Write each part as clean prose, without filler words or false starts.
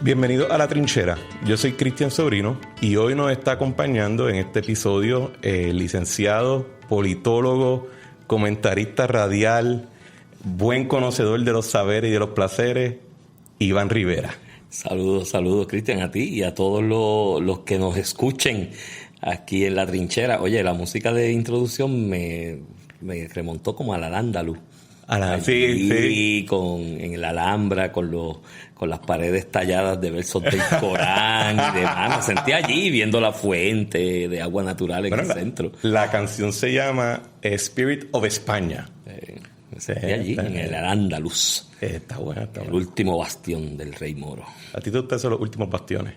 Bienvenido a La Trinchera. Yo soy Cristian Sobrino y hoy nos está acompañando en este episodio el licenciado, politólogo, comentarista radial, buen conocedor de los saberes y de los placeres, Iván Rivera. Saludos, Cristian, a ti y a todos los que nos escuchen aquí en La Trinchera. Oye, la música de introducción me remontó como al Al-Ándalus. Sí. En el Alhambra, con las paredes talladas de versos del Corán y demás. Me sentí allí viendo la fuente de agua natural en el centro. La canción se llama Spirit of España. Me sentí allí, en el Al-Ándalus. Está bueno. El último bastión del rey moro. ¿A ti te gustan esos los últimos bastiones?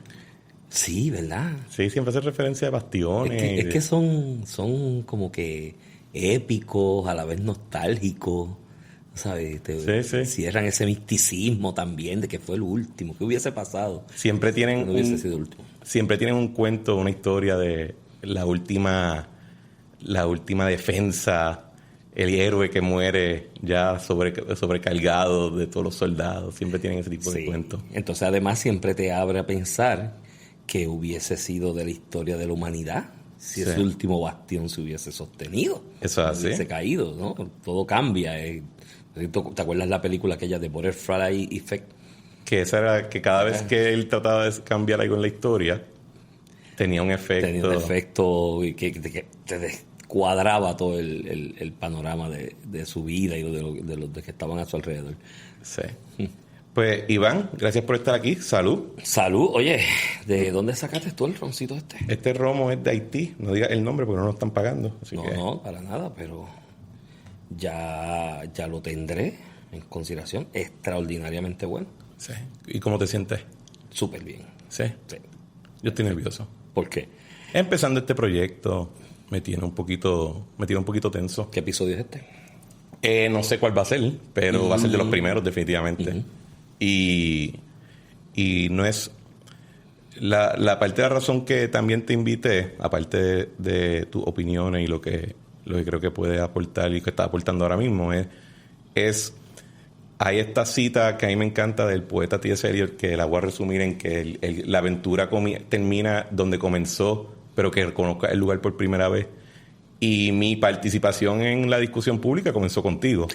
Sí, ¿verdad? Sí, siempre hace referencia a bastiones. Es que son como que épicos, a la vez nostálgicos. ¿Sabes? Sí. Cierran ese misticismo también de que fue el último. ¿Qué hubiese pasado? Siempre tienen no hubiese sido el último. Siempre tienen un cuento, una historia de la última defensa, el héroe que muere ya sobrecargado de todos los soldados. Siempre tienen ese tipo de cuentos. Entonces, además, siempre te abre a pensar que hubiese sido de la historia de la humanidad si ese último bastión se hubiese sostenido. Eso es así. Hubiese caído, ¿no? Todo cambia. ¿Te acuerdas la película aquella de Butterfly Effect? Que esa era que cada vez que él trataba de cambiar algo en la historia, tenía un efecto. Tenía un efecto que te descuadraba todo el panorama de su vida y de los que estaban a su alrededor. Sí. Pues, Iván, gracias por estar aquí. Salud. Salud. Oye, ¿de dónde sacaste tú el roncito este? Este romo es de Haití. No digas el nombre porque no nos están pagando. No, para nada, pero ya lo tendré en consideración. Extraordinariamente bueno. Sí. ¿Y cómo te sientes? Súper bien. ¿Sí? Sí. Yo estoy nervioso. ¿Por qué? Empezando este proyecto me tiene un poquito tenso. ¿Qué episodio es este? No sé cuál va a ser, pero va a ser de los primeros definitivamente. Y no es la parte de la razón que también te invité, aparte de tus opiniones y lo que creo que puede aportar y que está aportando ahora mismo, es hay esta cita que a mí me encanta del poeta T.S. Eliot, que la voy a resumir en que la aventura termina donde comenzó, pero que reconozca el lugar por primera vez. Y mi participación en la discusión pública comenzó contigo.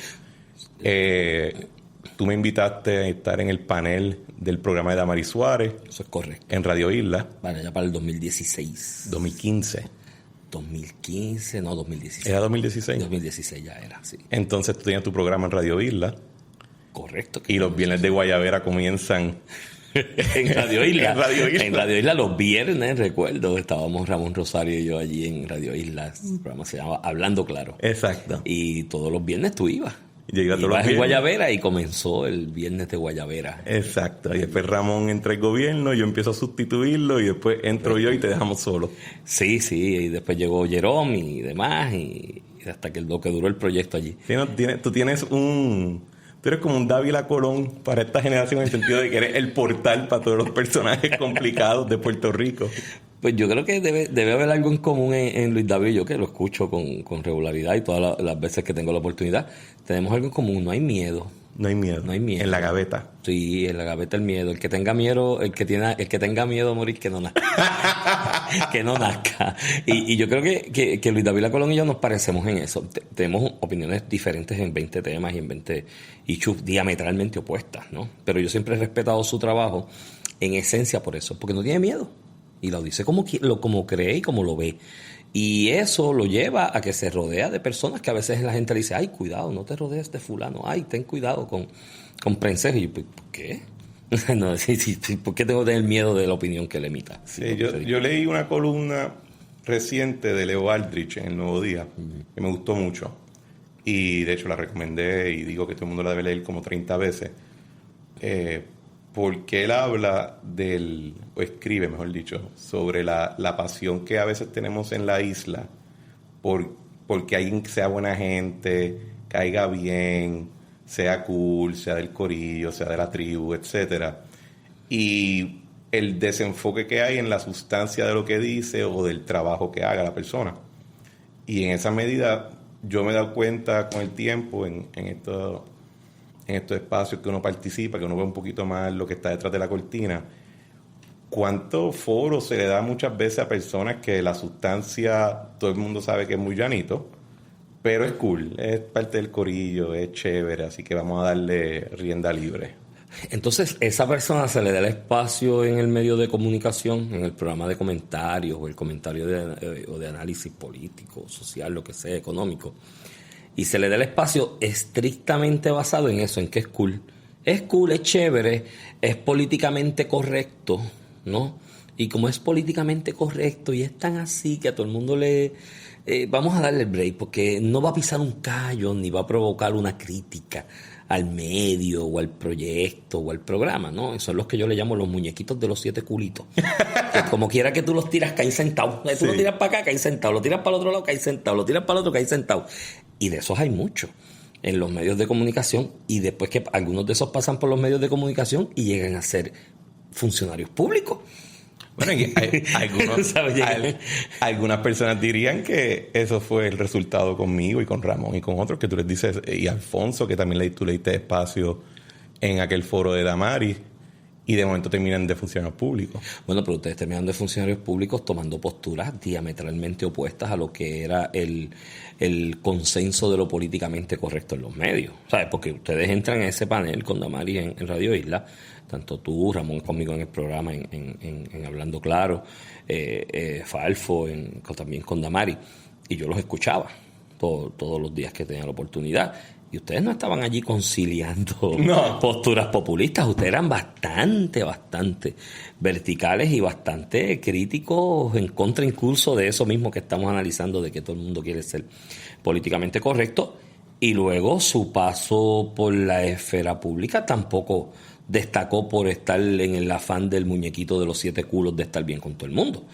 Tú me invitaste a estar en el panel del programa de Damaris Suárez. Eso es correcto. En Radio Isla. Bueno, ya para el 2016. 2015. 2015, no, 2016. ¿Era 2016? 2016 ya era, sí. Entonces tú tenías tu programa en Radio Isla. Correcto. Y los viernes de Guayabera comienzan... en Radio Isla. En Radio Isla los viernes, recuerdo, estábamos Ramón Rosario y yo allí en Radio Isla. El programa se llamaba Hablando Claro. Exacto. Y todos los viernes tú ibas. Yo iba todos los viernes. En Guayabera y comenzó el viernes de Guayabera. Exacto. Y después Ramón entra al gobierno, yo empiezo a sustituirlo y después entro yo y te dejamos solo. Sí. Y después llegó Jerome y demás y hasta que lo que duró el proyecto allí. Sí, tú eres como un Dávila Colón para esta generación en el sentido de que eres el portal para todos los personajes complicados de Puerto Rico. Pues yo creo que debe haber algo en común en Luis David y yo, que lo escucho con regularidad y todas las veces que tengo la oportunidad. Tenemos algo en común, no hay miedo. No hay miedo. En la gaveta. Sí, en la gaveta el miedo. El que tenga miedo, el que tenga miedo a morir, que no nazca. Que no nazca. Y yo creo que Luis David Colón y yo nos parecemos en eso. Tenemos opiniones diferentes en 20 temas y en 20 issues diametralmente opuestas, ¿no? Pero yo siempre he respetado su trabajo en esencia por eso, porque no tiene miedo. Y lo dice como cree y como lo ve. Y eso lo lleva a que se rodea de personas que a veces la gente le dice, ay, cuidado, no te rodees de fulano, ay, ten cuidado con Prensejo. Y yo, ¿por qué? No, sí, ¿por qué tengo que tener miedo de la opinión que le emita? Sí, yo leí una columna reciente de Leo Aldrich en El Nuevo Día, que me gustó mucho. Y de hecho la recomendé y digo que todo el mundo la debe leer como 30 veces. Porque él habla o escribe, mejor dicho, sobre la pasión que a veces tenemos en la isla porque alguien que sea buena gente, caiga bien, sea cool, sea del corillo, sea de la tribu, etcétera. Y el desenfoque que hay en la sustancia de lo que dice o del trabajo que haga la persona. Y en esa medida yo me he dado cuenta con el tiempo en en estos espacios que uno participa, que uno ve un poquito más lo que está detrás de la cortina, ¿cuántos foros se le da muchas veces a personas que la sustancia, todo el mundo sabe que es muy llanito, pero es cool, es parte del corillo, es chévere, así que vamos a darle rienda libre? Entonces, esa persona se le da el espacio en el medio de comunicación, en el programa de comentarios o el comentario o de análisis político, social, lo que sea, económico, y se le da el espacio estrictamente basado en eso, en que es cool. Es cool, es chévere, es políticamente correcto, ¿no? Y como es políticamente correcto y es tan así que a todo el mundo le... vamos a darle el break porque no va a pisar un callo ni va a provocar una crítica al medio o al proyecto o al programa, ¿no? Esos son los que yo le llamo los muñequitos de los 7 culitos. Que como quiera que tú los tiras, caen sentados. Tú Sí. lo tiras para acá, caen sentados. Lo tiras para el otro lado, caen sentados. Lo tiras para el otro, caen sentados. Y de esos hay muchos en los medios de comunicación, y después que algunos de esos pasan por los medios de comunicación y llegan a ser funcionarios públicos. Bueno, algunas personas dirían que eso fue el resultado conmigo y con Ramón y con otros que tú les dices, y Alfonso, que también tú le diste espacio en aquel foro de Damaris, y de momento terminan de funcionarios públicos. Bueno, pero ustedes terminan de funcionarios públicos tomando posturas diametralmente opuestas a lo que era el consenso de lo políticamente correcto en los medios, ¿sabes? Porque ustedes entran en ese panel con Damaris en Radio Isla, tanto tú, Ramón, conmigo en el programa en Hablando Claro, Falfo también con Damaris, y yo los escuchaba todos los días que tenía la oportunidad. Y ustedes no estaban allí conciliando posturas populistas, ustedes eran bastante verticales y bastante críticos en contra incluso de eso mismo que estamos analizando, de que todo el mundo quiere ser políticamente correcto. Y luego su paso por la esfera pública tampoco destacó por estar en el afán del muñequito de los 7 culos de estar bien con todo el mundo.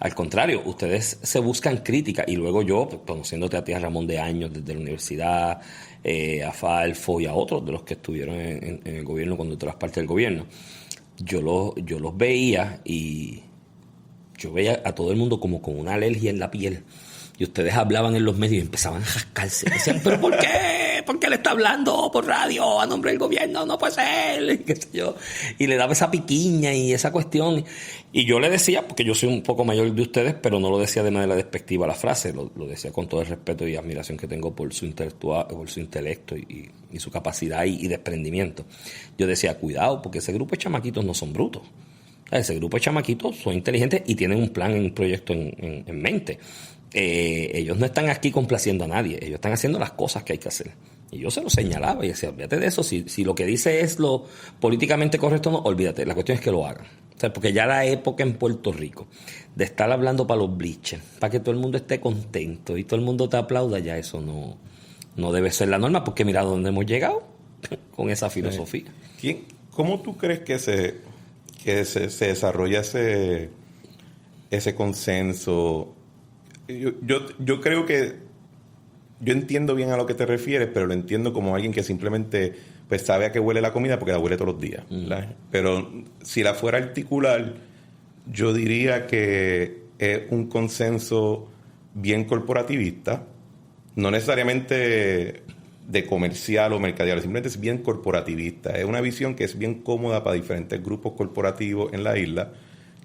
Al contrario, ustedes se buscan crítica, y luego yo, conociéndote a ti, a Ramón, de años desde la universidad, a Falfo y a otros de los que estuvieron en el gobierno cuando tú eras parte del gobierno, yo los veía y yo veía a todo el mundo como con una alergia en la piel, y ustedes hablaban en los medios y empezaban a jascarse, decían, ¿pero por qué? ¿Por qué le está hablando por radio a nombre del gobierno? No puede ser, qué sé yo. Y le daba esa piquiña y esa cuestión. Y yo le decía, porque yo soy un poco mayor de ustedes, pero no lo decía de manera despectiva la frase, lo decía con todo el respeto y admiración que tengo por su intelecto y su capacidad y desprendimiento. Yo decía, cuidado, porque ese grupo de chamaquitos no son brutos. Ese grupo de chamaquitos son inteligentes y tienen un plan, un proyecto en mente. Ellos no están aquí complaciendo a nadie, ellos están haciendo las cosas que hay que hacer. Y yo se lo señalaba y decía, olvídate de eso, si lo que dice es lo políticamente correcto, no, olvídate, la cuestión es que lo hagan. O sea, porque ya la época en Puerto Rico de estar hablando para los bleachers, para que todo el mundo esté contento y todo el mundo te aplauda, ya eso no debe ser la norma, porque mira dónde hemos llegado con esa filosofía. ¿Cómo tú crees que se desarrolla ese consenso? Yo creo que yo entiendo bien a lo que te refieres, pero lo entiendo como alguien que simplemente pues sabe a qué huele la comida porque la huele todos los días, ¿verdad? Pero si la fuera a articular, yo diría que es un consenso bien corporativista, no necesariamente de comercial o mercadial, simplemente es bien corporativista. Es una visión que es bien cómoda para diferentes grupos corporativos en la isla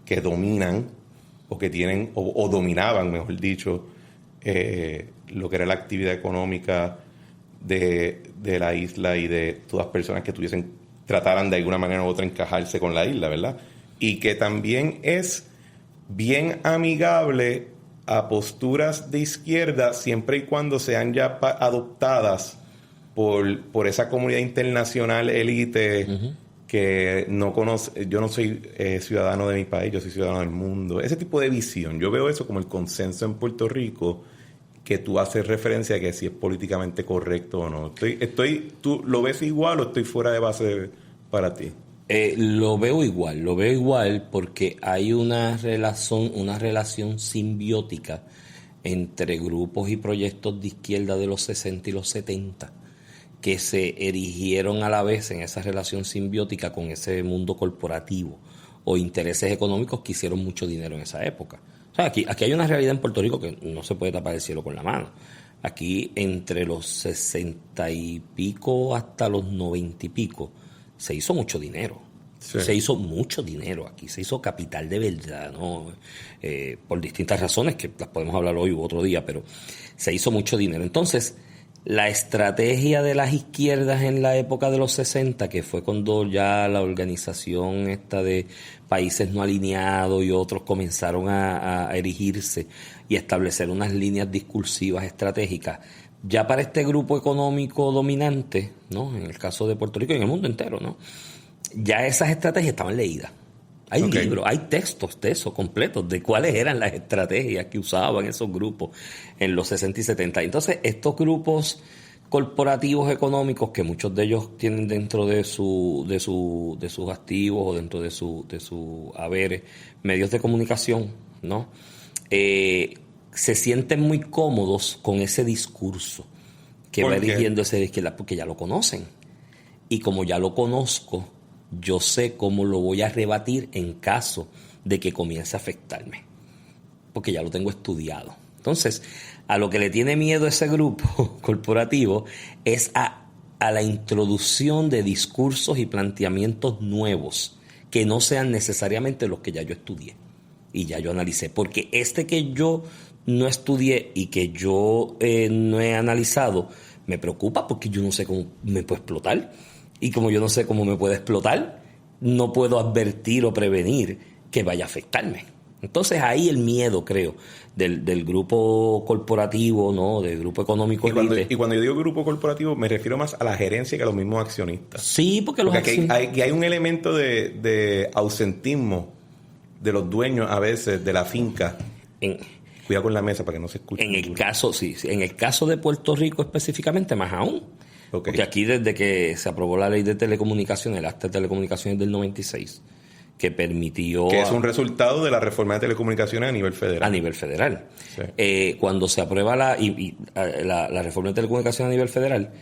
que dominan o que tienen, o dominaban, mejor dicho, lo que era la actividad económica de la isla y de todas las personas que trataran de alguna manera u otra encajarse con la isla, ¿verdad? Y que también es bien amigable a posturas de izquierda siempre y cuando sean ya adoptadas por esa comunidad internacional élite que no conoce. Yo no soy ciudadano de mi país, yo soy ciudadano del mundo. Ese tipo de visión, yo veo eso como el consenso en Puerto Rico, que tú haces referencia a que si es políticamente correcto o no. ¿Tú lo ves igual o estoy fuera de base para ti? Lo veo igual porque hay una relación simbiótica entre grupos y proyectos de izquierda de los 60 y los 70 que se erigieron a la vez en esa relación simbiótica con ese mundo corporativo o intereses económicos que hicieron mucho dinero en esa época. O sea, aquí hay una realidad en Puerto Rico que no se puede tapar el cielo con la mano. aquí entre los 60 y pico hasta los 90 y pico, se hizo mucho dinero. Sí. Se hizo mucho dinero aquí, se hizo capital de verdad, ¿no? Por distintas razones que las podemos hablar hoy u otro día, pero se hizo mucho dinero. Entonces, la estrategia de las izquierdas en la época de los 60, que fue cuando ya la organización esta de países no alineados y otros comenzaron a erigirse y establecer unas líneas discursivas estratégicas, ya para este grupo económico dominante, ¿no? En el caso de Puerto Rico y en el mundo entero, ¿no? Ya esas estrategias estaban leídas. Hay libros, hay textos de eso completos, de cuáles eran las estrategias que usaban esos grupos en los 60 y 70. Entonces, estos grupos corporativos económicos, que muchos de ellos tienen dentro de sus activos o dentro de su haberes medios de comunicación, ¿no? Se sienten muy cómodos con ese discurso que va erigiendo ese de izquierda, porque ya lo conocen. Y como ya lo conozco, yo sé cómo lo voy a rebatir en caso de que comience a afectarme, porque ya lo tengo estudiado. Entonces, a lo que le tiene miedo ese grupo corporativo es a la introducción de discursos y planteamientos nuevos que no sean necesariamente los que ya yo estudié y ya yo analicé, porque que yo no estudié y que yo no he analizado me preocupa, porque yo no sé cómo me puede explotar. Y como yo no sé cómo me puede explotar, no puedo advertir o prevenir que vaya a afectarme. Entonces ahí el miedo, creo, del grupo corporativo, ¿no? Del grupo económico. Y cuando yo digo grupo corporativo, me refiero más a la gerencia que a los mismos accionistas. Sí, porque aquí hay un elemento de ausentismo de los dueños a veces de la finca. Cuidado con la mesa para que no se escuche. En el caso de Puerto Rico específicamente, más aún. Porque aquí, desde que se aprobó la ley de telecomunicaciones, el acta de telecomunicaciones del 96, que permitió... Que es un resultado de la reforma de telecomunicaciones a nivel federal. A nivel federal. Sí. Cuando se aprueba la reforma de telecomunicaciones a nivel federal,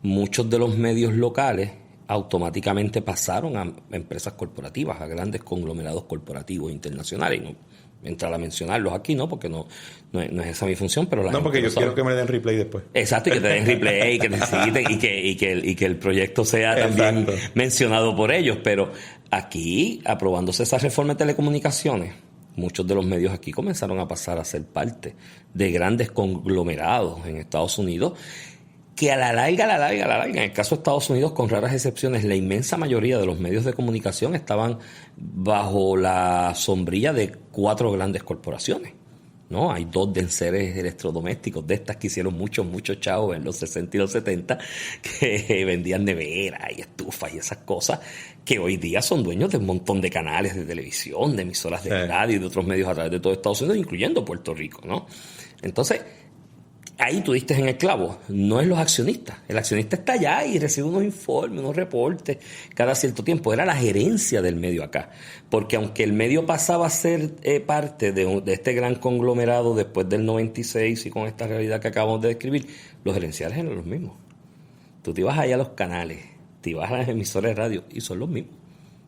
muchos de los medios locales automáticamente pasaron a empresas corporativas, a grandes conglomerados corporativos internacionales. Y no entrar a mencionarlos aquí, ¿no? Porque no es esa mi función, pero no, porque yo quiero que me den replay después. Exacto, y que te den replay, y que necesiten, y que el proyecto sea también mencionado por ellos. Pero aquí, aprobándose esa reforma de telecomunicaciones, muchos de los medios aquí comenzaron a pasar a ser parte de grandes conglomerados en Estados Unidos, que a la larga, en el caso de Estados Unidos, con raras excepciones, la inmensa mayoría de los medios de comunicación estaban bajo la sombrilla de 4 grandes corporaciones, ¿no? Hay 2 de enseres electrodomésticos de estas que hicieron muchos chavos en los 60 y los 70, que vendían neveras y estufas y esas cosas, que hoy día son dueños de un montón de canales de televisión, de emisoras de radio y de otros medios a través de todo Estados Unidos, incluyendo Puerto Rico, ¿no? Entonces, ahí tú diste en el clavo, no es los accionistas. El accionista está allá y recibe unos informes, unos reportes cada cierto tiempo. Era la gerencia del medio acá. Porque aunque el medio pasaba a ser parte de este gran conglomerado después del 96 y con esta realidad que acabamos de describir, los gerenciales eran los mismos. Tú te ibas allá a los canales, te ibas a las emisoras de radio y son los mismos.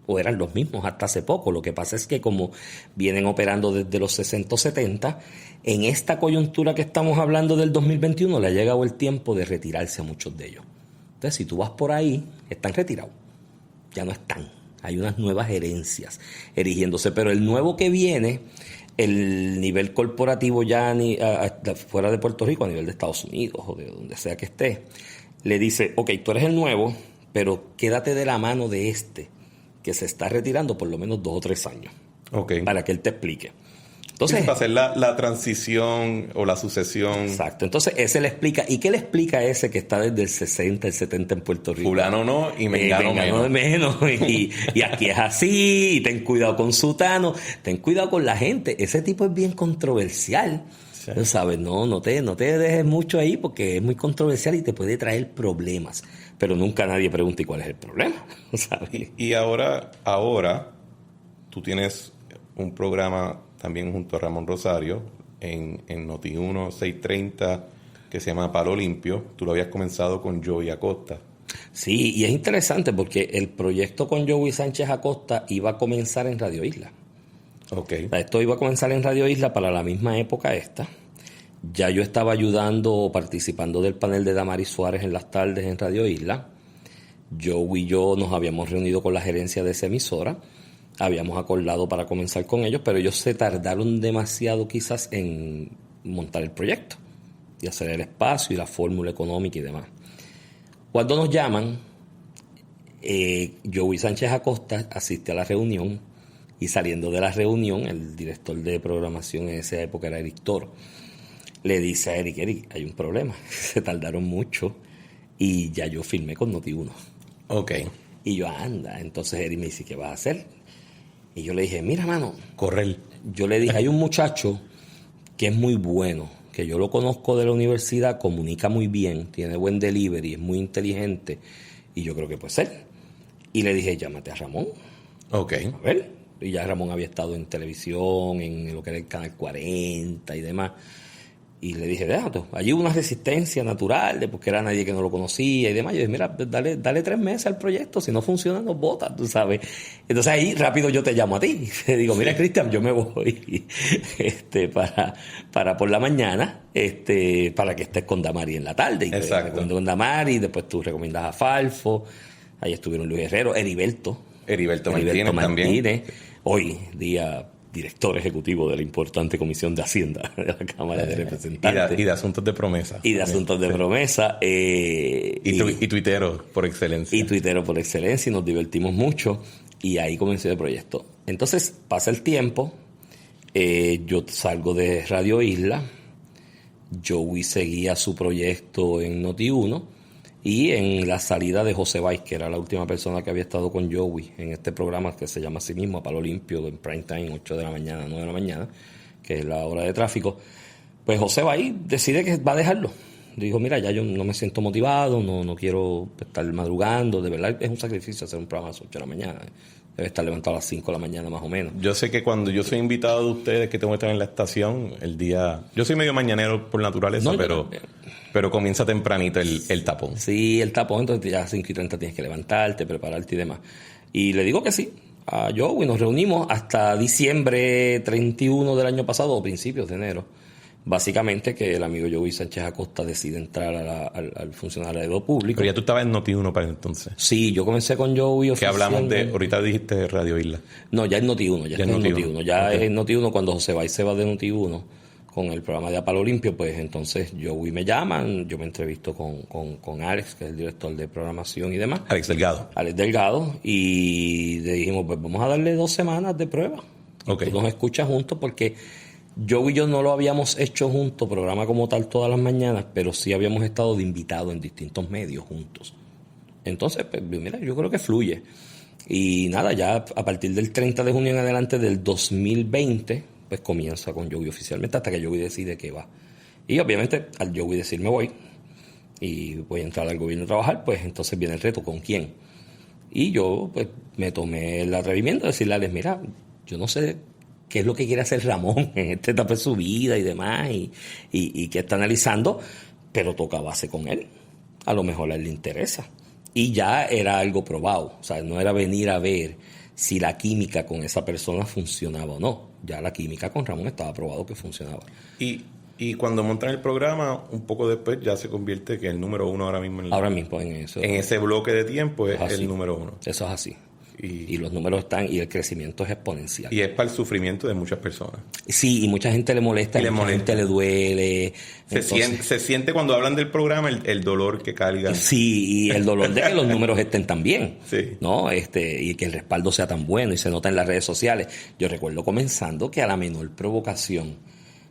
O eran los mismos hasta hace poco. Lo que pasa es que como vienen operando desde los 60 o 70, en esta coyuntura que estamos hablando del 2021 le ha llegado el tiempo de retirarse a muchos de ellos. Entonces, si tú vas por ahí, están retirados. Ya no están. Hay unas nuevas gerencias erigiéndose. Pero el nuevo que viene, el nivel corporativo ya fuera de Puerto Rico, a nivel de Estados Unidos o de donde sea que esté, le dice, ok, tú eres el nuevo, pero quédate de la mano de que se está retirando por lo menos 2 o 3 años. Para que él te explique. Entonces, para hacer la transición o la sucesión. Exacto. Entonces, ese le explica. ¿Y qué le explica a ese que está desde el 60, el 70 en Puerto Rico? Fulano no y mengano menos. Y aquí es así. Y ten cuidado con sutano. Ten cuidado con la gente. Ese tipo es bien controversial. Sí. ¿Sabes? No te dejes mucho ahí porque es muy controversial y te puede traer problemas. Pero nunca nadie pregunta ¿y cuál es el problema? ¿Sabes? Y ahora tú tienes un programa también junto a Ramón Rosario en Noti1 630 que se llama Palo Limpio. Tú lo habías comenzado con Joey Acosta. Sí, y es interesante porque el proyecto con Joey Sánchez Acosta iba a comenzar en Radio Isla. O sea, esto iba a comenzar en Radio Isla para la misma época esta. ya yo estaba ayudando o participando del panel de Damaris Suárez en las tardes en Radio Isla. Joe y yo nos habíamos reunido con la gerencia de esa emisora. Habíamos acordado para comenzar con ellos, pero ellos se tardaron demasiado quizás en montar el proyecto y hacer el espacio y la fórmula económica y demás. Cuando nos llaman, Joey Sánchez Acosta asiste a la reunión y saliendo de la reunión, el director de programación en esa época era Eric Toro, le dice a Eric, hay un problema, se tardaron mucho y ya yo firmé con Noti1. Ok. Y yo, anda, entonces Eric me dice, ¿qué vas a hacer? Y yo le dije, mira, mano, correr. Yo le dije, hay un muchacho que es muy bueno, que yo lo conozco de la universidad, comunica muy bien, tiene buen delivery, es muy inteligente, y yo creo que puede ser. Y le dije, llámate a Ramón. Ok. A ver. Y ya Ramón había estado en televisión, en lo que era el Canal 40 y demás. Y le dije, déjate, allí hubo una resistencia natural, porque era nadie que no lo conocía y demás. Yo dije, mira, dale 3 meses al proyecto, si no funciona, nos botas, tú sabes. Entonces ahí rápido yo te llamo a ti. Te digo, mira, Cristian, yo me voy para por la mañana, para que estés con Damari en la tarde. Y exacto. Con Damari, después tú recomiendas a Falfo. Ahí estuvieron Luis Herrero, Heriberto Martínez. Hoy día director ejecutivo de la importante Comisión de Hacienda de la Cámara de Representantes. Y de Asuntos de Promesa. Y de Asuntos de Promesa. Y tuitero por excelencia. Y tuitero por excelencia, y nos divertimos mucho. Y ahí comenzó el proyecto. Entonces, pasa el tiempo, yo salgo de Radio Isla, Joey seguía su proyecto en Noti1, y en la salida de José Báez, que era la última persona que había estado con Joey en este programa que se llama así mismo, A Palo Limpio, en prime time, 8 de la mañana, 9 de la mañana, que es la hora de tráfico, pues José Báez decide que va a dejarlo. Dijo, mira, ya yo no me siento motivado, no quiero estar madrugando, de verdad es un sacrificio hacer un programa a las 8 de la mañana. Debe estar levantado a las 5 de la mañana más o menos. Yo sé que cuando yo soy invitado de ustedes, que tengo que estar en la estación, el día... Yo soy medio mañanero por naturaleza, pero comienza tempranito el tapón. Sí, el tapón, entonces ya a 5:30 tienes que levantarte, prepararte y demás. Y le digo que sí a Joey, nos reunimos hasta diciembre 31 del año pasado, o principios de enero. Básicamente que el amigo Joey Sánchez Acosta decide entrar al funcionariado público. Pero ya tú estabas en Noti1 para entonces. Sí, yo comencé con Joey que hablamos de... Ahorita dijiste Radio Isla. No, ya es Noti1. Ya es Noti1. Ya okay. Es Noti1 cuando José Báez se va de Noti1 con el programa de A Palo Limpio, pues entonces Joey me llaman, yo me entrevisto con Alex, que es el director de programación y demás. Alex Delgado. Y le dijimos, pues vamos a darle 2 semanas de prueba. Okay. Tú nos escuchas juntos porque... Joey y yo no lo habíamos hecho juntos, programa como tal todas las mañanas, pero sí habíamos estado de invitados en distintos medios juntos. Entonces, pues, mira, yo creo que fluye. Y nada, ya a partir del 30 de junio en adelante del 2020, pues comienza con Joey oficialmente hasta que Joey decide que va. Y obviamente al Joey decir me voy y voy a entrar al gobierno a trabajar, pues entonces viene el reto, ¿con quién? Y yo pues me tomé el atrevimiento de decirle a Alex, mira, yo no sé qué es lo que quiere hacer Ramón en esta etapa de su vida y demás, y que está analizando, pero toca base con él. A lo mejor a él le interesa. Y ya era algo probado, o sea, no era venir a ver si la química con esa persona funcionaba o no. Ya la química con Ramón estaba probado que funcionaba. Y cuando montan el programa, un poco después ya se convierte que el número 1 ahora mismo en eso. En ese bloque de tiempo es el número 1. Eso es así. Y los números están, y el crecimiento es exponencial. Y es para el sufrimiento de muchas personas. Sí, y mucha gente le molesta, y mucha gente le duele. Se siente cuando hablan del programa el dolor que cargan. Sí, y el dolor de que los números estén tan bien. Sí. ¿No? Y que el respaldo sea tan bueno y se nota en las redes sociales. Yo recuerdo comenzando que a la menor provocación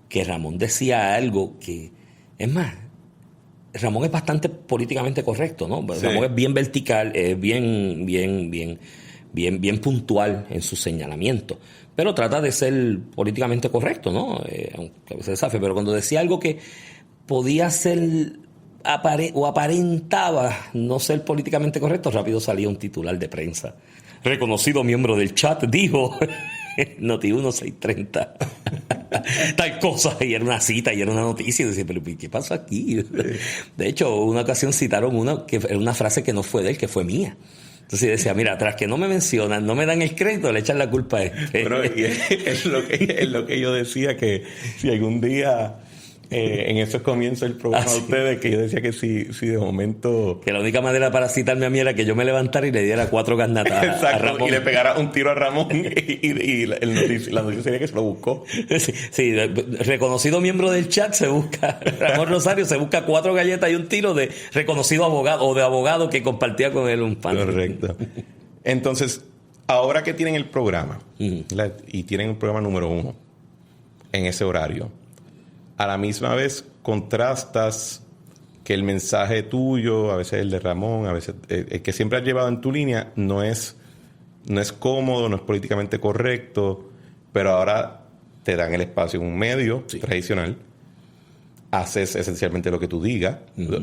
que Ramón decía algo que... Es más, Ramón es bastante políticamente correcto, ¿no? Sí. Ramón es bien vertical, es bien puntual en su señalamiento, pero trata de ser políticamente correcto, ¿no? Aunque a veces desafe, pero cuando decía algo que podía ser o aparentaba no ser políticamente correcto, rápido salía un titular de prensa. Reconocido miembro del chat dijo Noti1 630 tal cosa, y era una cita y era una noticia, y decía, pero ¿qué pasó aquí? De hecho, una ocasión citaron una que era una frase que no fue de él, que fue mía. Entonces decía, mira, tras que no me mencionan, no me dan el crédito, le echan la culpa a este. Bueno, y es lo que yo decía, que si algún día en esos comienzos del programa de ustedes, que yo decía que si de momento... Que la única manera para citarme a mí era que yo me levantara y le diera 4 garnatas Exacto, a Ramón. y le pegara un tiro a Ramón y la noticia sería que se lo buscó. Sí, reconocido miembro del chat se busca, Ramón Rosario se busca 4 galletas y un tiro de reconocido abogado o de abogado que compartía con él un pan. Correcto. Entonces, ahora que tienen el programa, y tienen el programa número 1 en ese horario, a la misma vez contrastas que el mensaje tuyo, a veces el de Ramón, a veces el que siempre has llevado en tu línea, no es cómodo, no es políticamente correcto, pero ahora te dan el espacio en un medio tradicional, haces esencialmente lo que tú digas,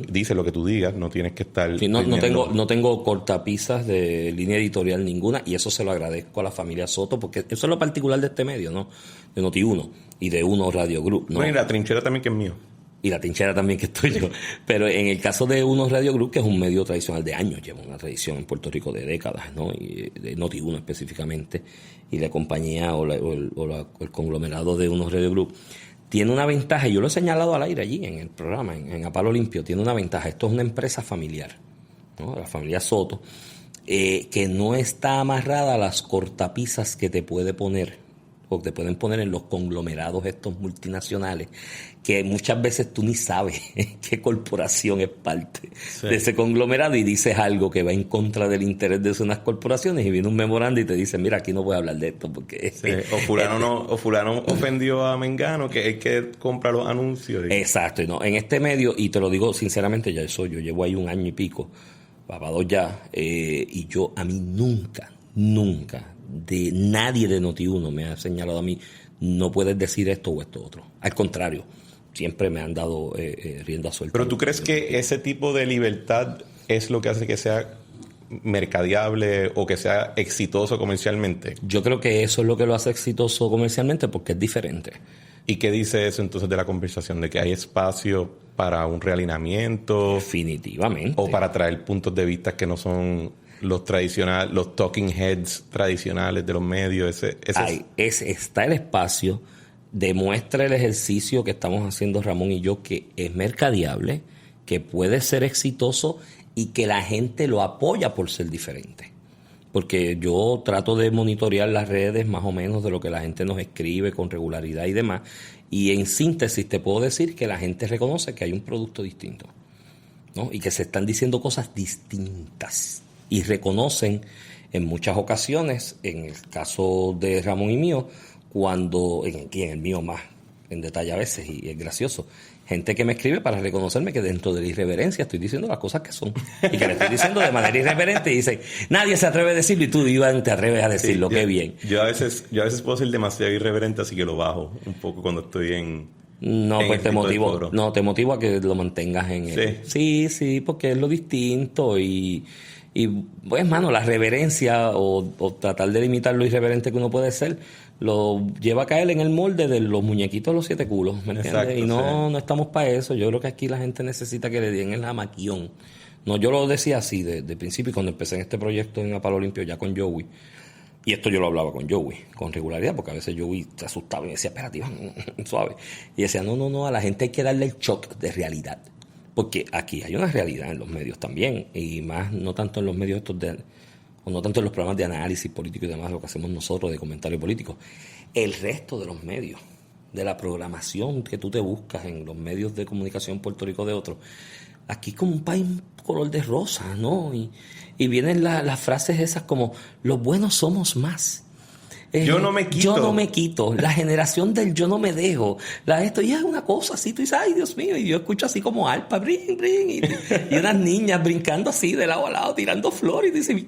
dices lo que tú digas, no tienes que estar... Sí, no tengo cortapisas de línea editorial ninguna, y eso se lo agradezco a la familia Soto, porque eso es lo particular de este medio, ¿no? De Noti1 y de Uno Radio Group, ¿no? Bueno, y la trinchera también, que es mío. Y la trinchera también, que estoy yo. Pero en el caso de Uno Radio Group, que es un medio tradicional de años, lleva una tradición en Puerto Rico de décadas, ¿no? Y de Noti1 específicamente, y la compañía o el conglomerado de Uno Radio Group tiene una ventaja, y yo lo he señalado al aire allí en el programa, en A Palo Limpio, tiene una ventaja. Esto es una empresa familiar, ¿no? La familia Soto, que no está amarrada a las cortapisas que te puede poner o te pueden poner en los conglomerados estos multinacionales, que muchas veces tú ni sabes qué corporación es parte de ese conglomerado, y dices algo que va en contra del interés de unas corporaciones y viene un memorando y te dice, mira, aquí no voy a hablar de esto porque... Sí. O fulano ofendió a Mengano, que es que compra los anuncios. Exacto, y no, en este medio, y te lo digo sinceramente, yo llevo ahí 1 año y pico, para 2 ya, y a mí nunca de nadie de Noti1 me ha señalado a mí, no puedes decir esto o esto otro. Al contrario, siempre me han dado rienda suelta. ¿Pero tú crees que ese tipo de libertad es lo que hace que sea mercadeable o que sea exitoso comercialmente? Yo creo que eso es lo que lo hace exitoso comercialmente, porque es diferente. ¿Y qué dice eso entonces de la conversación? ¿De que hay espacio para un realineamiento? Definitivamente. ¿O para traer puntos de vista que no son los tradicionales, los talking heads tradicionales de los medios? Está el espacio, demuestra el ejercicio que estamos haciendo Ramón y yo, que es mercadeable, que puede ser exitoso y que la gente lo apoya por ser diferente. Porque yo trato de monitorear las redes más o menos de lo que la gente nos escribe con regularidad y demás, y en síntesis te puedo decir que la gente reconoce que hay un producto distinto, ¿no? Y que se están diciendo cosas distintas, y reconocen en muchas ocasiones, en el caso de Ramón y mío, en el mío más en detalle a veces, y es gracioso, gente que me escribe para reconocerme que dentro de la irreverencia estoy diciendo las cosas que son, y que le estoy diciendo de manera irreverente, y dicen, nadie se atreve a decirlo, y tú, Iván, te atreves a decirlo, qué bien. Yo a veces puedo ser demasiado irreverente, así que lo bajo un poco cuando estoy en... No, pues te motivo a que lo mantengas en él. Sí, porque es lo distinto, y pues, mano, la reverencia o tratar de limitar lo irreverente que uno puede ser, lo lleva a caer en el molde de los muñequitos de los 7 culos, ¿me entiendes? Exacto, y no estamos para eso. Yo creo que aquí la gente necesita que le den el jamaquión. No, yo lo decía así de principio, y cuando empecé en este proyecto en A Palo Limpio ya con Joey, y esto yo lo hablaba con Joey con regularidad, porque a veces Joey se asustaba y me decía, espérate, Iván, suave, y decía, no, a la gente hay que darle el shock de realidad. Porque aquí hay una realidad en los medios también, y más no tanto en los medios estos o no tanto en los programas de análisis político y demás, lo que hacemos nosotros de comentario político. El resto de los medios, de la programación que tú te buscas en los medios de comunicación en Puerto Rico de otros, aquí como un país color de rosa, ¿no? Y vienen las frases esas como, los buenos somos más. Yo no me quito. La generación del yo no me dejo. Esto ya es una cosa así. Tú dices, ay, Dios mío. Y yo escucho así como arpa, brin, brin. Y unas niñas brincando así de lado a lado, tirando flores. Y dicen,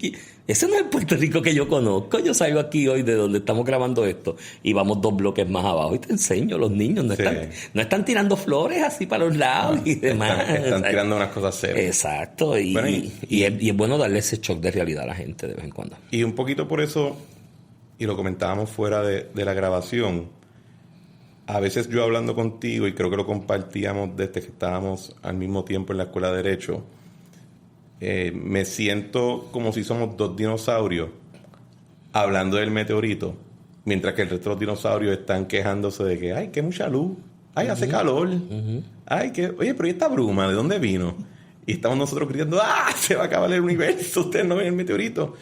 ese no es el Puerto Rico que yo conozco. Yo salgo aquí hoy de donde estamos grabando esto y vamos 2 bloques más abajo y te enseño. Los niños no están tirando flores así para los lados y demás. Están tirando unas cosas serias. Exacto. Y es bueno darle ese shock de realidad a la gente de vez en cuando. Y un poquito por eso... Y lo comentábamos fuera de la grabación, a veces yo hablando contigo, y creo que lo compartíamos desde que estábamos al mismo tiempo en la Escuela de Derecho, me siento como si somos 2 dinosaurios hablando del meteorito, mientras que el resto de los dinosaurios están quejándose de que, ay, que mucha luz, Ay, hace calor. Ay, oye, pero ¿y esta bruma? ¿De dónde vino? Y estamos nosotros gritando, se va a acabar el universo, ustedes no ven el meteorito.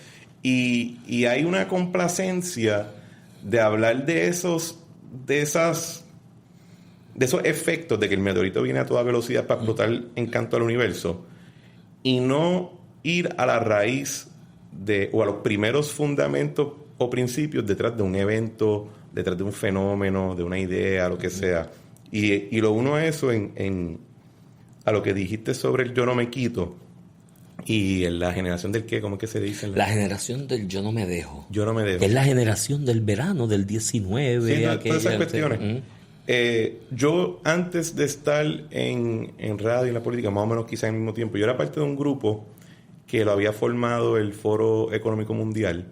Y hay una complacencia de hablar de esos efectos de que el meteorito viene a toda velocidad para explotar en canto al universo y no ir a la raíz o a los primeros fundamentos o principios detrás de un evento, detrás de un fenómeno, de una idea, lo que sea. Y lo uno a eso a lo que dijiste sobre el yo no me quito y en la generación del qué, ¿cómo es que se dice? La generación del yo no me dejo. Yo no me dejo. Es la generación del verano del 19. Sí, todas esas cuestiones. Yo, antes de estar en radio y en la política, más o menos quizás al mismo tiempo, yo era parte de un grupo que lo había formado el Foro Económico Mundial,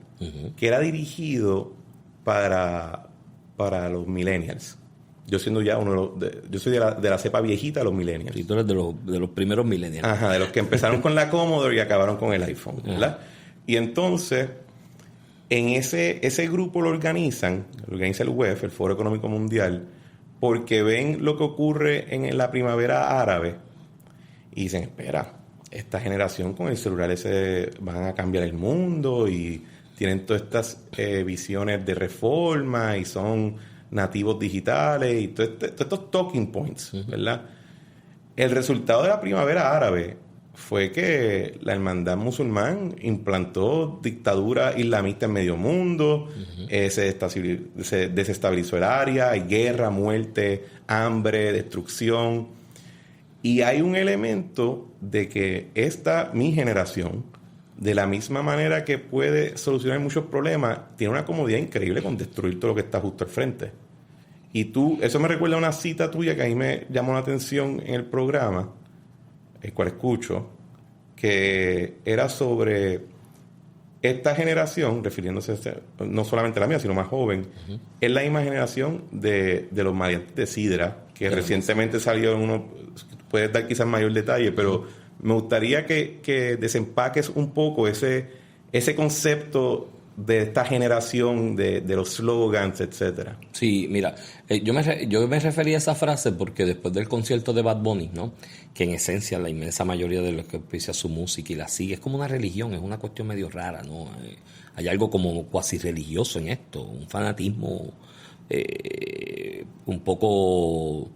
que era dirigido para los millennials. Yo siendo ya yo soy de la cepa viejita de los millennials. Y tú eres de los primeros millennials. Ajá, de los que empezaron con la Commodore y acabaron con el iPhone, ¿verdad? Y entonces, en ese grupo lo organiza el WEF, el Foro Económico Mundial, porque ven lo que ocurre en la primavera árabe y dicen, espera, esta generación con el celular ese van a cambiar el mundo y tienen todas estas visiones de reforma y son nativos digitales y todos estos talking points, ¿verdad? El resultado de la primavera árabe fue que la hermandad musulmán implantó dictadura islamista en medio mundo, se desestabilizó el área, hay guerra, muerte, hambre, destrucción. Y hay un elemento de que mi generación, de la misma manera que puede solucionar muchos problemas, tiene una comodidad increíble con destruir todo lo que está justo al frente. Y eso me recuerda a una cita tuya que a mí me llamó la atención en el programa, el cual escucho, que era sobre esta generación, refiriéndose no solamente a la mía, sino más joven, es la misma generación de los maleantes de sidra, que recientemente salió en uno, puedes dar quizás mayor detalle, pero me gustaría que desempaques un poco ese concepto de esta generación de los slogans, etcétera. Sí, mira, yo me refería a esa frase porque después del concierto de Bad Bunny, ¿no? Que en esencia la inmensa mayoría de los que auspicia su música y la sigue es como una religión, es una cuestión medio rara, ¿no? Hay algo como cuasi religioso en esto, un fanatismo un poco,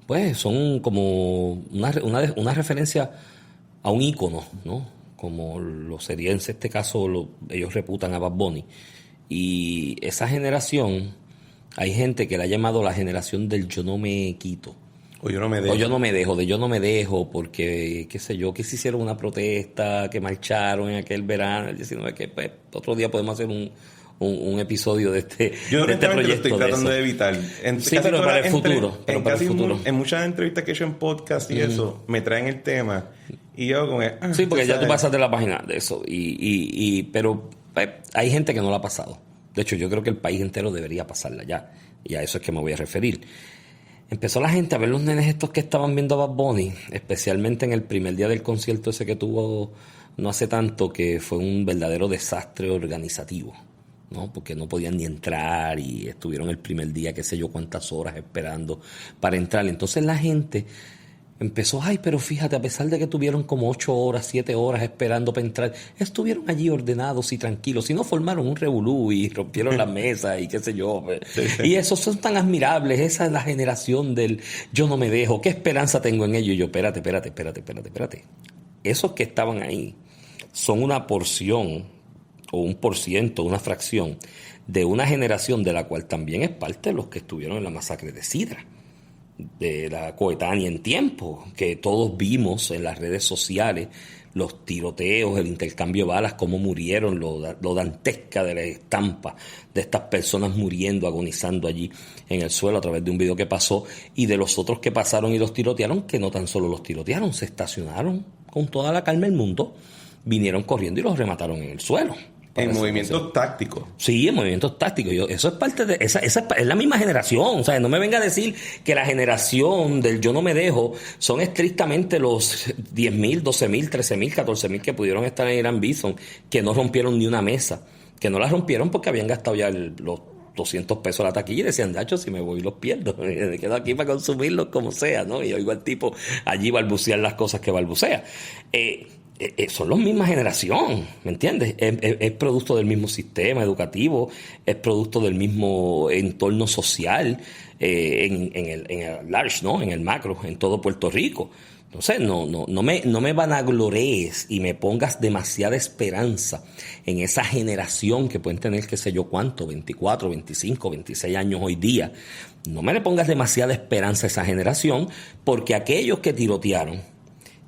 pues son como una referencia a un ícono, ¿no? Como lo sería en este caso, ellos reputan a Bad Bunny. Y esa generación, hay gente que la ha llamado la generación del yo no me quito. O yo no me dejo. O yo no me dejo, porque, qué sé yo, que se hicieron una protesta, que marcharon en aquel verano, el 19, que pues, otro día podemos hacer un episodio de este yo de este proyecto. Lo estoy tratando de evitar. Sí, pero para el futuro. En muchas entrevistas que he hecho en podcast y eso, me traen el tema. Y yo como sí, porque ya tú pasaste la página de eso. Pero hay gente que no la ha pasado. De hecho, yo creo que el país entero debería pasarla ya. Y a eso es que me voy a referir. Empezó la gente a ver los nenes estos que estaban viendo a Bad Bunny, especialmente en el primer día del concierto ese que tuvo no hace tanto, que fue un verdadero desastre organizativo, ¿no? Porque no podían ni entrar y estuvieron el primer día, qué sé yo, cuántas horas esperando para entrar. Entonces la gente empezó, pero fíjate, a pesar de que tuvieron como 8 horas, 7 horas esperando para entrar, estuvieron allí ordenados y tranquilos, y no formaron un revolú y rompieron las mesas y qué sé yo. Sí. Y esos son tan admirables, esa es la generación del yo no me dejo, qué esperanza tengo en ello. Y yo, espérate. Esos que estaban ahí son una porción o un % una fracción de una generación de la cual también es parte de los que estuvieron en la masacre de Sidra, de la coetánea en tiempo, que todos vimos en las redes sociales los tiroteos, el intercambio de balas, cómo murieron, lo dantesca de la estampa de estas personas muriendo, agonizando allí en el suelo a través de un video que pasó, y de los otros que pasaron y los tirotearon, que no tan solo los tirotearon, se estacionaron con toda la calma del mundo, vinieron corriendo y los remataron en el suelo. En movimientos tácticos. Sí, en movimientos tácticos. Eso es parte de... Esa es la misma generación. O sea, no me venga a decir que la generación del yo no me dejo son estrictamente los 10.000, 12.000, 13.000, 14.000 que pudieron estar en Irán Bison, que no rompieron ni una mesa. Que no la rompieron porque habían gastado ya los 200 pesos la taquilla y decían, Dacho, si me voy los pierdo, me quedo aquí para consumirlos como sea, ¿no? Y oigo al tipo allí balbucear las cosas que balbucea. Son la misma generación, ¿me entiendes? Es producto del mismo sistema educativo, es producto del mismo entorno social en el large, ¿no? En el macro, en todo Puerto Rico. Entonces, no me vanaglores y me pongas demasiada esperanza en esa generación que pueden tener, qué sé yo cuánto, 24, 25, 26 años hoy día. No me le pongas demasiada esperanza a esa generación, porque aquellos que tirotearon,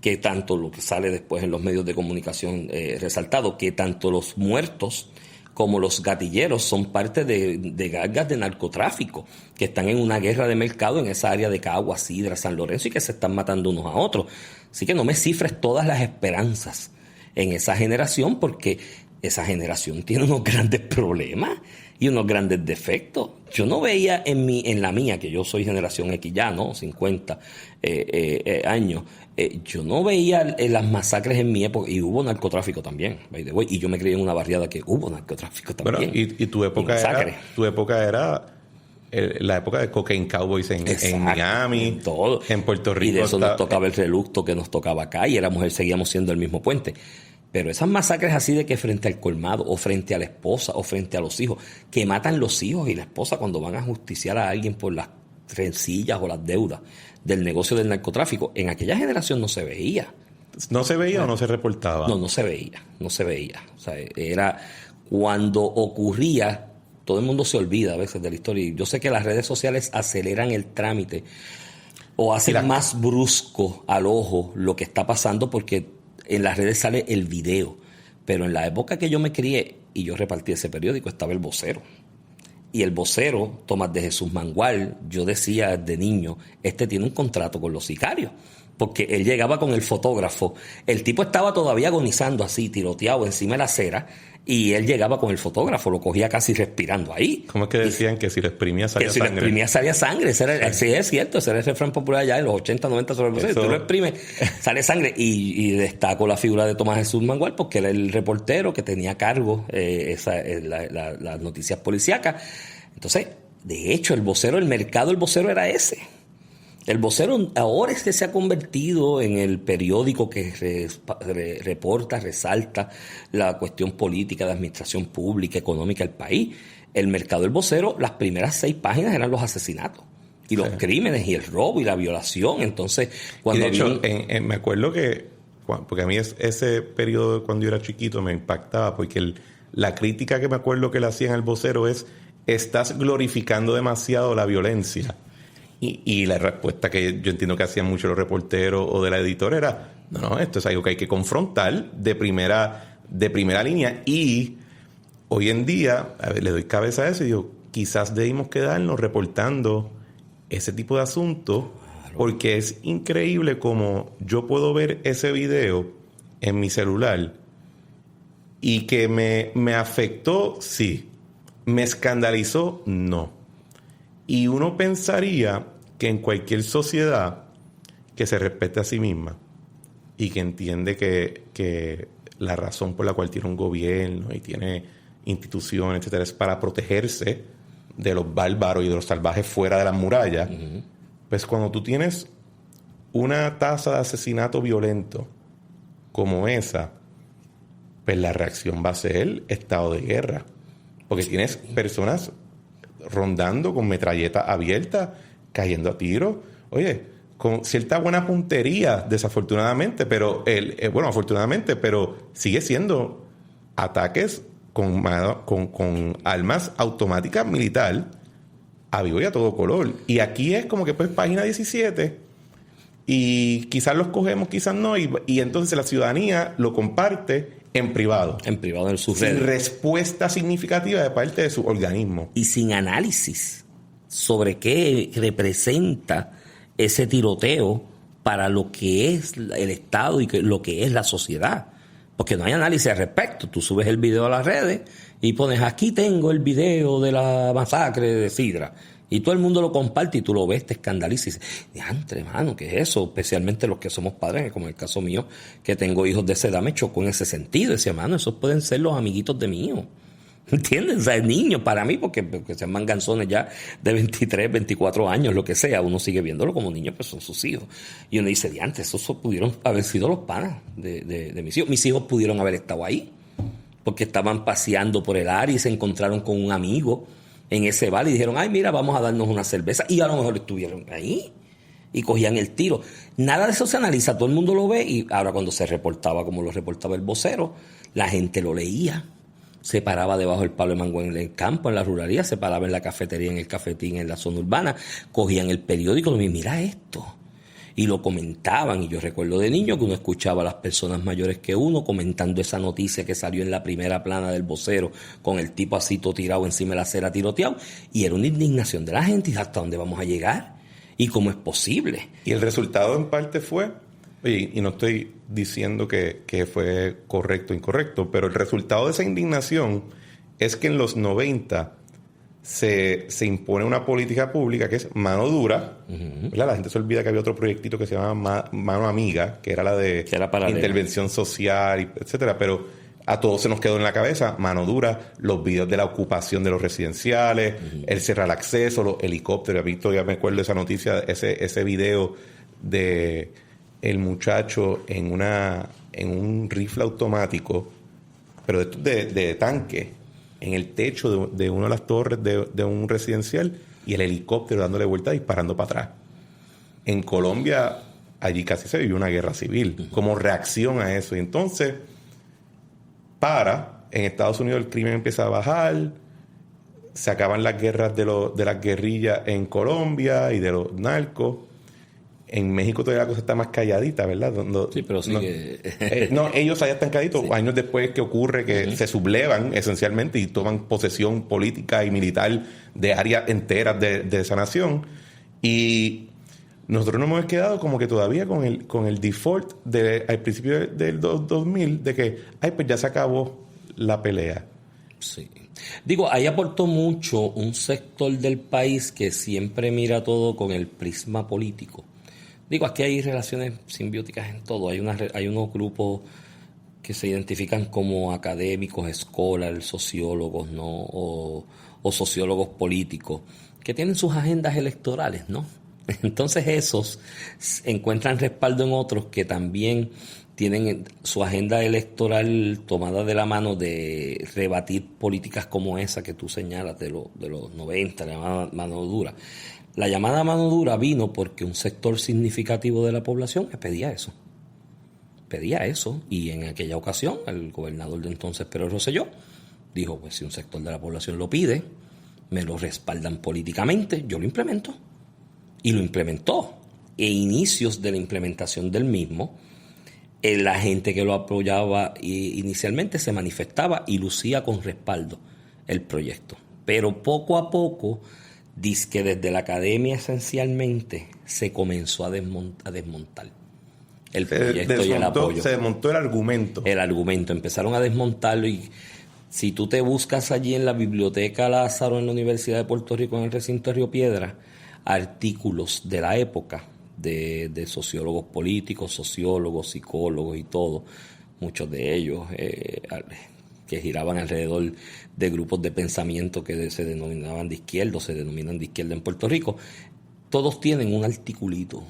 que tanto lo que sale después en los medios de comunicación resaltado, que tanto los muertos como los gatilleros son parte de gangas de narcotráfico, que están en una guerra de mercado en esa área de Caguas, Sidra, San Lorenzo, y que se están matando unos a otros. Así que no me cifres todas las esperanzas en esa generación, porque esa generación tiene unos grandes problemas y unos grandes defectos. Yo no veía en la mía, que yo soy generación X ya, ¿no? 50 años. Yo no veía las masacres en mi época, y hubo narcotráfico también, by the way, y yo me crié en una barriada que hubo narcotráfico también. Bueno, y tu época era la época de Cocaine Cowboys en Miami, en todo. En Puerto Rico. Y de eso nos tocaba el relucto que nos tocaba acá, y seguíamos siendo el mismo puente. Pero esas masacres así de que frente al colmado, o frente a la esposa, o frente a los hijos, que matan los hijos y la esposa cuando van a justiciar a alguien por las rencillas o las deudas del negocio del narcotráfico, en aquella generación no se veía. ¿No se veía o no se reportaba? No se veía. O sea, era cuando ocurría, todo el mundo se olvida a veces de la historia. Y yo sé que las redes sociales aceleran el trámite o hacen más brusco al ojo lo que está pasando, porque en las redes sale el video. Pero en la época que yo me crié y yo repartí ese periódico, estaba El Vocero. Y El Vocero, Tomás de Jesús Mangual, yo decía de niño, este tiene un contrato con los sicarios. Porque él llegaba con el fotógrafo. El tipo estaba todavía agonizando así, tiroteado encima de la acera. Y él llegaba con el fotógrafo, lo cogía casi respirando ahí. ¿Cómo es que decían que si lo exprimía salía sangre? Que si lo exprimía salía sangre. Sí, es cierto, ese era el refrán popular allá en los 80, 90 sobre el Vocero. Tú lo exprimes, sale sangre. Y destaco la figura de Tomás Jesús Mangual, porque era el reportero que tenía a cargo las noticias policíacas. Entonces, de hecho, El Vocero, el mercado del Vocero era ese. El Vocero ahora es que se ha convertido en el periódico que reporta, resalta la cuestión política, de administración pública, económica del país. El mercado del Vocero, las primeras 6 páginas eran los asesinatos y los crímenes y el robo y la violación. Entonces, cuando y de hecho, me acuerdo que, porque a mí ese periodo cuando yo era chiquito me impactaba, porque la crítica que me acuerdo que le hacían al Vocero es: estás glorificando demasiado la violencia. Y la respuesta que yo entiendo que hacían muchos los reporteros o de la editora era: no, esto es algo que hay que confrontar de primera línea. Y hoy en día, le doy cabeza a eso y digo, quizás debimos quedarnos reportando ese tipo de asuntos, porque es increíble como yo puedo ver ese video en mi celular y que me afectó, sí. Me escandalizó, no. Y uno pensaría que en cualquier sociedad que se respete a sí misma y que entiende que la razón por la cual tiene un gobierno y tiene instituciones, etcétera, es para protegerse de los bárbaros y de los salvajes fuera de las murallas, pues cuando tú tienes una tasa de asesinato violento como esa, pues la reacción va a ser estado de guerra. Porque tienes personas rondando con metralleta abierta, cayendo a tiro. Oye, con cierta buena puntería, desafortunadamente, pero afortunadamente, pero sigue siendo ataques con armas automáticas militar a vivo y a todo color. Y aquí es como que pues página 17 y quizás los cogemos, quizás no, y entonces la ciudadanía lo comparte en privado. En privado, en sus redes. Sin respuesta significativa de parte de su organismo. Y sin análisis sobre qué representa ese tiroteo para lo que es el Estado y lo que es la sociedad. Porque no hay análisis al respecto. Tú subes el video a las redes y pones: aquí tengo el video de la masacre de Sidra. Y todo el mundo lo comparte y tú lo ves, te escandalizas y dices: diantre, hermano, ¿qué es eso? Especialmente los que somos padres, como en el caso mío, que tengo hijos de esa edad, me chocó en ese sentido. Decía: hermano, esos pueden ser los amiguitos de mi hijo. ¿Entiendes? O sea, niños para mí, porque sean manganzones ya de 23, 24 años, lo que sea, uno sigue viéndolo como niños, pues son sus hijos. Y uno dice, diantre, esos pudieron haber sido los panas de mis hijos. Mis hijos pudieron haber estado ahí, porque estaban paseando por el área y se encontraron con un amigo en ese bar y dijeron, ay, mira, vamos a darnos una cerveza. Y a lo mejor estuvieron ahí y cogían el tiro. Nada de eso se analiza, todo el mundo lo ve, y ahora cuando se reportaba, como lo reportaba el vocero, la gente lo leía. Se paraba debajo del palo de mango en el campo, en la ruralía, se paraba en la cafetería, en el cafetín, en la zona urbana, cogían el periódico y mira esto. Y lo comentaban, y yo recuerdo de niño que uno escuchaba a las personas mayores que uno comentando esa noticia que salió en la primera plana del vocero, con el tipo así todo tirado encima de la acera, tiroteado, y era una indignación de la gente, y hasta dónde vamos a llegar, y cómo es posible. Y el resultado en parte fue, oye, y no estoy diciendo que fue correcto o incorrecto, pero el resultado de esa indignación es que en los 90 se impone una política pública que es mano dura. ¿Verdad? La gente se olvida que había otro proyectito que se llamaba Mano Amiga, que era la de intervención social, etcétera, pero a todos se nos quedó en la cabeza mano dura, los videos de la ocupación de los residenciales, el cerrar acceso, los helicópteros. A mí todavía me acuerdo de esa noticia, ese video de el muchacho en un rifle automático, pero de tanque, en el techo de una de las torres de un residencial, y el helicóptero dándole vuelta disparando para atrás. En Colombia, allí casi se vivió una guerra civil como reacción a eso. Y entonces, en Estados Unidos el crimen empieza a bajar, se acaban las guerras de las guerrillas en Colombia y de los narcos. En México todavía la cosa está más calladita, ¿verdad? Sí, pero sigue. Ellos allá están calladitos. Sí. Años después que ocurre que se sublevan esencialmente y toman posesión política y militar de áreas enteras de esa nación. Y nosotros nos hemos quedado como que todavía con el default al principio del 2000 de que, pues ya se acabó la pelea. Sí. Digo, ahí aportó mucho un sector del país que siempre mira todo con el prisma político. Digo, aquí hay relaciones simbióticas en todo. Hay unos grupos que se identifican como académicos, scholars, sociólogos, ¿no? O sociólogos políticos, que tienen sus agendas electorales, ¿no? Entonces esos encuentran respaldo en otros que también tienen su agenda electoral tomada de la mano de rebatir políticas como esa que tú señalas de los 90, la llamada mano dura. La llamada mano dura vino porque un sector significativo de la población pedía eso. Y en aquella ocasión el gobernador de entonces, Pedro Rosselló, dijo, pues si un sector de la población lo pide, me lo respaldan políticamente, yo lo implemento. Y lo implementó. E inicios de la implementación del mismo, la gente que lo apoyaba inicialmente se manifestaba y lucía con respaldo el proyecto. Pero poco a poco, dice que desde la academia esencialmente se comenzó a desmontar el proyecto y el apoyo. Se desmontó el argumento. Empezaron a desmontarlo, y si tú te buscas allí en la Biblioteca Lázaro en la Universidad de Puerto Rico, en el recinto de Río Piedra, artículos de la época de sociólogos políticos, sociólogos, psicólogos y todo, muchos de ellos que giraban alrededor de grupos de pensamiento que se denominaban de izquierda, o se denominan de izquierda en Puerto Rico. Todos tienen un articulito,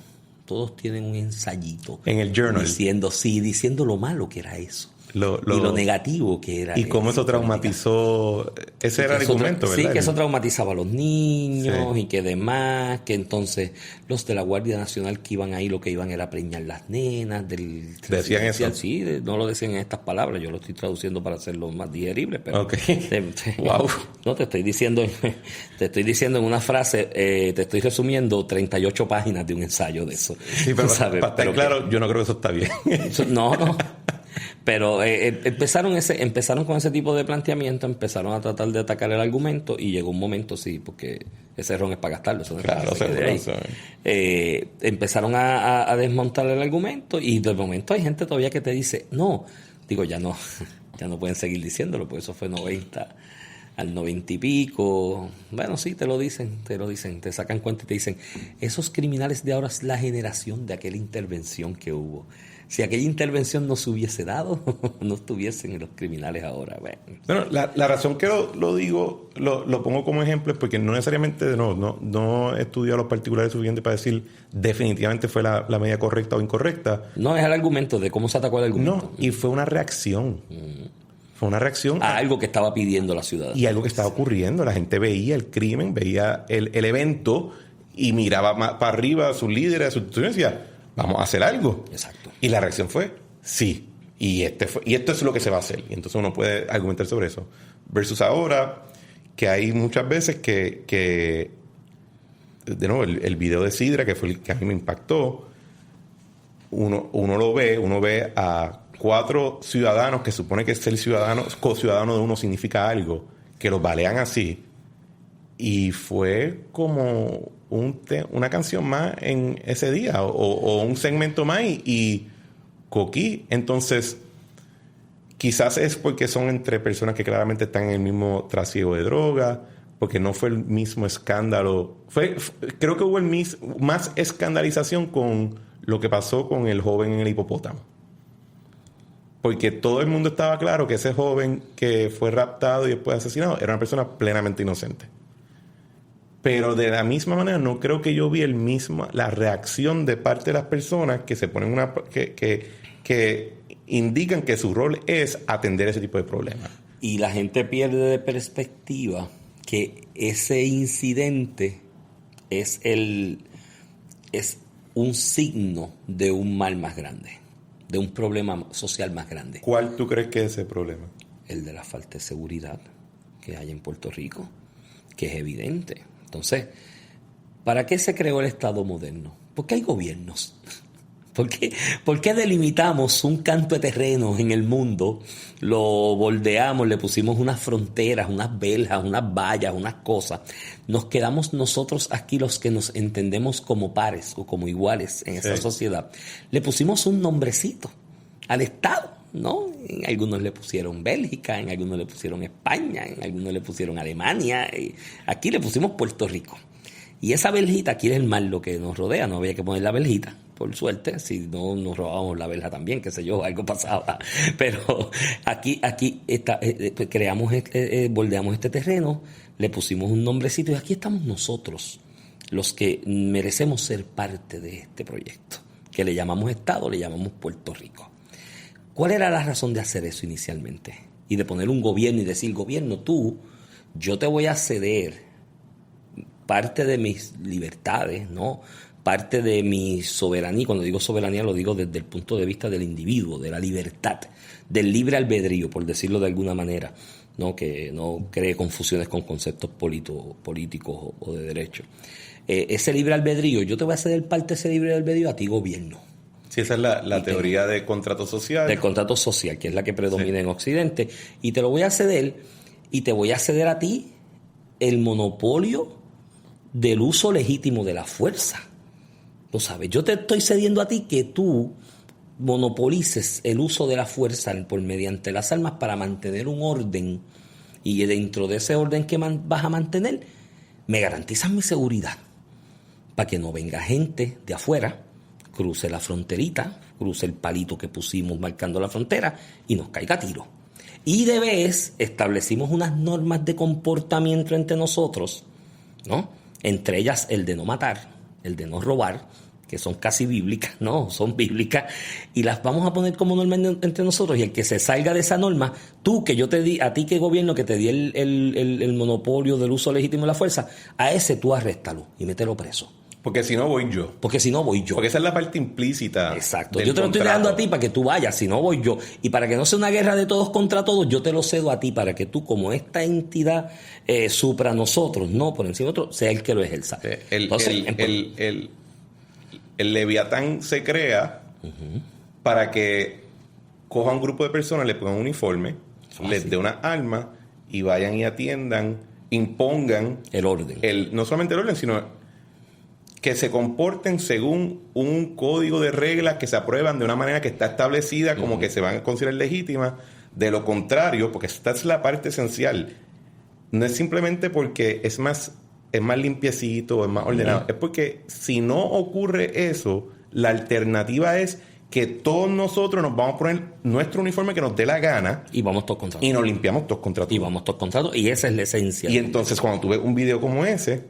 todos tienen un ensayito en el journal diciendo lo malo que era eso. Y lo negativo que era. Y cómo eso traumatizó. Ese era el argumento, ¿verdad? Sí, que eso traumatizaba a los niños, sí. Y que demás, que entonces los de la Guardia Nacional que iban ahí, lo que iban era preñar las nenas. ¿Decían eso? Sí, no lo decían en estas palabras, yo lo estoy traduciendo para hacerlo más digerible, pero. Okay. Wow. No, te estoy diciendo en una frase, te estoy resumiendo 38 páginas de un ensayo de eso. Sí, pero para estar claro, yo no creo que eso está bien. No. Pero empezaron con ese tipo de planteamiento, empezaron a tratar de atacar el argumento, y llegó un momento, sí, porque ese ron es para gastarlo. Eso no es claro, empezaron a desmontar el argumento, y de momento hay gente todavía que te dice, no, digo, ya no pueden seguir diciéndolo, porque eso fue 90, al 90 y pico. Bueno, sí, te lo dicen, te sacan cuenta y te dicen, esos criminales de ahora es la generación de aquella intervención que hubo. Si aquella intervención no se hubiese dado, no estuviesen los criminales ahora. Bueno, la razón que lo digo, lo pongo como ejemplo es porque no necesariamente, no he estudiado los particulares suficientes para decir definitivamente fue la medida correcta o incorrecta. No, es el argumento de cómo se atacó el argumento. No, y fue una reacción. Fue una reacción a algo que estaba pidiendo la ciudad. Y algo que estaba ocurriendo. La gente veía el crimen, veía el evento y miraba para arriba a sus líderes, a sus instituciones y decía, vamos a hacer algo. Exacto. Y la reacción fue, sí. Y esto es lo que se va a hacer. Y entonces uno puede argumentar sobre eso. Versus ahora, que hay muchas veces que de nuevo, el video de Sidra, que fue el que a mí me impactó, uno ve a 4 ciudadanos que supone que ser co-ciudadano de uno significa algo, que los balean así. Y fue como una canción más en ese día, o un segmento más y coquí. Entonces, quizás es porque son entre personas que claramente están en el mismo trasiego de droga, porque no fue el mismo escándalo. Creo que hubo más escandalización con lo que pasó con el joven en el hipopótamo. Porque todo el mundo estaba claro que ese joven que fue raptado y después asesinado era una persona plenamente inocente. Pero de la misma manera no creo que yo vi la reacción de parte de las personas que se ponen que indican que su rol es atender ese tipo de problemas. Y la gente pierde de perspectiva que ese incidente es un signo de un mal más grande, de un problema social más grande. ¿Cuál tú crees que es ese problema? El de la falta de seguridad que hay en Puerto Rico, que es evidente. Entonces, ¿para qué se creó el Estado moderno? ¿Por qué hay gobiernos? ¿Por qué delimitamos un canto de terreno en el mundo, lo bordeamos, le pusimos unas fronteras, unas verjas, unas vallas, unas cosas? Nos quedamos nosotros aquí los que nos entendemos como pares o como iguales en esa sociedad. Le pusimos un nombrecito al Estado, ¿no? En algunos le pusieron Bélgica, en algunos le pusieron España, en algunos le pusieron Alemania, y aquí le pusimos Puerto Rico. Y esa verjita aquí es el mal lo que nos rodea, no había que poner la verjita, por suerte, si no nos robábamos la verja también, qué sé yo, algo pasaba. Pero aquí bordeamos este terreno, le pusimos un nombrecito y aquí estamos nosotros, los que merecemos ser parte de este proyecto, que le llamamos Estado, le llamamos Puerto Rico. ¿Cuál era la razón de hacer eso inicialmente? Y de poner un gobierno y decir, gobierno, yo te voy a ceder parte de mis libertades, ¿no? Parte de mi soberanía. Cuando digo soberanía lo digo desde el punto de vista del individuo, de la libertad, del libre albedrío, por decirlo de alguna manera, ¿no? Que no cree confusiones con conceptos políticos o de derecho. Ese libre albedrío, yo te voy a ceder parte de ese libre albedrío a ti, gobierno. Sí, esa es la teoría de contrato social. Del contrato social, que es la que predomina en Occidente. Y te lo voy a ceder, y te voy a ceder a ti el monopolio del uso legítimo de la fuerza. ¿Lo sabes? Yo te estoy cediendo a ti que tú monopolices el uso de la fuerza mediante las armas para mantener un orden, y dentro de ese orden que vas a mantener, me garantizas mi seguridad para que no venga gente de afuera, cruce la fronterita, cruce el palito que pusimos marcando la frontera y nos caiga a tiro. Y de vez establecimos unas normas de comportamiento entre nosotros, ¿no? Entre ellas el de no matar, el de no robar, que son casi bíblicas, no, son bíblicas, y las vamos a poner como norma entre nosotros, y el que se salga de esa norma, que yo te di, a ti que gobierno que te di el monopolio del uso legítimo de la fuerza, a ese tú arréstalo y mételo preso. Porque si no voy yo. Porque si no voy yo. Porque esa es la parte implícita. Exacto. Yo te lo estoy dejando a ti para que tú vayas, si no voy yo. Y para que no sea una guerra de todos contra todos, yo te lo cedo a ti para que tú, como esta entidad supra nosotros, no por encima de otro, sea el que lo ejerza. El Leviatán se crea para que coja un grupo de personas, le pongan un uniforme, les dé una arma y vayan y atiendan, impongan el orden. No solamente el orden, sino que se comporten según un código de reglas que se aprueban de una manera que está establecida, como que se van a considerar legítimas. De lo contrario, porque esta es la parte esencial, no es simplemente porque es más limpiecito, es más ordenado. Es porque si no ocurre eso, la alternativa es que todos nosotros nos vamos a poner nuestro uniforme que nos dé la gana. Y vamos todos contra todos. Y nos limpiamos todos contra todos. Y vamos todos contra todos. Y esa es la esencia. Y entonces cuando tú ves un video como ese,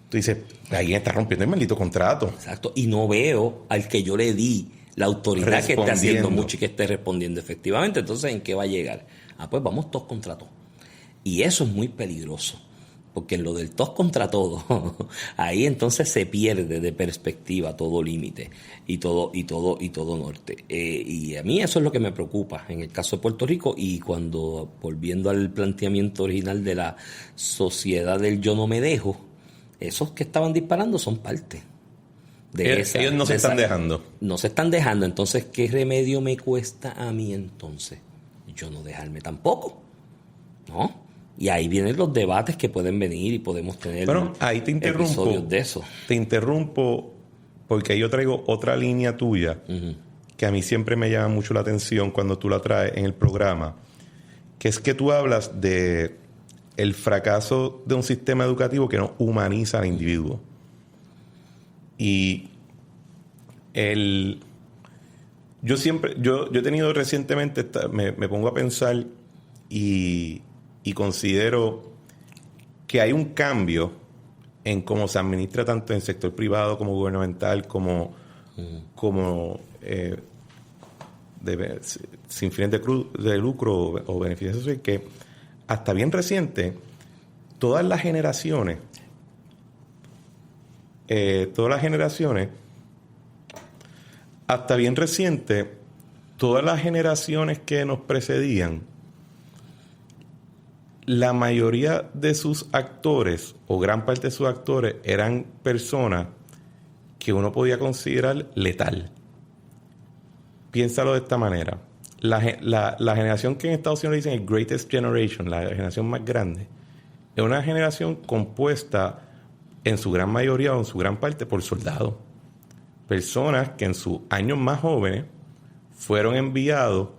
tú dices, alguien está rompiendo el maldito contrato. Exacto. Y no veo al que yo le di la autoridad que esté haciendo mucho y que esté respondiendo efectivamente. Entonces, ¿en qué va a llegar? Pues vamos todos contra todos. Y eso es muy peligroso. Porque en lo del todos contra todos, ahí entonces se pierde de perspectiva todo límite y todo norte. Y a mí eso es lo que me preocupa en el caso de Puerto Rico. Y cuando, volviendo al planteamiento original de la sociedad del yo no me dejo, esos que estaban disparando son parte de ellos no se están dejando. No se están dejando. Entonces, ¿qué remedio me cuesta a mí entonces? Yo no dejarme tampoco, ¿no? Y ahí vienen los debates que pueden venir y podemos tener ahí te interrumpo, episodios de eso. Te interrumpo porque yo traigo otra línea tuya que a mí siempre me llama mucho la atención cuando tú la traes en el programa, que es que tú hablas de el fracaso de un sistema educativo que no humaniza al individuo. Y yo he tenido recientemente, me pongo a pensar y considero que hay un cambio en cómo se administra tanto en el sector privado como gubernamental, como sin fines de lucro o beneficios sociales, que hasta bien reciente todas las generaciones hasta bien reciente todas las generaciones que nos precedían, la mayoría de sus actores, o gran parte de sus actores, eran personas que uno podía considerar letal. Piénsalo de esta manera. La generación que en Estados Unidos dicen el Greatest Generation, la generación más grande, es una generación compuesta en su gran mayoría o en su gran parte por soldados. Personas que en sus años más jóvenes fueron enviados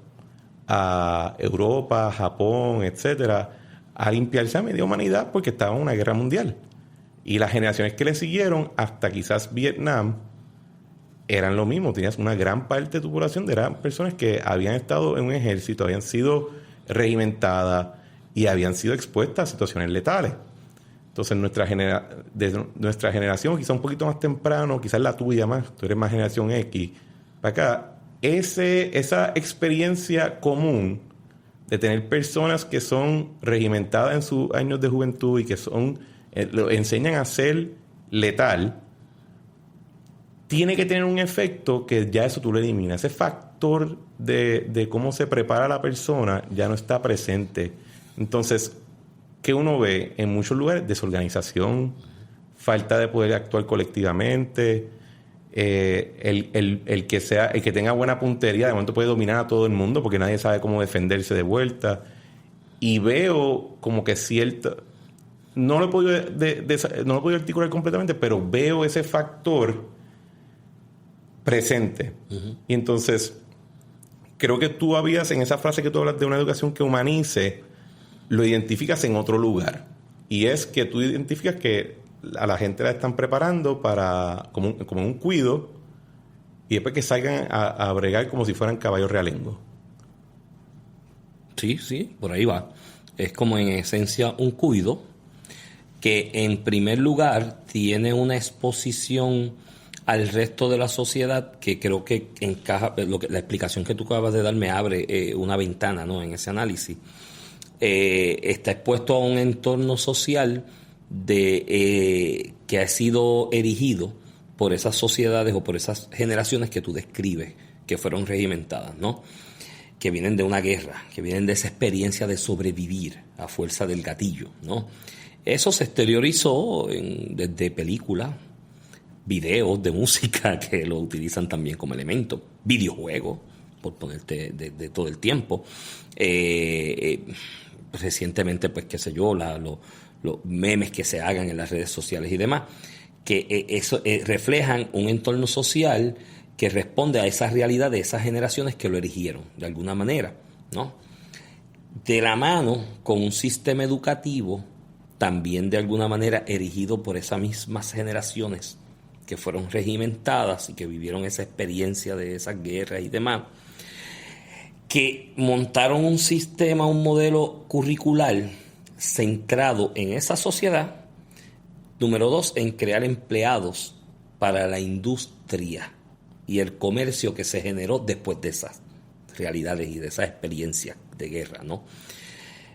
a Europa, Japón, etcétera, a limpiarse a media humanidad porque estaba en una guerra mundial. Y las generaciones que le siguieron, hasta quizás Vietnam, eran lo mismo. Tenías una gran parte de tu población eran personas que habían estado en un ejército, habían sido regimentadas y habían sido expuestas a situaciones letales. Entonces, de nuestra generación, quizás un poquito más temprano, quizás la tuya más, tú eres más generación X, para acá, esa experiencia común de tener personas que son regimentadas en sus años de juventud y que lo enseñan a ser letal, tiene que tener un efecto que ya eso tú lo eliminas. Ese factor de cómo se prepara la persona ya no está presente. Entonces, ¿qué uno ve en muchos lugares? Desorganización, falta de poder actuar colectivamente, el que tenga buena puntería de momento puede dominar a todo el mundo porque nadie sabe cómo defenderse de vuelta. Y veo como que no lo he podido articular completamente, pero veo ese factor presente. Y entonces creo que tú en esa frase que tú hablas de una educación que humanice, lo identificas en otro lugar. Y es que tú identificas que a la gente la están preparando como un cuido y después que salgan a bregar como si fueran caballos realengos. Sí, por ahí va. Es como en esencia un cuido que en primer lugar tiene una exposición al resto de la sociedad que creo que encaja, la explicación que tú acabas de dar me abre una ventana, ¿no? En ese análisis. Está expuesto a un entorno social que ha sido erigido por esas sociedades o por esas generaciones que tú describes, que fueron regimentadas, ¿no? Que vienen de una guerra, que vienen de esa experiencia de sobrevivir a fuerza del gatillo, ¿no? Eso se exteriorizó desde películas, videos de música que lo utilizan también como elemento, videojuegos, por ponerte de todo el tiempo. Recientemente, pues, qué sé yo, los memes que se hagan en las redes sociales y demás, que eso reflejan un entorno social que responde a esa realidad de esas generaciones que lo erigieron, de alguna manera, ¿no? De la mano con un sistema educativo también de alguna manera erigido por esas mismas generaciones que fueron regimentadas y que vivieron esa experiencia de esas guerras y demás, que montaron un sistema, un modelo curricular centrado en esa sociedad. Número 2, en crear empleados para la industria y el comercio que se generó después de esas realidades y de esas experiencias de guerra, ¿no?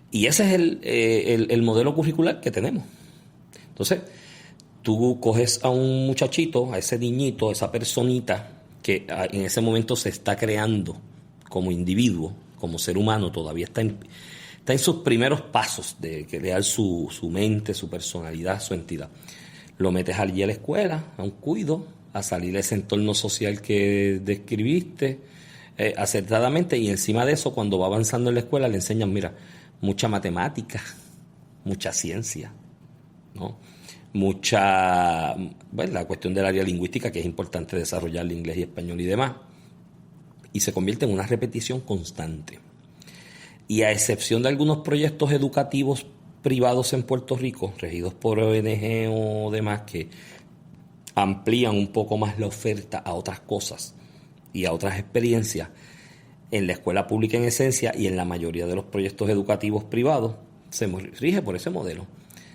Y ese es el modelo curricular que tenemos. Entonces, tú coges a un muchachito, a ese niñito, a esa personita que en ese momento se está creando como individuo, como ser humano, todavía está en sus primeros pasos de crear su mente, su personalidad, su entidad. Lo metes allí a la escuela, a un cuido, a salir de ese entorno social que describiste acertadamente, y encima de eso, cuando va avanzando en la escuela, le enseñan, mira, mucha matemática, mucha ciencia, ¿no? La cuestión del área lingüística, que es importante desarrollar el inglés y español y demás, y se convierte en una repetición constante. Y a excepción de algunos proyectos educativos privados en Puerto Rico, regidos por ONG o demás, que amplían un poco más la oferta a otras cosas y a otras experiencias, en la escuela pública en esencia y en la mayoría de los proyectos educativos privados se rige por ese modelo.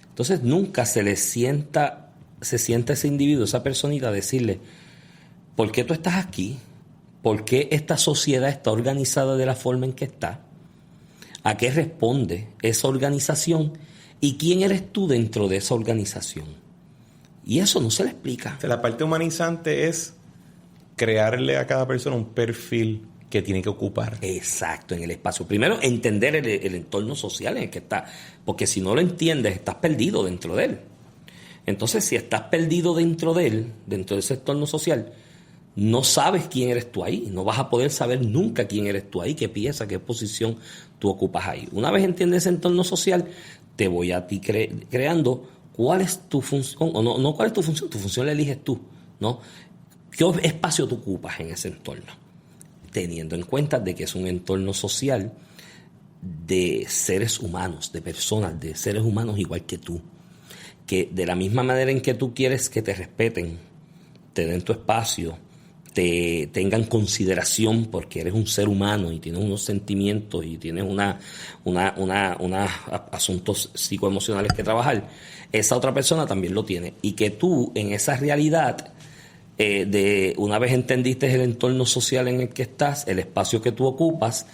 Entonces nunca se sienta ese individuo, esa personita, a decirle, ¿por qué tú estás aquí? ¿Por qué esta sociedad está organizada de la forma en que está? ¿A qué responde esa organización? ¿Y quién eres tú dentro de esa organización? Y eso no se le explica. O sea, la parte humanizante es crearle a cada persona un perfil que tiene que ocupar. Exacto, en el espacio. Primero, entender el entorno social en el que está, porque si no lo entiendes, estás perdido dentro de él. Entonces, si estás perdido dentro de él, dentro de ese entorno social, no sabes quién eres tú ahí, no vas a poder saber nunca quién eres tú ahí, qué pieza, qué posición tú ocupas ahí. Una vez entiendes ese entorno social, te voy a ti creando cuál es tu función, o no cuál es tu función la eliges tú, ¿no? ¿Qué espacio tú ocupas en ese entorno? Teniendo en cuenta de que es un entorno social de seres humanos, de personas, de seres humanos igual que tú, que de la misma manera en que tú quieres que te respeten, te den tu espacio, te tengan consideración porque eres un ser humano y tienes unos sentimientos y tienes unos asuntos psicoemocionales que trabajar, esa otra persona también lo tiene. Y que tú en esa realidad, una vez entendiste el entorno social en el que estás, el espacio que tú ocupas,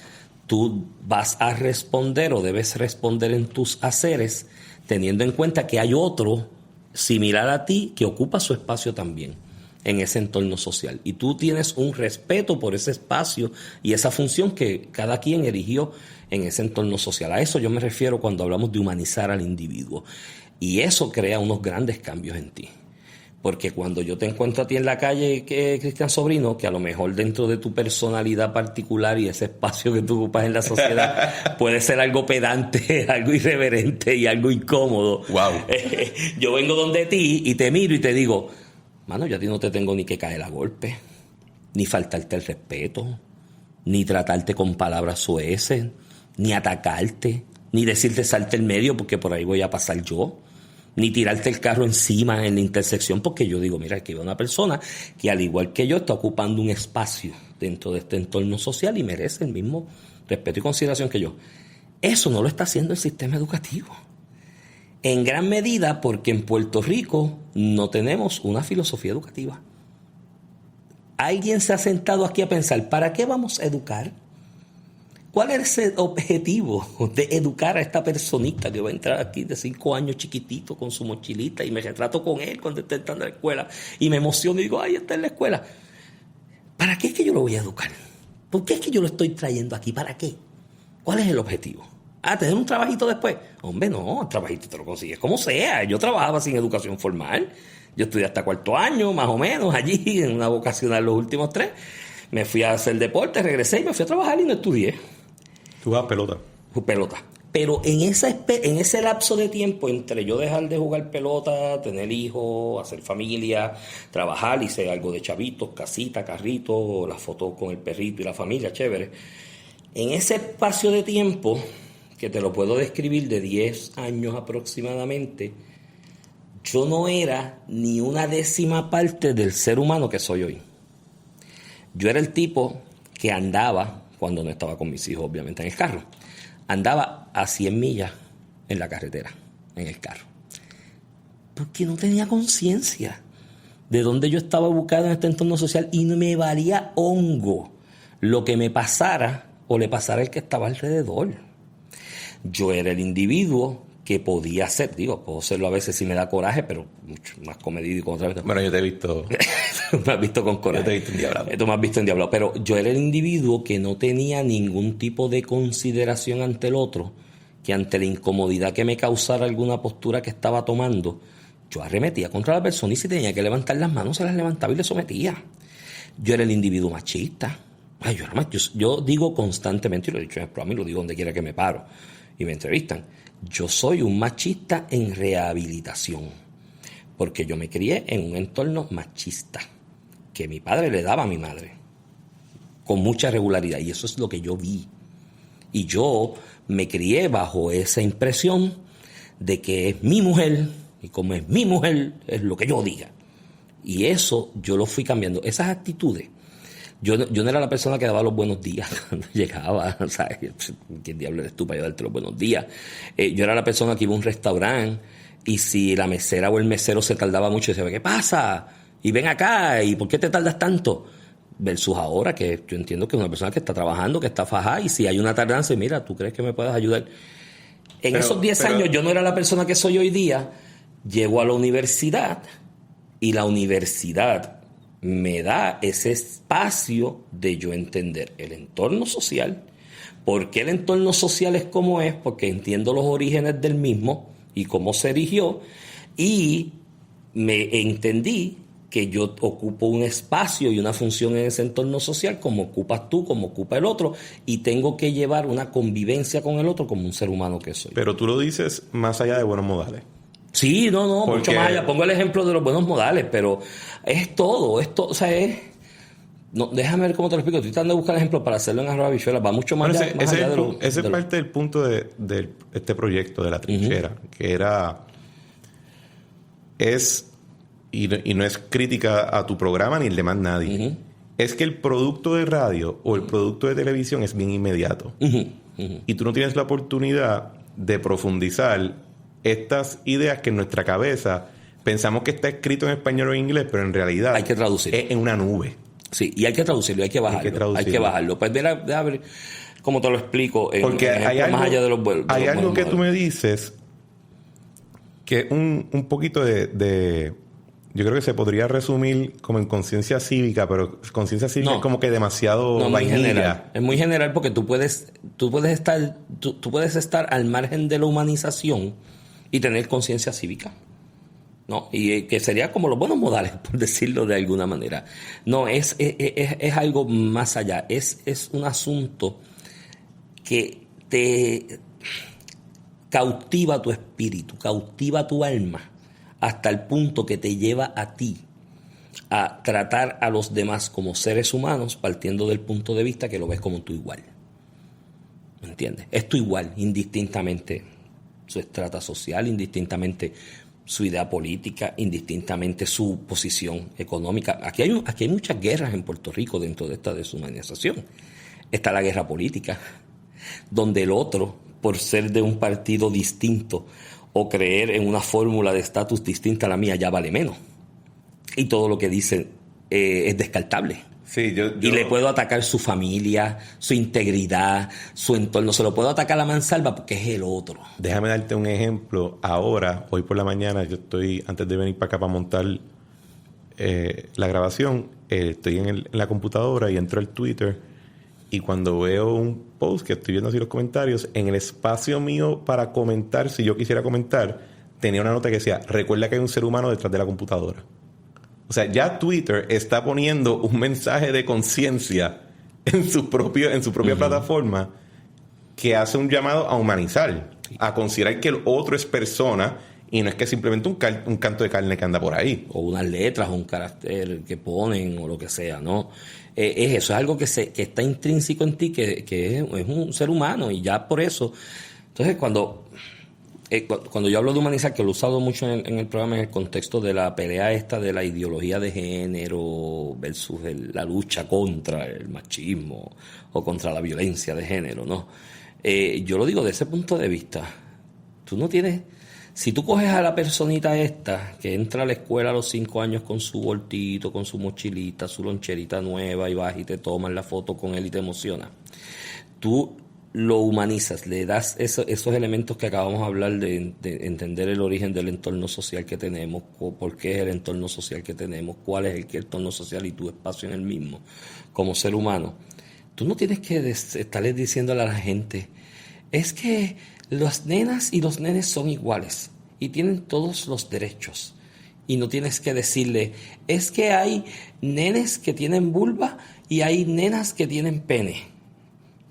tú vas a responder o debes responder en tus haceres teniendo en cuenta que hay otro similar a ti que ocupa su espacio también en ese entorno social. Y tú tienes un respeto por ese espacio y esa función que cada quien erigió en ese entorno social. A eso yo me refiero cuando hablamos de humanizar al individuo. Y eso crea unos grandes cambios en ti. Porque cuando yo te encuentro a ti en la calle, Cristian Sobrino, que a lo mejor dentro de tu personalidad particular y ese espacio que tú ocupas en la sociedad puede ser algo pedante, algo irreverente y algo incómodo. Wow. Yo vengo donde ti y te miro y te digo, mano, yo a ti no te tengo ni que caer a golpe, ni faltarte el respeto, ni tratarte con palabras soeces, ni atacarte, ni decirte salte el medio porque por ahí voy a pasar yo, ni tirarte el carro encima en la intersección porque yo digo, mira, aquí hay una persona que al igual que yo está ocupando un espacio dentro de este entorno social y merece el mismo respeto y consideración que yo. Eso no lo está haciendo el sistema educativo. En gran medida porque en Puerto Rico no tenemos una filosofía educativa. ¿Alguien se ha sentado aquí a pensar, ¿para qué vamos a educar? ¿Cuál es el objetivo de educar a esta personita que va a entrar aquí de 5 años chiquitito con su mochilita y me retrato con él cuando está entrando a la escuela y me emociono y digo, ay, está en la escuela? ¿Para qué es que yo lo voy a educar? ¿Por qué es que yo lo estoy trayendo aquí? ¿Para qué? ¿Cuál es el objetivo? ¿Tener un trabajito después? Hombre, no, el trabajito te lo consigues como sea. Yo trabajaba sin educación formal. Yo estudié hasta 4º año, más o menos, allí, en una vocacional los últimos 3. Me fui a hacer deporte, regresé y me fui a trabajar y no estudié. ¿Tú jugabas pelota? Pelota. Pero en ese lapso de tiempo, entre yo dejar de jugar pelota, tener hijos, hacer familia, trabajar, hice algo de chavitos, casita, carrito, las fotos con el perrito y la familia, chévere. En ese espacio de tiempo que te lo puedo describir, de 10 años aproximadamente, yo no era ni una décima parte del ser humano que soy hoy. Yo era el tipo que andaba, cuando no estaba con mis hijos obviamente en el carro, andaba a 100 millas en la carretera, en el carro. Porque no tenía conciencia de dónde yo estaba ubicado en este entorno social y no me valía hongo lo que me pasara o le pasara al que estaba alrededor. Yo era el individuo que podía ser, puedo serlo a veces si me da coraje, pero mucho más comedido y con otra vez. Bueno, yo te he visto. Me has visto con coraje. Yo te he visto endiablado. Tú me has visto endiablado. Pero yo era el individuo que no tenía ningún tipo de consideración ante el otro, que ante la incomodidad que me causara alguna postura que estaba tomando, yo arremetía contra la persona y si tenía que levantar las manos, se las levantaba y le sometía. Yo era el individuo machista. Yo digo constantemente, y lo he dicho en el programa y lo digo donde quiera que me paro y me entrevistan, yo soy un machista en rehabilitación, porque yo me crié en un entorno machista, que mi padre le daba a mi madre, con mucha regularidad, y eso es lo que yo vi. Y yo me crié bajo esa impresión de que es mi mujer, y como es mi mujer, es lo que yo diga. Y eso yo lo fui cambiando. Esas actitudes. Yo no era la persona que daba los buenos días cuando llegaba, ¿sabes? ¿Quién diablo eres tú para darte los buenos días? Yo era la persona que iba a un restaurante y si la mesera o el mesero se tardaba mucho, decía, ¿qué pasa? Y ven acá, ¿y por qué te tardas tanto? Versus ahora, que yo entiendo que es una persona que está trabajando, que está fajada, y si hay una tardanza, mira, ¿tú crees que me puedes ayudar? Esos 10 años yo no era la persona que soy hoy día. Llego a la universidad y la universidad me da ese espacio de yo entender el entorno social. ¿Por qué el entorno social es como es? Porque entiendo los orígenes del mismo y cómo se erigió, y me entendí que yo ocupo un espacio y una función en ese entorno social como ocupas tú, como ocupa el otro, y tengo que llevar una convivencia con el otro como un ser humano que soy. Pero tú lo dices más allá de buenos modales. Sí, mucho más allá. Pongo el ejemplo de los buenos modales, pero es todo, o sea, no, déjame ver cómo te lo explico. Estoy tratando de buscar ejemplos para hacerlo en Arroba Bichuela. Va mucho más, allá de lo... Ese es parte del punto de este proyecto de La Trinchera, que era... Y no es crítica a tu programa ni el de más nadie. Es que el producto de radio o el producto de televisión es bien inmediato. Y tú no tienes la oportunidad de profundizar estas ideas que en nuestra cabeza pensamos que está escrito en español o en inglés, pero en realidad hay que traducirlo. Es en una nube. Sí, y hay que traducirlo, hay que bajarlo. Pues mira, déjame ver cómo te lo explico. Porque hay algo, más allá de los hay algo que tú me dices que un poquito de yo creo que se podría resumir como en conciencia cívica, pero conciencia cívica es como que demasiado vainilla. Es muy general porque tú puedes estar al margen de la humanización y tener conciencia cívica, ¿no? Y que sería como los buenos modales, por decirlo de alguna manera. No, es algo más allá. Es un asunto que te cautiva tu espíritu, cautiva tu alma, hasta el punto que te lleva a ti a tratar a los demás como seres humanos, partiendo del punto de vista que lo ves como tú igual. ¿Me entiendes? Es tu igual, indistintamente su estrata social, indistintamente su idea política, indistintamente su posición económica. Aquí hay muchas guerras en Puerto Rico dentro de esta deshumanización. Está la guerra política, donde el otro, por ser de un partido distinto o creer en una fórmula de estatus distinta a la mía, ya vale menos. Y todo lo que dicen es descartable. Sí, Y le puedo atacar su familia, su integridad, su entorno. Se lo puedo atacar a mansalva porque es el otro. Déjame darte un ejemplo. Ahora, hoy por la mañana, yo estoy, antes de venir para acá para montar la grabación, estoy en la computadora y entro al Twitter, y cuando veo un post que estoy viendo así los comentarios, en el espacio mío para comentar, si yo quisiera comentar, tenía una nota que decía: recuerda que hay un ser humano detrás de la computadora. O sea, ya Twitter está poniendo un mensaje de conciencia en su propia plataforma, que hace un llamado a humanizar, a considerar que el otro es persona y no es que simplemente un canto de carne que anda por ahí. O unas letras o un carácter que ponen o lo que sea, ¿no? Es eso, es algo que está intrínseco en ti, que es un ser humano, y ya por eso... Entonces, cuando yo hablo de humanizar, que lo he usado mucho en el programa en el contexto de la pelea esta de la ideología de género versus la lucha contra el machismo o contra la violencia de género, ¿no? Yo lo digo de ese punto de vista. Tú no tienes... Si tú coges a la personita esta que entra a la escuela a los 5 años con su boltito, con su mochilita, su loncherita nueva y vas y te tomas la foto con él y te emociona, tú lo humanizas, le das esos elementos que acabamos de hablar de entender el origen del entorno social que tenemos, por qué es el entorno social que tenemos, cuál es el entorno social y tu espacio en el mismo como ser humano. Tú no tienes que estarle diciéndole a la gente, es que las nenas y los nenes son iguales y tienen todos los derechos. Y no tienes que decirle, es que hay nenes que tienen vulva y hay nenas que tienen pene.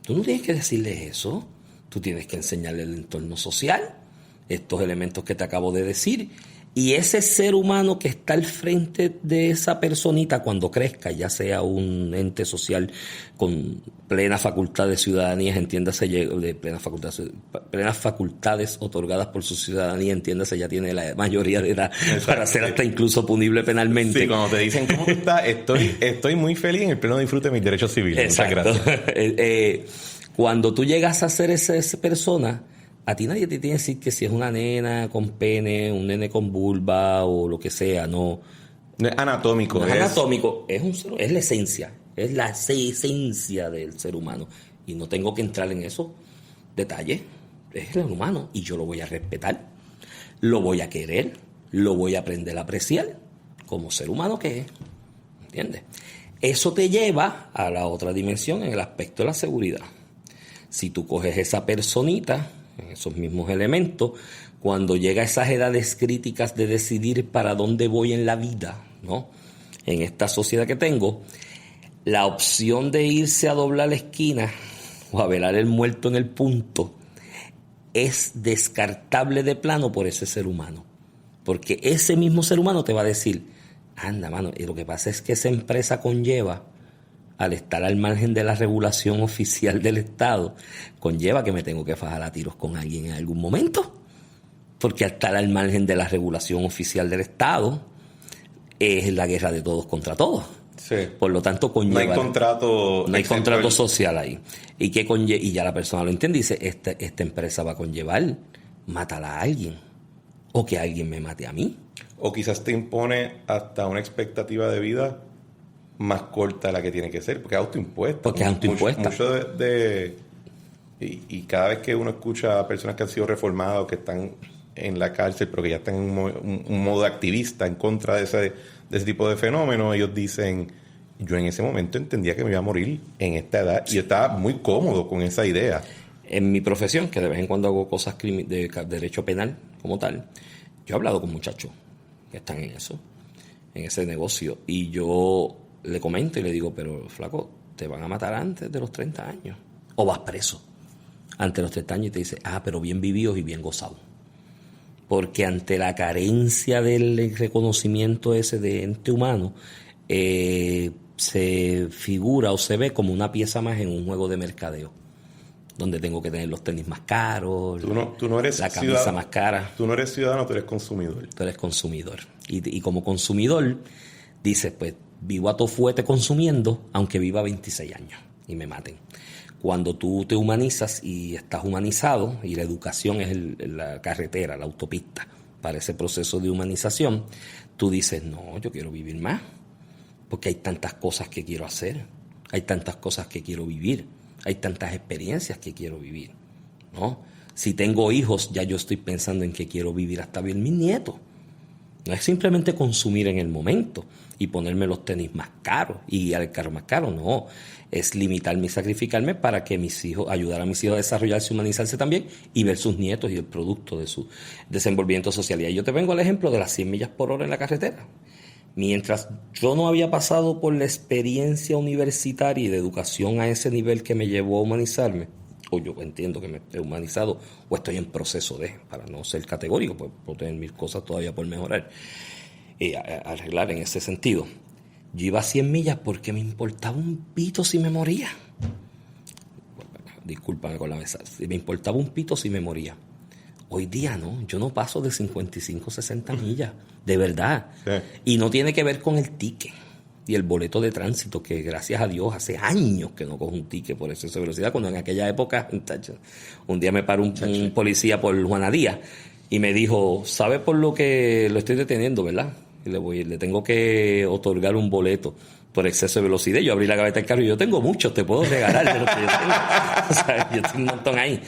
Tú no tienes que decirle eso. Tú tienes que enseñarle el entorno social, estos elementos que te acabo de decir. Y ese ser humano que está al frente de esa personita cuando crezca, ya sea un ente social con plena facultad de ciudadanía, entiéndase, de plenas facultades otorgadas por su ciudadanía, entiéndase, ya tiene la mayoría de edad. Exacto. Para ser hasta incluso punible penalmente. Sí, cuando te dicen, ¿cómo tú estás? Estoy muy feliz en el pleno disfrute de mis derechos civiles. Exacto. Muchas gracias. Cuando tú llegas a ser esa persona, a ti nadie te tiene que decir que si es una nena con pene, un nene con vulva o lo que sea, no. No es anatómico. No es anatómico, es la esencia. Es la esencia del ser humano. Y no tengo que entrar en esos detalles. Es el humano y yo lo voy a respetar. Lo voy a querer. Lo voy a aprender a apreciar como ser humano que es. ¿Entiendes? Eso te lleva a la otra dimensión en el aspecto de la seguridad. Si tú coges esa personita, esos mismos elementos, cuando llega a esas edades críticas de decidir para dónde voy en la vida, ¿no? En esta sociedad que tengo, la opción de irse a doblar la esquina o a velar el muerto en el punto es descartable de plano por ese ser humano. Porque ese mismo ser humano te va a decir, anda, mano, y lo que pasa es que esa empresa conlleva, al estar al margen de la regulación oficial del Estado, conlleva que me tengo que fajar a tiros con alguien en algún momento. Porque al estar al margen de la regulación oficial del Estado, es la guerra de todos contra todos. Sí. Por lo tanto, conlleva... No hay contrato social ahí. Y ya la persona lo entiende y dice, esta empresa va a conllevar matar a alguien. O que alguien me mate a mí. O quizás te impone hasta una expectativa de vida más corta de la que tiene que ser, porque es autoimpuesta. Porque es autoimpuesta. Mucho y cada vez que uno escucha a personas que han sido reformadas o que están en la cárcel, pero que ya están en un modo activista en contra de ese tipo de fenómenos, ellos dicen, yo en ese momento entendía que me iba a morir en esta edad y yo estaba muy cómodo con esa idea. En mi profesión, que de vez en cuando hago cosas de derecho penal como tal, yo he hablado con muchachos que están en eso, en ese negocio, y yo le comento y le digo, pero flaco, te van a matar antes de los 30 años. O vas preso antes de los 30 años y te dice, pero bien vividos y bien gozados. Porque ante la carencia del reconocimiento ese de ente humano, se figura o se ve como una pieza más en un juego de mercadeo. Donde tengo que tener los tenis más caros, tú no eres la camisa más cara. Tú no eres ciudadano, tú eres consumidor. Tú eres consumidor. Y como consumidor, dices, pues, vivo a todo fuete consumiendo, aunque viva 26 años y me maten. Cuando tú te humanizas y estás humanizado, y la educación es la carretera, la autopista para ese proceso de humanización, tú dices, no, yo quiero vivir más, porque hay tantas cosas que quiero hacer, hay tantas cosas que quiero vivir, hay tantas experiencias que quiero vivir, ¿no? Si tengo hijos, ya yo estoy pensando en que quiero vivir hasta ver mis nietos. No es simplemente consumir en el momento y ponerme los tenis más caros y al carro más caro, no. Es limitarme y sacrificarme para que ayudar a mis hijos a desarrollarse y humanizarse también y ver sus nietos y el producto de su desenvolvimiento social. Y yo te vengo al ejemplo de las 100 millas por hora en la carretera. Mientras yo no había pasado por la experiencia universitaria y de educación a ese nivel que me llevó a humanizarme, o yo entiendo que me he humanizado, o estoy en proceso para no ser categórico, pues puedo tener mil cosas todavía por mejorar y arreglar en ese sentido. Yo iba a 100 millas porque me importaba un pito si me moría. discúlpame con la mesa, me importaba un pito si me moría. Hoy día no, yo no paso de 55, 60 millas, de verdad. Sí. Y no tiene que ver con el ticket y el boleto de tránsito, que gracias a Dios hace años que no cojo un ticket por exceso de velocidad, cuando en aquella época, un día me paró un policía por Juana Díaz y me dijo, ¿sabe por lo que lo estoy deteniendo, verdad? Y le tengo que otorgar un boleto por exceso de velocidad. Yo abrí la gaveta del carro y yo tengo muchos, te puedo regalar de los que yo tengo. O sea, yo tengo un montón ahí.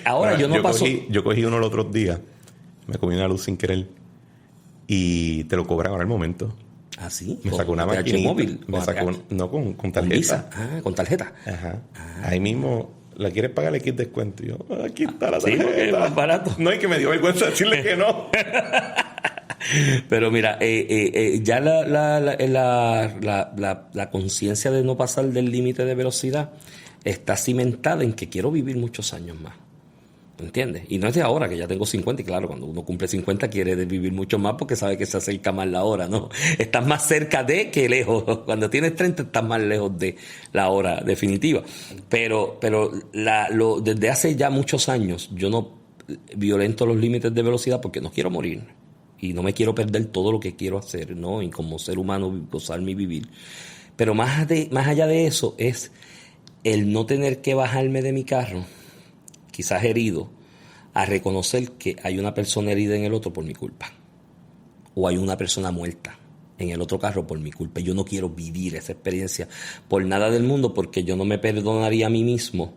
Ahora bueno, yo no paso... Yo cogí uno los otros días, me comí una luz sin querer y te lo cobran ahora al momento. ¿Ah, sí? Me sacó una maquinita. Móvil? No, con tarjeta. Visa. Ah, con tarjeta. Ajá. Ahí mismo, ¿la quieres pagar? Le quito descuento. Y yo, aquí está la tarjeta. Sí, porque es más barato. No, hay que me dio vergüenza decirle que no. Pero mira, ya la conciencia de no pasar del límite de velocidad está cimentada en que quiero vivir muchos años más. ¿Entiendes? Y no es de ahora, que ya tengo 50, y claro, cuando uno cumple 50 quiere vivir mucho más porque sabe que se acerca más la hora, ¿no? Estás más cerca de que lejos. Cuando tienes 30 estás más lejos de la hora definitiva. Pero desde hace ya muchos años yo no violento los límites de velocidad porque no quiero morir. Y no me quiero perder todo lo que quiero hacer, ¿no? Y como ser humano gozar mi vivir. Pero más allá de eso es el no tener que bajarme de mi carro, quizás herido, a reconocer que hay una persona herida en el otro por mi culpa. O hay una persona muerta en el otro carro por mi culpa. Yo no quiero vivir esa experiencia por nada del mundo, porque yo no me perdonaría a mí mismo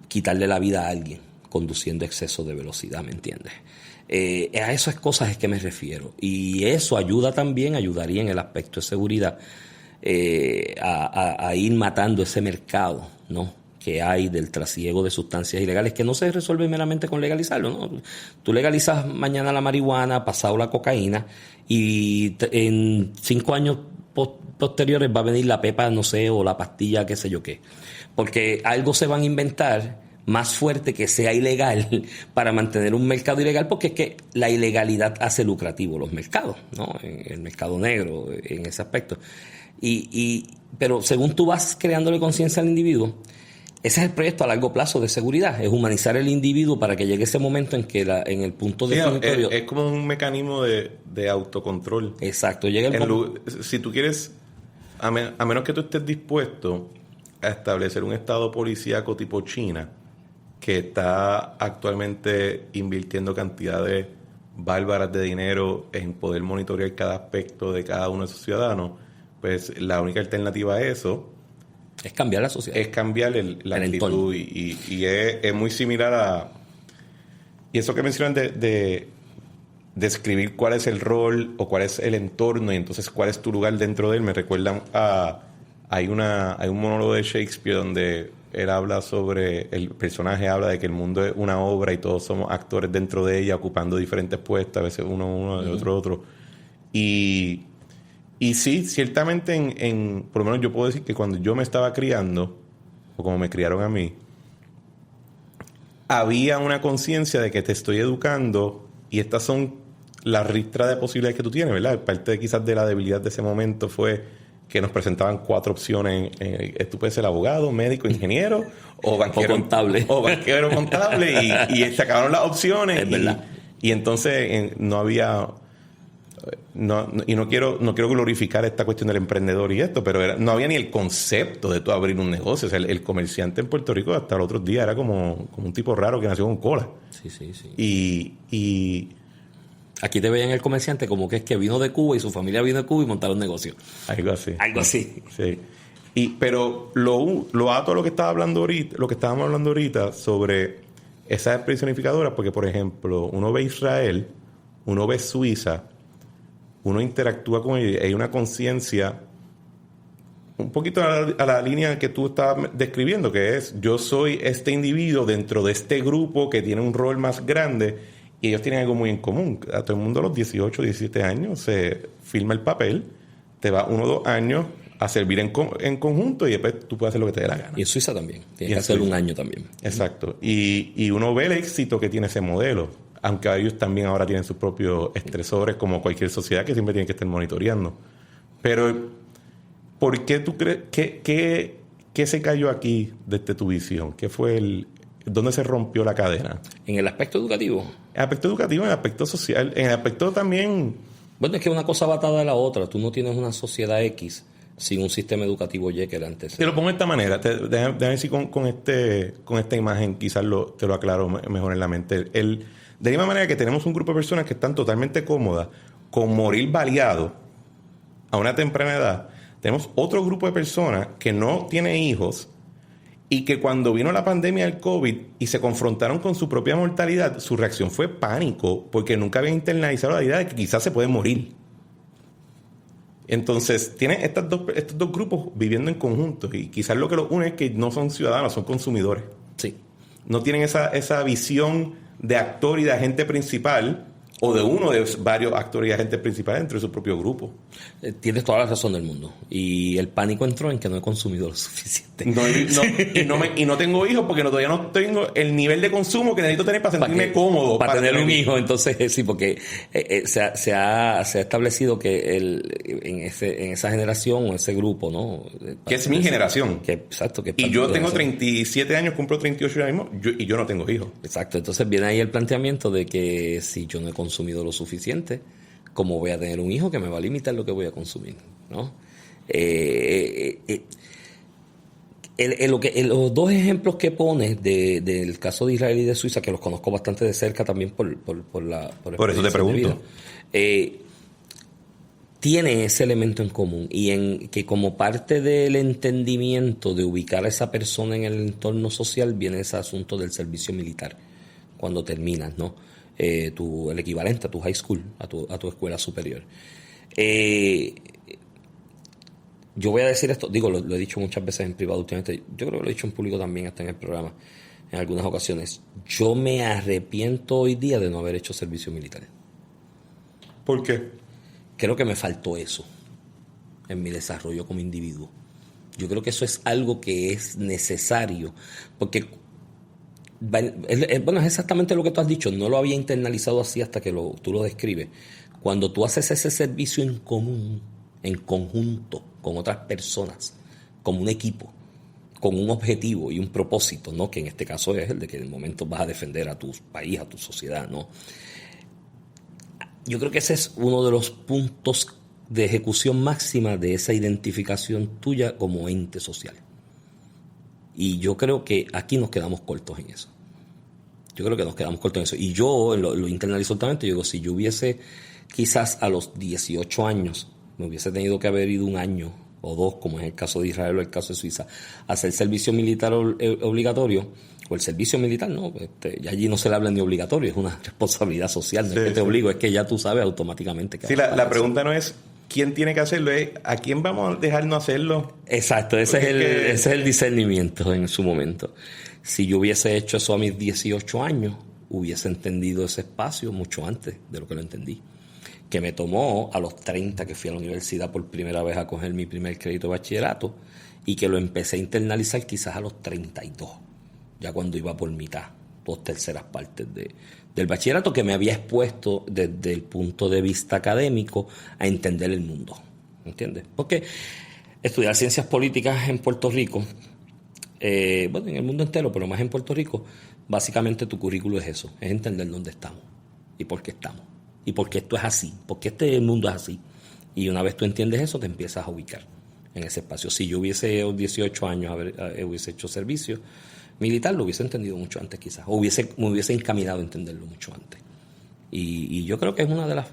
quitarle la vida a alguien conduciendo exceso de velocidad, ¿me entiendes? A esas cosas es que me refiero. Y eso ayudaría en el aspecto de seguridad a ir matando ese mercado, ¿no?, que hay del trasiego de sustancias ilegales, que no se resuelve meramente con legalizarlo, ¿no? Tú legalizas mañana la marihuana, pasado la cocaína, y en 5 años posteriores va a venir la pepa, no sé, o la pastilla, qué sé yo qué. Porque algo se van a inventar más fuerte que sea ilegal para mantener un mercado ilegal, porque es que la ilegalidad hace lucrativo los mercados, ¿no? El mercado negro, en ese aspecto. Pero según tú vas creándole conciencia al individuo, ese es el proyecto a largo plazo de seguridad, es humanizar el individuo para que llegue ese momento en que en el punto definitorio... Es como un mecanismo de autocontrol. Exacto, llega el momento... Si tú quieres, a menos que tú estés dispuesto a establecer un estado policíaco tipo China, que está actualmente invirtiendo cantidades bárbaras de dinero en poder monitorear cada aspecto de cada uno de sus ciudadanos, pues la única alternativa a eso es cambiar la sociedad. Es cambiar la actitud. Y es muy similar a... Y eso que mencionan de describir cuál es el rol o cuál es el entorno y entonces cuál es tu lugar dentro de él, me recuerdan a... Hay un monólogo de Shakespeare donde él habla sobre... El personaje habla de que el mundo es una obra y todos somos actores dentro de ella, ocupando diferentes puestos, a veces uno, otro. Y sí, ciertamente por lo menos yo puedo decir que cuando yo me estaba criando, o como me criaron a mí, había una conciencia de que te estoy educando y estas son las ristras de posibilidades que tú tienes, ¿verdad? Parte quizás de la debilidad de ese momento fue que nos presentaban 4 opciones. Tú puedes ser abogado, médico, ingeniero o banquero. O contable. O banquero contable y se acabaron las opciones. Es verdad. Y entonces no había... No quiero glorificar esta cuestión del emprendedor y esto, pero no había ni el concepto de tú abrir un negocio. O sea, el comerciante en Puerto Rico hasta los otros días era como un tipo raro que nació con cola. Sí. Y aquí te veían el comerciante como que es que vino de Cuba y su familia vino de Cuba y montaron un negocio. Algo así. Sí. Pero lo ato a lo que estábamos hablando ahorita sobre esas experiencias unificadoras, porque por ejemplo, uno ve Israel, uno ve Suiza, uno interactúa con ellos, hay una conciencia un poquito a la línea que tú estabas describiendo, que es yo soy este individuo dentro de este grupo que tiene un rol más grande y ellos tienen algo muy en común. A todo el mundo a los 18, 17 años se firma el papel, te va 1 o 2 años a servir en conjunto y después tú puedes hacer lo que te dé la gana. Y en Suiza también, tienes que hacer 1 año también. Exacto. Y uno ve el éxito que tiene ese modelo, aunque ellos también ahora tienen sus propios estresores, como cualquier sociedad que siempre tiene que estar monitoreando. Pero, ¿por qué tú crees? ¿Qué ¿qué se cayó aquí desde tu visión? ¿Qué fue dónde se rompió la cadena? En el aspecto educativo. En el aspecto educativo, en el aspecto social, en el aspecto también... Bueno, es que una cosa va atada a la otra. Tú no tienes una sociedad X sin un sistema educativo Y que la antecede. Te lo pongo de esta manera. Déjame ver si con esta imagen quizás te lo aclaro mejor en la mente. De la misma manera que tenemos un grupo de personas que están totalmente cómodas con morir baleado a una temprana edad, tenemos otro grupo de personas que no tiene hijos y que cuando vino la pandemia del COVID y se confrontaron con su propia mortalidad, su reacción fue pánico porque nunca habían internalizado la idea de que quizás se puede morir. Entonces, tienen estos dos grupos viviendo en conjunto y quizás lo que los une es que no son ciudadanos, son consumidores. Sí. No tienen esa visión de actor y de agente principal o de uno de varios actores y agentes principales dentro de su propio grupo. Tienes toda la razón del mundo. Y el pánico entró en que no he consumido lo suficiente. Y no tengo hijos porque todavía no tengo el nivel de consumo que necesito tener para sentirme cómodo. Para tener un hijo. Entonces, sí, porque se ha establecido que en esa generación o ese grupo, ¿no? Que es mi generación. Exacto. Y yo tengo 37 años, cumplo 38 ahora mismo, y yo no tengo hijos. Exacto. Entonces viene ahí el planteamiento de que si yo no he consumido lo suficiente, ¿cómo voy a tener un hijo que me va a limitar lo que voy a consumir? ¿No? Los dos ejemplos que pones del caso de Israel y de Suiza, que los conozco bastante de cerca también por eso te pregunto. Tiene ese elemento en común y en que como parte del entendimiento de ubicar a esa persona en el entorno social viene ese asunto del servicio militar cuando terminas, ¿no? El equivalente a tu high school, a tu escuela superior. Yo voy a decir esto, lo he dicho muchas veces en privado últimamente, yo creo que lo he dicho en público también hasta en el programa, en algunas ocasiones. Yo me arrepiento hoy día de no haber hecho servicio militar. ¿Por qué? Creo que me faltó eso en mi desarrollo como individuo. Yo creo que eso es algo que es necesario, porque es exactamente lo que tú has dicho, no lo había internalizado así hasta que tú lo describes. Cuando tú haces ese servicio en común, en conjunto, con otras personas, como un equipo, con un objetivo y un propósito, ¿no? Que en este caso es el de que en el momento vas a defender a tu país, a tu sociedad, ¿no? Yo creo que ese es uno de los puntos de ejecución máxima de esa identificación tuya como ente social. Y yo creo que aquí nos quedamos cortos en eso. Y yo lo internalizo totalmente. Yo digo, si yo hubiese quizás a los 18 años, me hubiese tenido que haber ido un año o dos, como es el caso de Israel o el caso de Suiza, a hacer servicio militar obligatorio, o el servicio militar, no, ya allí no se le habla ni obligatorio, es una responsabilidad social, no es que te obligo, es que ya tú sabes automáticamente que... Sí, la pregunta no es quién tiene que hacerlo, es a quién vamos a dejarnos hacerlo. Exacto, ese es el discernimiento en su momento. Si yo hubiese hecho eso a mis 18 años, hubiese entendido ese espacio mucho antes de lo que lo entendí. Que me tomó a los 30 que fui a la universidad por primera vez a coger mi primer crédito de bachillerato y que lo empecé a internalizar quizás a los 32, ya cuando iba por mitad, 2/3 partes del bachillerato, que me había expuesto desde el punto de vista académico a entender el mundo, ¿entiendes? Porque estudiar ciencias políticas en Puerto Rico, en el mundo entero, pero más en Puerto Rico, básicamente tu currículo es eso, es entender dónde estamos y por qué estamos. Y por qué esto es así, porque este mundo es así. Y una vez tú entiendes eso, te empiezas a ubicar en ese espacio. Si yo hubiese 18 años, hubiese hecho servicio militar, lo hubiese entendido mucho antes quizás. O me hubiese encaminado a entenderlo mucho antes. Y yo creo que es una de las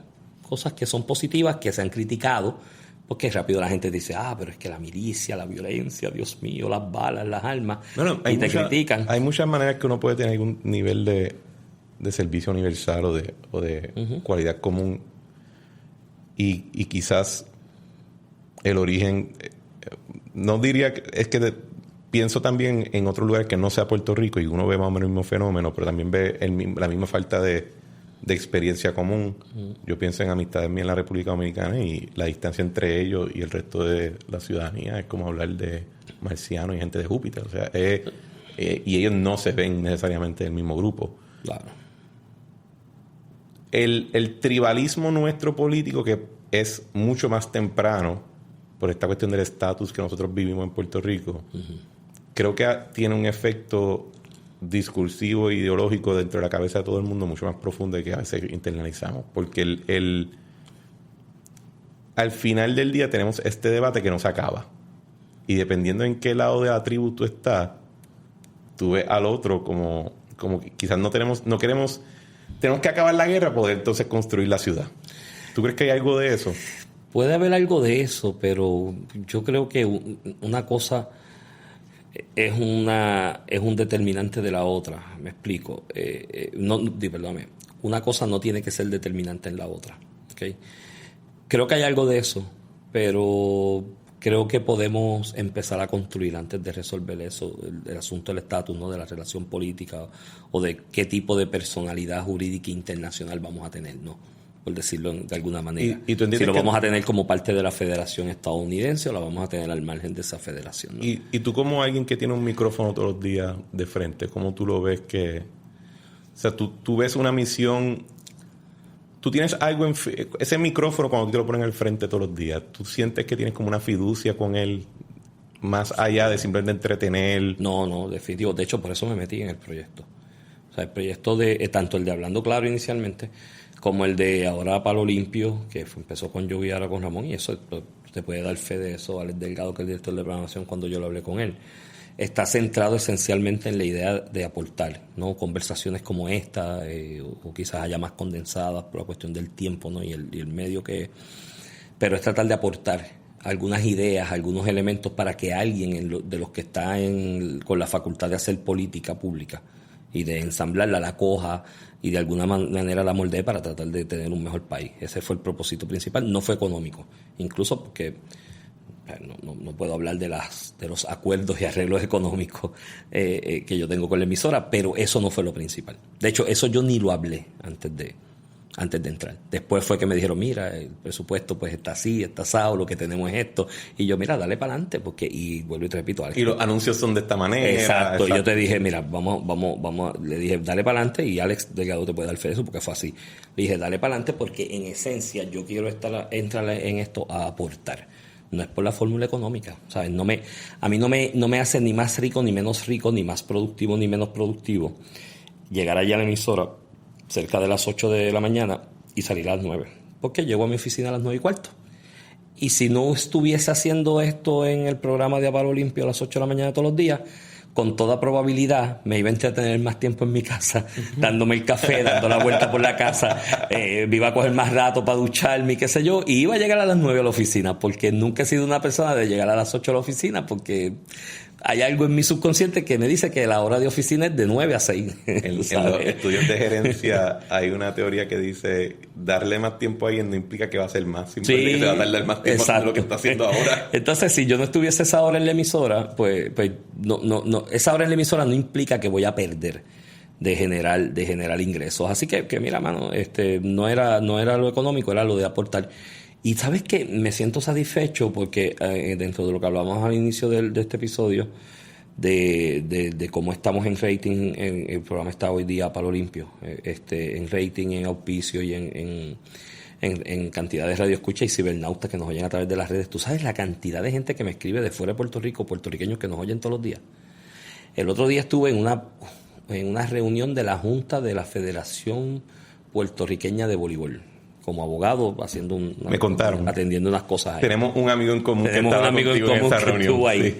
cosas que son positivas, que se han criticado, porque rápido la gente dice, pero es que la milicia, la violencia, Dios mío, las balas, las armas, y te critican. Hay muchas maneras que uno puede tener algún nivel de servicio universal o de cualidad común y quizás el origen no diría es que pienso también en otro lugar que no sea Puerto Rico y uno ve más o menos el mismo fenómeno, pero también ve la misma falta de experiencia común. Yo pienso en amistades mías en la República Dominicana y la distancia entre ellos y el resto de la ciudadanía es como hablar de marcianos y gente de Júpiter, o sea, y ellos no se ven necesariamente del mismo grupo. Claro. El tribalismo nuestro político, que es mucho más temprano por esta cuestión del estatus que nosotros vivimos en Puerto Rico, creo que tiene un efecto discursivo e ideológico dentro de la cabeza de todo el mundo mucho más profundo de que a veces internalizamos. Porque al final del día tenemos este debate que no se acaba. Y dependiendo en qué lado de la tribu tú estás, tú ves al otro como que quizás tenemos que acabar la guerra para poder entonces construir la ciudad. ¿Tú crees que hay algo de eso? Puede haber algo de eso, pero yo creo que una cosa es un determinante de la otra. Me explico. Perdóname. Una cosa no tiene que ser determinante en la otra. ¿Okay? Creo que hay algo de eso, pero creo que podemos empezar a construir antes de resolver eso, el asunto del estatus, ¿no? De la relación política o de qué tipo de personalidad jurídica internacional vamos a tener, ¿no? Por decirlo de alguna manera. ¿Y tú si lo vamos a tener como parte de la federación estadounidense o la vamos a tener al margen de esa federación, ¿no? Y tú como alguien que tiene un micrófono todos los días de frente, ¿cómo tú lo ves que... O sea, tú ves una misión... Tú tienes algo ese micrófono cuando te lo ponen al frente todos los días, ¿tú sientes que tienes como una fiducia con él más allá de simplemente entretener? No, definitivo. De hecho, por eso me metí en el proyecto. O sea, el proyecto de tanto el de Hablando Claro inicialmente, como el de ahora Palo Limpio, que empezó con yo y ahora con Ramón, y eso te puede dar fe de eso, Alex Delgado, que es el director de programación, cuando yo lo hablé con él. Está centrado esencialmente en la idea de aportar, ¿no? Conversaciones como esta, o quizás haya más condensadas por la cuestión del tiempo, ¿no? y el medio que... Pero es tratar de aportar algunas ideas, algunos elementos para que alguien de los que está con la facultad de hacer política pública y de ensamblarla, la coja y de alguna manera la moldee para tratar de tener un mejor país. Ese fue el propósito principal. No fue económico, incluso porque... No puedo hablar de los acuerdos y arreglos económicos que yo tengo con la emisora, pero eso no fue lo principal. De hecho, eso yo ni lo hablé antes de entrar. Después fue que me dijeron, mira, el presupuesto pues está así, está asado, lo que tenemos es esto. Y yo, mira, dale para adelante, y vuelvo y te repito. Alex, y los anuncios son de esta manera. Exacto. Yo te dije, mira, vamos, le dije, dale para adelante, y Alex Delgado te puede dar fe de eso porque fue así. Le dije, dale para adelante porque en esencia yo quiero entrar en esto a aportar. No es por la fórmula económica, ¿sabes? A mí no me hace ni más rico, ni menos rico, ni más productivo, ni menos productivo llegar allá a la emisora cerca de las 8 de la mañana y salir a las 9. Porque llego a mi oficina a las 9:15. Y si no estuviese haciendo esto en el programa de Palo Limpio a las 8 de la mañana todos los días, con toda probabilidad me iba a entretener más tiempo en mi casa, dándome el café, dando la vuelta por la casa, me iba a coger más rato para ducharme y qué sé yo, y iba a llegar a las 9 a la oficina, porque nunca he sido una persona de llegar a las 8 a la oficina, porque hay algo en mi subconsciente que me dice que la hora de oficina es de 9 a 6. En los estudios de gerencia hay una teoría que dice darle más tiempo a alguien no implica que va a hacer más, simplemente que se va a tardar más tiempo haciendo lo que está haciendo ahora. Entonces, si yo no estuviese esa hora en la emisora, pues no, esa hora en la emisora no implica que voy a perder de generar ingresos. Así que mira, mano, no era lo económico, era lo de aportar. Y ¿sabes qué? Me siento satisfecho porque dentro de lo que hablamos al inicio de este episodio, de cómo estamos en rating, el programa está hoy día Palo Limpio, en rating, en auspicio y en cantidad de radioescuchas y cibernautas que nos oyen a través de las redes. ¿Tú sabes la cantidad de gente que me escribe de fuera de Puerto Rico, puertorriqueños que nos oyen todos los días? El otro día estuve en una reunión de la Junta de la Federación Puertorriqueña de Voleibol, como abogado, me contaron, atendiendo unas cosas ahí. Tenemos un amigo en común que estuvo ahí. Sí.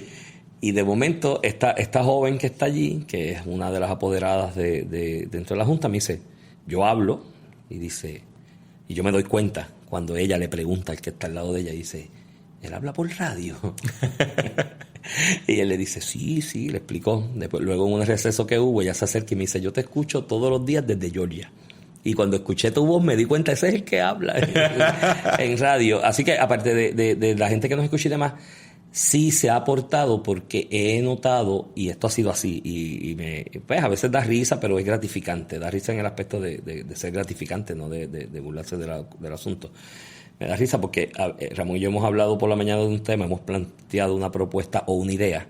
Y de momento, esta joven que está allí, que es una de las apoderadas de dentro de la Junta, me dice, yo hablo, y yo me doy cuenta cuando ella le pregunta al que está al lado de ella, y dice, ¿él habla por radio? Y él le dice, sí, le explicó. Luego en un receso que hubo, ella se acerca y me dice, yo te escucho todos los días desde Georgia. Y cuando escuché tu voz me di cuenta, ese es el que habla en radio. Así que aparte de la gente que nos escucha y demás, sí se ha aportado porque he notado, y esto ha sido así, y pues a veces da risa, pero es gratificante. Da risa en el aspecto de ser gratificante, no de burlarse del asunto. Me da risa porque Ramón y yo hemos hablado por la mañana de un tema, hemos planteado una propuesta o una idea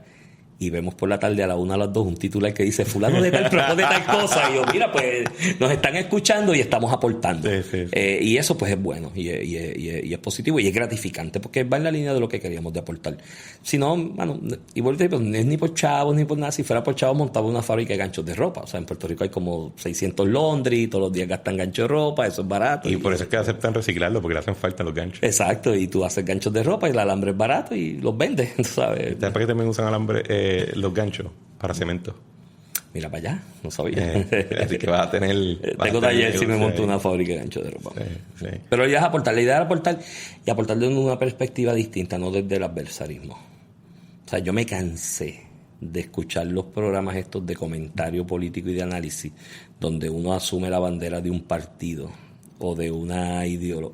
y vemos por la tarde a la 1 a las 2 un titular que dice fulano de tal propone tal cosa, y yo, mira, pues nos están escuchando y estamos aportando. Sí. Y eso pues es bueno y es positivo y es gratificante porque va en la línea de lo que queríamos de aportar. Si no, bueno, y vuelvo a decir, no es ni por chavos ni por nada. Si fuera por chavos montaba una fábrica de ganchos de ropa. O sea, en Puerto Rico hay como 600 laundry, todos los días gastan ganchos de ropa, eso es barato. Y por eso es que aceptan reciclarlo, porque le hacen falta los ganchos. Exacto, y tú haces ganchos de ropa y el alambre es barato y los vendes, ¿sabes? ¿Sabes para qué también usan alambre, los ganchos? Para cemento. Mira para allá, no sabía. Así que vas a tener... Tengo taller si me monto una fábrica de ganchos de ropa. Sí. Pero ya es aportar, la idea era aportar y aportar desde una perspectiva distinta, no desde el adversarismo. O sea, yo me cansé de escuchar los programas estos de comentario político y de análisis, donde uno asume la bandera de un partido o de una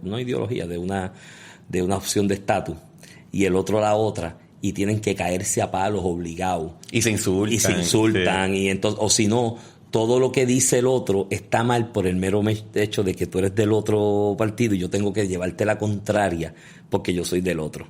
no ideología, de una opción de estatus, y el otro la otra, y tienen que caerse a palos obligados. Y se insultan. Y entonces, o si no, todo lo que dice el otro está mal por el mero hecho de que tú eres del otro partido y yo tengo que llevarte la contraria porque yo soy del otro.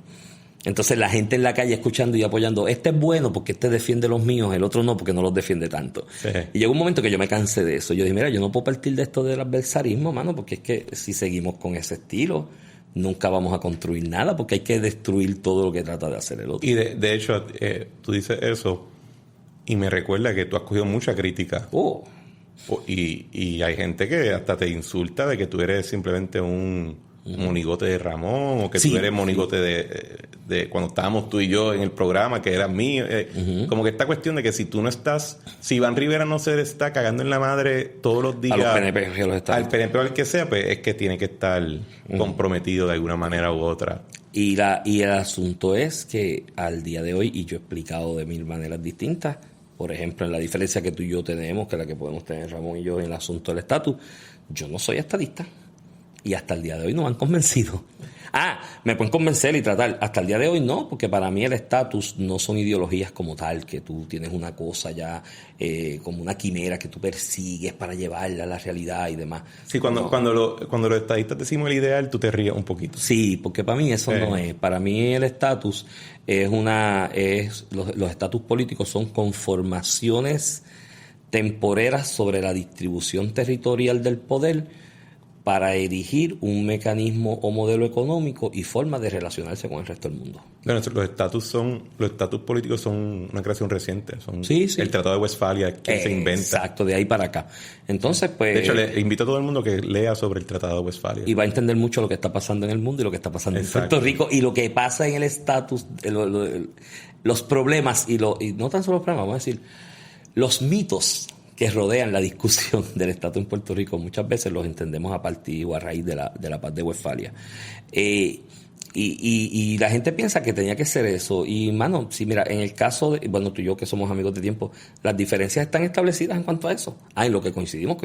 Entonces la gente en la calle escuchando y apoyando, este es bueno porque este defiende los míos, el otro no porque no los defiende tanto. Sí. Y llegó un momento que yo me cansé de eso. Yo dije, mira, yo no puedo partir de esto del adversarismo, mano, porque es que si seguimos con ese estilo, nunca vamos a construir nada porque hay que destruir todo lo que trata de hacer el otro. Y de hecho, tú dices eso y me recuerda que tú has cogido mucha crítica. Y hay gente que hasta te insulta de que tú eres simplemente un monigote de Ramón, o que tú eres monigote de cuando estábamos tú y yo en el programa, que eras mío. Como que esta cuestión de que si tú no estás, si Iván Rivera no se está cagando en la madre todos los días, a los PNP, al PNP o al que sea, pues es que tiene que estar comprometido de alguna manera u otra. Y el asunto es que al día de hoy, y yo he explicado de 1000 maneras distintas, por ejemplo, en la diferencia que tú y yo tenemos, que es la que podemos tener Ramón y yo en el asunto del estatus, yo no soy estadista. Y hasta el día de hoy no me han convencido. Me pueden convencer y tratar. Hasta el día de hoy no, porque para mí el estatus no son ideologías como tal, que tú tienes una cosa ya como una quimera que tú persigues para llevarla a la realidad y demás. Sí, cuando los estadistas decimos el ideal, tú te ríes un poquito. Sí, porque para mí eso no es. Para mí el estatus los estatus políticos son conformaciones temporeras sobre la distribución territorial del poder para erigir un mecanismo o modelo económico y forma de relacionarse con el resto del mundo. Bueno, los estatus políticos son una creación reciente. Son sí. El Tratado de Westfalia que se inventa. Exacto, de ahí para acá. Entonces, pues... De hecho, le invito a todo el mundo que lea sobre el Tratado de Westfalia. Y va a entender mucho lo que está pasando en el mundo y lo que está pasando en Puerto Rico y lo que pasa en el estatus, los problemas y no tan solo los problemas, vamos a decir, los mitos que rodean la discusión del estatus en Puerto Rico. Muchas veces los entendemos a partir o a raíz de la paz de Westfalia. Y la gente piensa que tenía que ser eso. Y, mano, sí, mira, en el caso de... Bueno, tú y yo que somos amigos de tiempo, las diferencias están establecidas en cuanto a eso. En lo que coincidimos.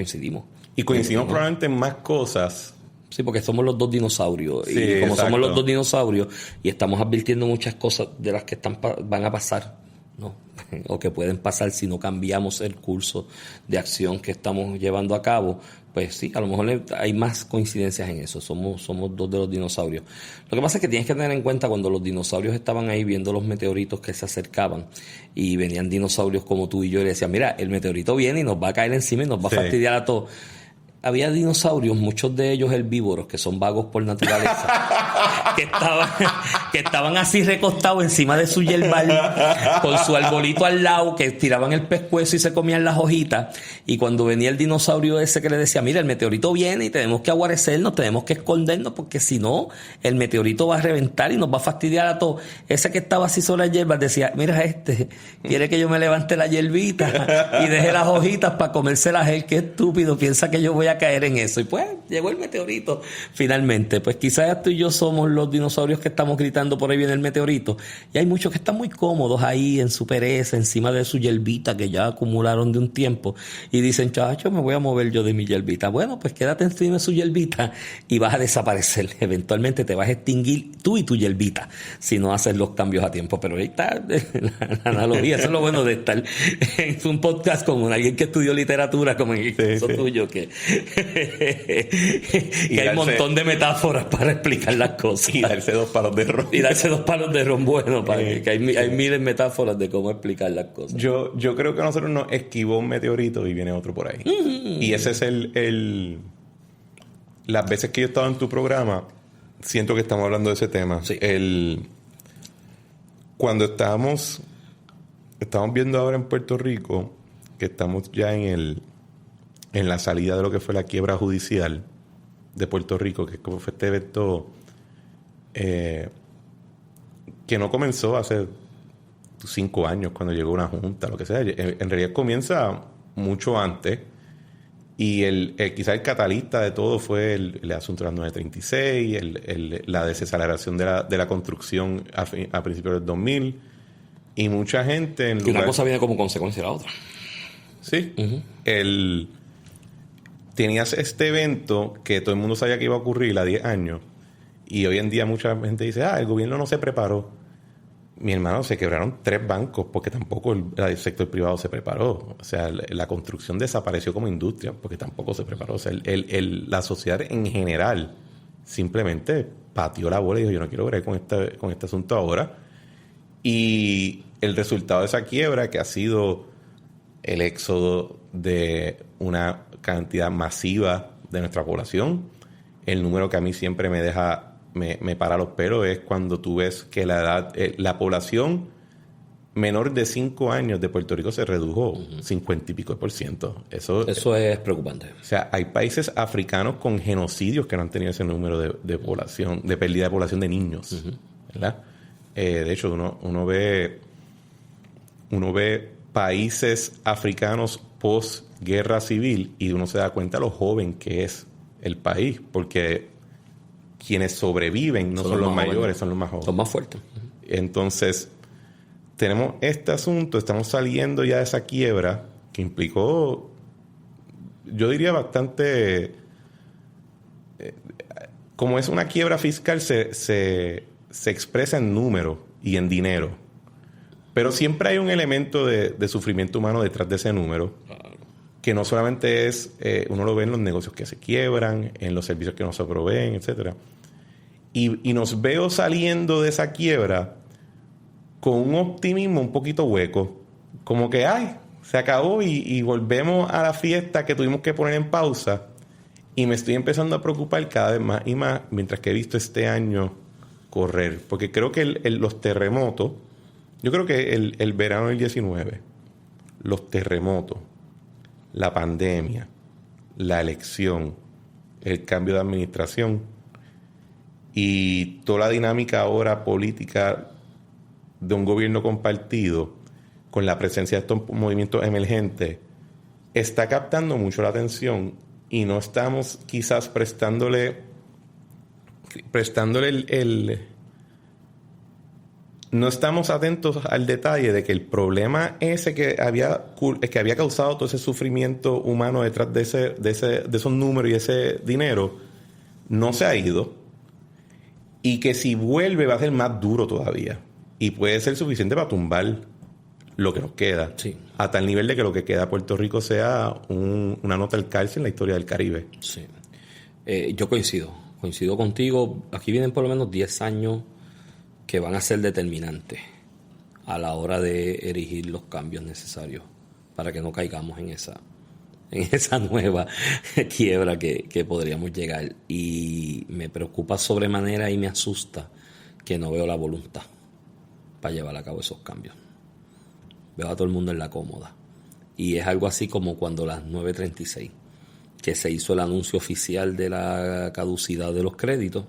Y coincidimos probablemente en más cosas. Sí, porque somos los dos dinosaurios. Sí, y como exacto. somos los dos dinosaurios y estamos advirtiendo muchas cosas de las que van a pasar, ¿no? O que pueden pasar si no cambiamos el curso de acción que estamos llevando a cabo, pues sí, a lo mejor hay más coincidencias en eso. Somos dos de los dinosaurios. Lo que pasa es que tienes que tener en cuenta cuando los dinosaurios estaban ahí viendo los meteoritos que se acercaban y venían dinosaurios como tú y yo y le decían, mira, el meteorito viene y nos va a caer encima y nos va a fastidiar a todos. Había dinosaurios, muchos de ellos herbívoros, que son vagos por naturaleza, que estaban así recostados encima de su yerbal, con su arbolito al lado, que tiraban el pescuezo y se comían las hojitas. Y cuando venía el dinosaurio ese que le decía, mira, el meteorito viene y tenemos que aguarecernos, tenemos que escondernos, porque si no, el meteorito va a reventar y nos va a fastidiar a todos. Ese que estaba así sobre la hierba decía, mira, quiere que yo me levante la hierbita y deje las hojitas para comérselas él. Qué estúpido, piensa que yo voy a caer en eso. Y pues llegó el meteorito finalmente. Pues quizás tú y yo somos los dinosaurios que estamos gritando por ahí viene el meteorito, y hay muchos que están muy cómodos ahí en su pereza, encima de su yerbita que ya acumularon de un tiempo, y dicen, chacho, me voy a mover yo de mi yerbita. Bueno, pues quédate encima de su yerbita y vas a desaparecer. Eventualmente te vas a extinguir tú y tu yerbita si no haces los cambios a tiempo. Pero ahí está la analogía. Eso es lo bueno de estar en un podcast con alguien que estudió literatura, como en el caso tuyo, que hay un montón de metáforas para explicar las cosas. Y darse 2 palos de ron. Y darse 2 palos de ron bueno, para que hay miles de metáforas de cómo explicar las cosas. Yo creo que a nosotros nos esquivó un meteorito y viene otro por ahí. Y ese es las veces que yo he estado en tu programa, siento que estamos hablando de ese tema. Sí. Cuando estamos viendo ahora en Puerto Rico, que estamos ya en la salida de lo que fue la quiebra judicial de Puerto Rico, que fue este evento que no comenzó hace 5 años cuando llegó una junta, lo que sea. En realidad comienza mucho antes. Y quizá el catalista de todo fue el asunto de las 936, la desaceleración de la construcción a principios del 2000. Y mucha gente... Y una cosa viene como consecuencia de la otra. Sí. Tenías este evento que todo el mundo sabía que iba a ocurrir a 10 años. Y hoy en día mucha gente dice, el gobierno no se preparó. Mi hermano, se quebraron 3 bancos porque tampoco el sector privado se preparó. O sea, la construcción desapareció como industria porque tampoco se preparó. O sea, la sociedad en general simplemente pateó la bola y dijo, yo no quiero ver con este asunto ahora. Y el resultado de esa quiebra, que ha sido el éxodo de una cantidad masiva de nuestra población, el número que a mí siempre me para los pelos es cuando tú ves que la población menor de 5 años de Puerto Rico se redujo 50 y pico %. Eso es preocupante. O sea, hay países africanos con genocidios que no han tenido ese número de población, de pérdida de población de niños, ¿verdad? De hecho, uno ve países africanos post-guerra civil y uno se da cuenta lo joven que es el país, porque quienes sobreviven no son los mayores, son los más jóvenes. Son más fuertes. Entonces, tenemos este asunto, estamos saliendo ya de esa quiebra que implicó, yo diría bastante, como es una quiebra fiscal, se expresa en números y en dinero. Pero siempre hay un elemento de sufrimiento humano detrás de ese número, que no solamente es, uno lo ve en los negocios que se quiebran, en los servicios que no se proveen, etcétera. Y nos veo saliendo de esa quiebra con un optimismo un poquito hueco. Como que, se acabó y volvemos a la fiesta que tuvimos que poner en pausa. Y me estoy empezando a preocupar cada vez más y más mientras que he visto este año correr. Porque creo que los terremotos, yo creo que el verano del 19, los terremotos, la pandemia, la elección, el cambio de administración y toda la dinámica ahora política de un gobierno compartido con la presencia de estos movimientos emergentes está captando mucho la atención y no estamos quizás prestándole no estamos atentos al detalle de que el problema ese que había causado todo ese sufrimiento humano detrás de esos números y ese dinero no se ha ido, y que si vuelve va a ser más duro todavía y puede ser suficiente para tumbar lo que nos queda, sí, a tal nivel de que lo que queda de Puerto Rico sea una nota al calce en la historia del Caribe. Sí. Yo coincido contigo. Aquí vienen por lo menos 10 años que van a ser determinantes a la hora de erigir los cambios necesarios para que no caigamos en esa nueva quiebra que podríamos llegar. Y me preocupa sobremanera y me asusta que no veo la voluntad para llevar a cabo esos cambios. Veo a todo el mundo en la cómoda. Y es algo así como cuando las 936, que se hizo el anuncio oficial de la caducidad de los créditos,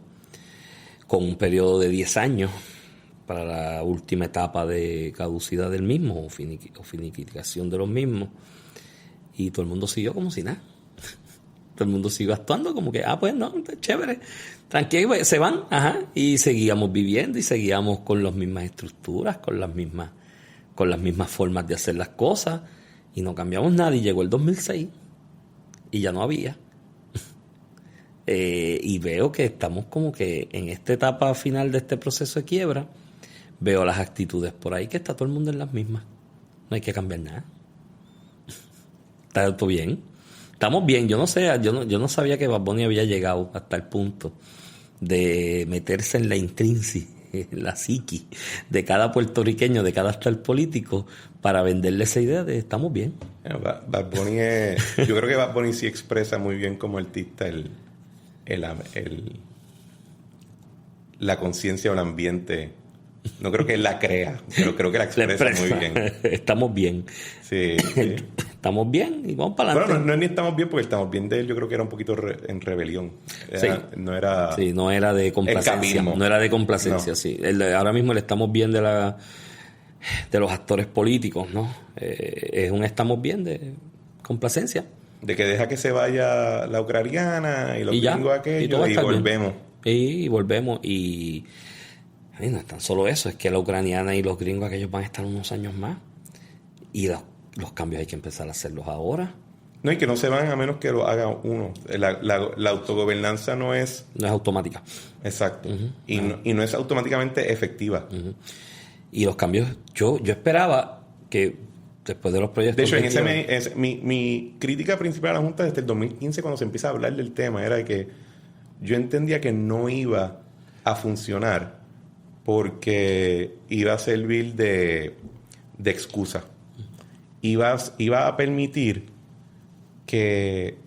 con un periodo de 10 años para la última etapa de caducidad del mismo o finiquitación de los mismos, y todo el mundo siguió como si nada. Todo el mundo siguió actuando como que, pues no, chévere, tranquilo, se van, y seguíamos viviendo y seguíamos con las mismas estructuras, con las mismas formas de hacer las cosas, y no cambiamos nada. Y llegó el 2006 y ya no había. Y veo que estamos como que en esta etapa final de este proceso de quiebra. Veo las actitudes por ahí que está todo el mundo en las mismas. No hay que cambiar nada. Está todo bien. Estamos bien. Yo no sabía que Bad Bunny había llegado hasta el punto de meterse en la intrínseca la psiqui de cada puertorriqueño, de cada actual político, para venderle esa idea de estamos bien. Bad Bunny yo creo que Bad Bunny sí expresa muy bien como artista la conciencia o el ambiente. No creo que él la crea, pero creo que la expresa muy bien. Estamos bien. Sí. Estamos bien y vamos para adelante. Bueno, no es ni estamos bien, porque estamos bien de él yo creo que era un poquito en rebelión. No era de complacencia. No era de complacencia, sí. Ahora mismo el estamos bien de los actores políticos, ¿no? Es un estamos bien de complacencia. De que deja que se vaya la ucraniana y los gringos aquellos y volvemos. Y volvemos y no es tan solo eso, es que la ucraniana y los gringos aquellos van a estar unos años más y los cambios hay que empezar a hacerlos ahora. No, y que no se van a menos que lo haga uno. La autogobernanza no es automática. Exacto. Uh-huh. Y no es automáticamente efectiva. Uh-huh. Y los cambios, yo esperaba que después de los proyectos... De hecho, mi crítica principal a la Junta desde el 2015, cuando se empieza a hablar del tema, era que yo entendía que no iba a funcionar porque iba a servir de excusa. Iba a permitir que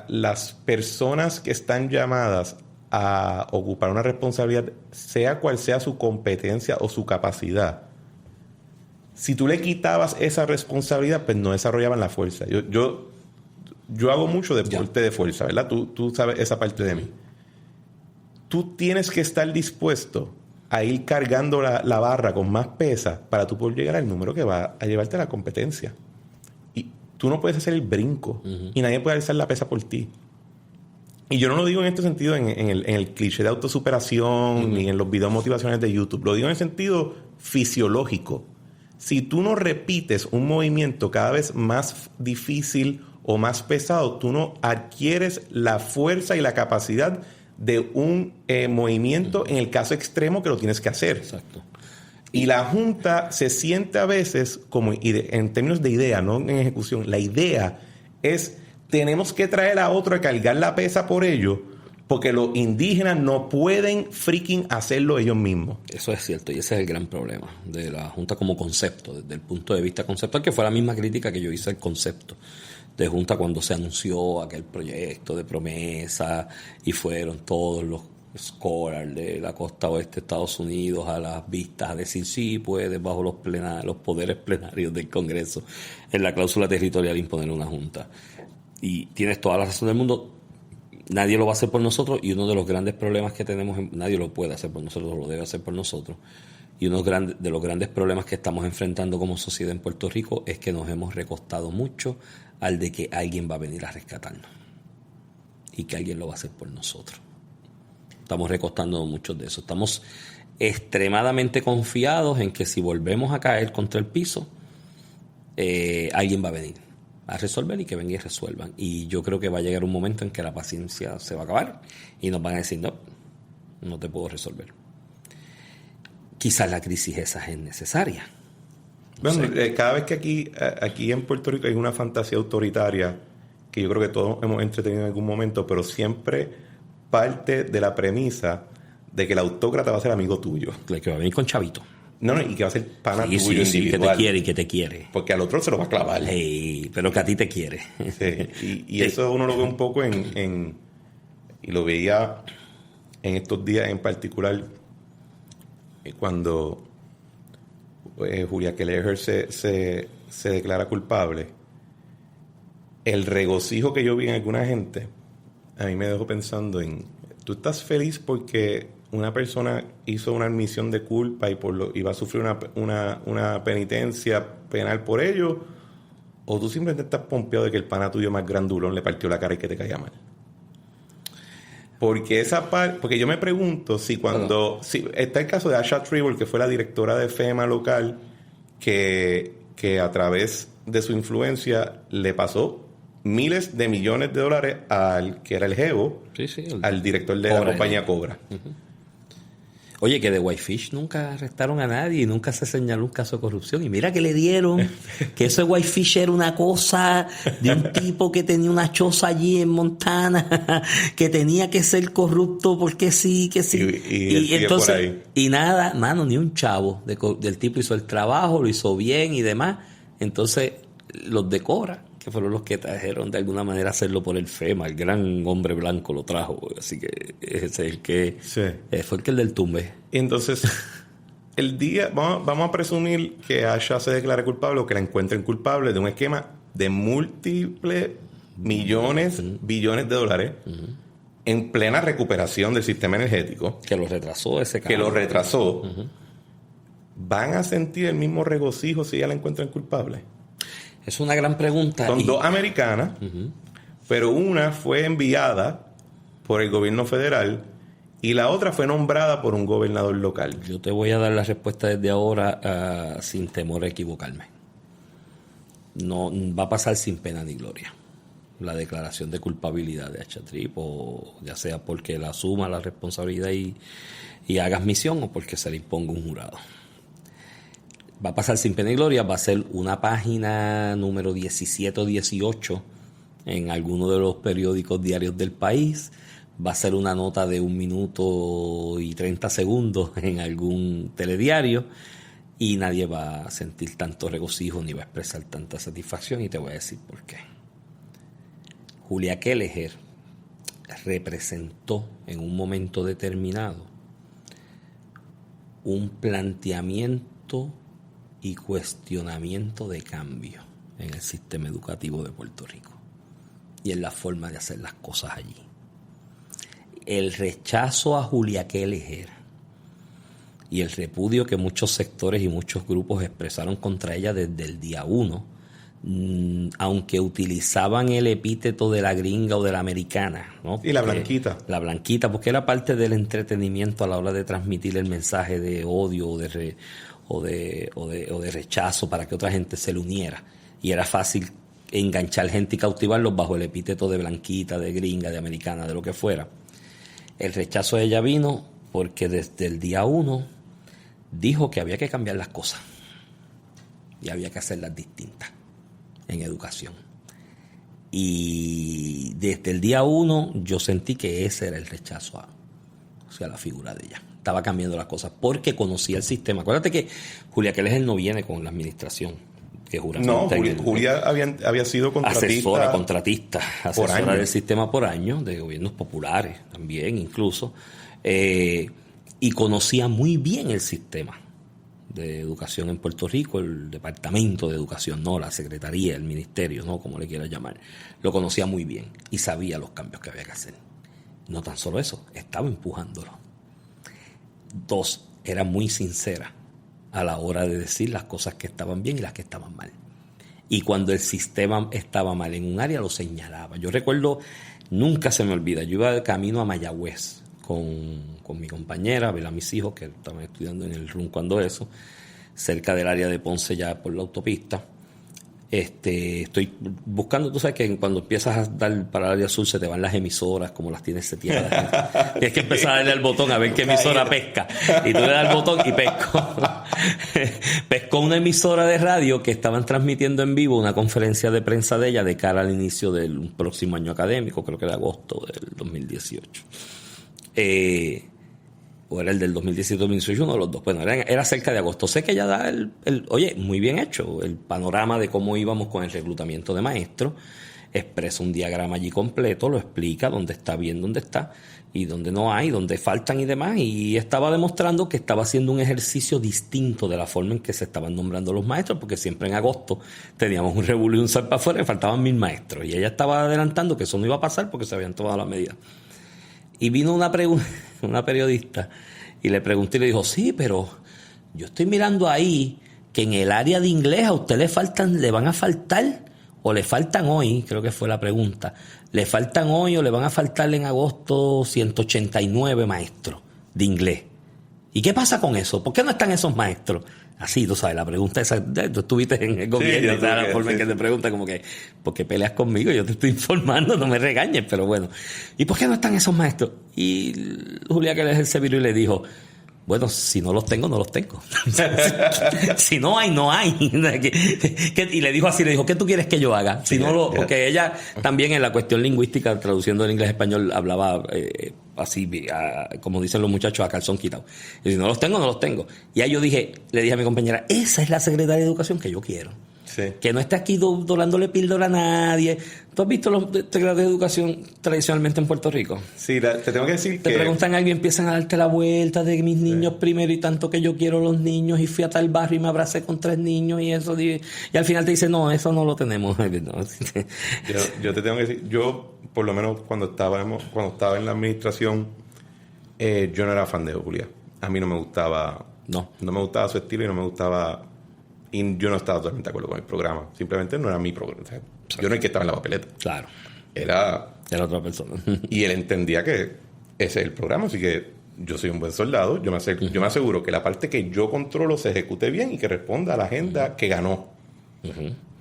las personas que están llamadas a ocupar una responsabilidad, sea cual sea su competencia o su capacidad, si tú le quitabas esa responsabilidad, pues no desarrollaban la fuerza. Yo hago mucho deporte de fuerza, ¿verdad? Tú sabes esa parte de mí. Tú tienes que estar dispuesto a ir cargando la barra con más pesa para tú poder llegar al número que va a llevarte a la competencia. Y tú no puedes hacer el brinco. Uh-huh. Y nadie puede alzar la pesa por ti. Y yo no lo digo en este sentido en el cliché de autosuperación, uh-huh, ni en los videos motivacionales de YouTube. Lo digo en el sentido fisiológico. Si tú no repites un movimiento cada vez más difícil o más pesado, tú no adquieres la fuerza y la capacidad de un movimiento en el caso extremo que lo tienes que hacer. Exacto. Y la Junta se siente a veces como en términos de idea, no en ejecución. La idea es tenemos que traer a otro a cargar la pesa por ello, porque los indígenas no pueden freaking hacerlo ellos mismos. Eso es cierto, y ese es el gran problema de la Junta como concepto, desde el punto de vista conceptual, que fue la misma crítica que yo hice al concepto de Junta cuando se anunció aquel proyecto de promesa y fueron todos los scholars de la costa oeste de Estados Unidos a las vistas a decir sí puedes bajo los poderes plenarios del Congreso en la cláusula territorial imponer una Junta. Y tienes toda la razón del mundo, nadie lo va a hacer por nosotros, y uno de los grandes problemas que tenemos, nadie lo puede hacer por nosotros, lo debe hacer por nosotros. Y uno de los grandes problemas que estamos enfrentando como sociedad en Puerto Rico es que nos hemos recostado mucho al de que alguien va a venir a rescatarnos y que alguien lo va a hacer por nosotros. Estamos recostando mucho de eso. Estamos extremadamente confiados en que si volvemos a caer contra el piso, alguien va a venir a resolver y que venga y resuelvan. Y yo creo que va a llegar un momento en que la paciencia se va a acabar y nos van a decir no te puedo resolver. Quizás la crisis esa es necesaria. Bueno, cada vez que aquí en Puerto Rico hay una fantasía autoritaria que yo creo que todos hemos entretenido en algún momento, pero siempre parte de la premisa de que el autócrata va a ser amigo tuyo. Que va a venir con chavito. No, y que va a ser pana tuyo individual. Sí, que te quiere y que te quiere. Porque al otro se lo va a clavar. Pero que a ti te quiere. Sí, y eso uno lo ve un poco y lo veía en estos días en particular, cuando Julia Keller se declara culpable. El regocijo que yo vi en alguna gente a mí me dejó pensando en, ¿tú estás feliz porque una persona hizo una admisión de culpa y va a sufrir una penitencia penal por ello? ¿O tú simplemente estás pompeado de que el pana tuyo más grandulón le partió la cara y que te caía mal? Porque porque yo me pregunto si si está el caso de Asha Tribble, que fue la directora de FEMA local, que a través de su influencia le pasó miles de millones de dólares al que era el jevo, al director de la compañía Cobra. Uh-huh. Oye, que de Whitefish nunca arrestaron a nadie y nunca se señaló un caso de corrupción. Y mira que le dieron, que eso de Whitefish era una cosa de un tipo que tenía una choza allí en Montana, que tenía que ser corrupto porque sí, que sí. Y entonces, por ahí. Y nada, mano, ni un chavo. Del tipo hizo el trabajo, lo hizo bien y demás. Entonces los de Cora, que fueron los que trajeron de alguna manera hacerlo por el FEMA, el gran hombre blanco lo trajo, así que ese es el que fue el del tumbe. Y entonces, el día, vamos a presumir que Asha se declare culpable o que la encuentren culpable de un esquema de múltiples millones, billones de dólares en plena recuperación del sistema energético. Que lo retrasó ese caso. Que lo retrasó. ¿Van a sentir el mismo regocijo si ya la encuentran culpable? Es una gran pregunta. Son dos americanas, pero una fue enviada por el gobierno federal y la otra fue nombrada por un gobernador local. Yo te voy a dar la respuesta desde ahora sin temor a equivocarme. No va a pasar sin pena ni gloria la declaración de culpabilidad de Asha Tripp, o ya sea porque la asuma la responsabilidad y hagas misión o porque se le imponga un jurado. Va a pasar sin pena y gloria, va a ser una página número 17 o 18 en alguno de los periódicos diarios del país, va a ser una nota de 1 minuto y 30 segundos en algún telediario y nadie va a sentir tanto regocijo ni va a expresar tanta satisfacción, y te voy a decir por qué. Julia Kelleher representó en un momento determinado un planteamiento y cuestionamiento de cambio en el sistema educativo de Puerto Rico y en la forma de hacer las cosas allí. El rechazo a Julia Kelleher y el repudio que muchos sectores y muchos grupos expresaron contra ella desde el día 1, aunque utilizaban el epíteto de la gringa o de la americana, ¿no? Y la blanquita. La blanquita, porque era parte del entretenimiento a la hora de transmitir el mensaje de odio o de rechazo para que otra gente se le uniera. Y era fácil enganchar gente y cautivarlos bajo el epíteto de blanquita, de gringa, de americana, de lo que fuera. El rechazo de ella vino porque desde el día 1 dijo que había que cambiar las cosas y había que hacerlas distintas en educación. Y desde el día 1 yo sentí que ese era el rechazo hacia la figura de ella. Estaba cambiando las cosas porque conocía el sistema. Acuérdate que Julia Kelleher no viene con la administración que juramenta. No, Julia había sido contratista, asesora del sistema por años, de gobiernos populares también incluso, y conocía muy bien el sistema de educación en Puerto Rico, el departamento de educación, no la secretaría, el ministerio, no como le quieras llamar. Lo conocía muy bien y sabía los cambios que había que hacer. No tan solo eso, estaba empujándolo. 2, era muy sincera a la hora de decir las cosas que estaban bien y las que estaban mal. Y cuando el sistema estaba mal en un área, lo señalaba. Yo recuerdo, nunca se me olvida, yo iba de camino a Mayagüez con mi compañera, a ver a mis hijos que estaban estudiando en el RUN cuando eso, cerca del área de Ponce ya por la autopista. Estoy buscando, tú sabes que cuando empiezas a dar para el área sur se te van las emisoras como las tienes seteadas. Tienes que empezar a darle al botón a ver qué emisora pesca. Y tú le das al botón y pescó una emisora de radio que estaban transmitiendo en vivo una conferencia de prensa de ella de cara al inicio del próximo año académico, creo que era agosto del 2018. O era el del 2017-2018, uno de los dos. Bueno, era cerca de agosto. Sé que ella da oye, muy bien hecho, el panorama de cómo íbamos con el reclutamiento de maestros. Expresa un diagrama allí completo, lo explica, dónde está bien, dónde está, y dónde no hay, dónde faltan y demás. Y estaba demostrando que estaba haciendo un ejercicio distinto de la forma en que se estaban nombrando los maestros, porque siempre en agosto teníamos un revolú y un sal para afuera y faltaban 1000 maestros. Y ella estaba adelantando que eso no iba a pasar porque se habían tomado las medidas. Y vino una periodista y le pregunté y le dijo, sí, pero yo estoy mirando ahí que en el área de inglés a usted le van a faltar o le faltan hoy, creo que fue la pregunta, le faltan hoy o le van a faltar en agosto 189 maestros de inglés. ¿Y qué pasa con eso? ¿Por qué no están esos maestros? Así, tú sabes, la pregunta esa, tú estuviste en el gobierno, sí, la forma en que te preguntan como que, ¿por qué peleas conmigo? Yo te estoy informando, no me regañes, pero bueno. ¿Y por qué no están esos maestros? Y Julia Kelleher se viró y le dijo, Bueno, si no los tengo, no los tengo. Si no hay, no hay. Y le dijo así, ¿qué tú quieres que yo haga? Si no lo, porque ella también en la cuestión lingüística, traduciendo del inglés a español, hablaba así, como dicen los muchachos, a calzón quitado. Y si no los tengo, no los tengo. Y ahí le dije a mi compañera, esa es la secretaria de Educación que yo quiero. Sí. Que no esté aquí dorándole píldora a nadie. ¿Tú has visto los secretarios de educación tradicionalmente en Puerto Rico? Sí, te tengo que decir te que... preguntan a alguien, empiezan a darte la vuelta de mis niños primero y tanto que yo quiero los niños y fui a tal barrio y me abracé con 3 niños y eso. Y al final te dicen, no, eso no lo tenemos. Yo te tengo que decir, yo por lo menos cuando estaba en la administración, yo no era fan de Julia. A mí no me gustaba... No me gustaba su estilo y no me gustaba... Y yo no estaba totalmente de acuerdo con el programa. Simplemente no era mi programa. O sea, yo no era el que estaba en la papeleta. Claro. Era otra persona. Y él entendía que ese es el programa. Así que yo soy un buen soldado. Yo me aseguro que la parte que yo controlo se ejecute bien y que responda a la agenda que ganó.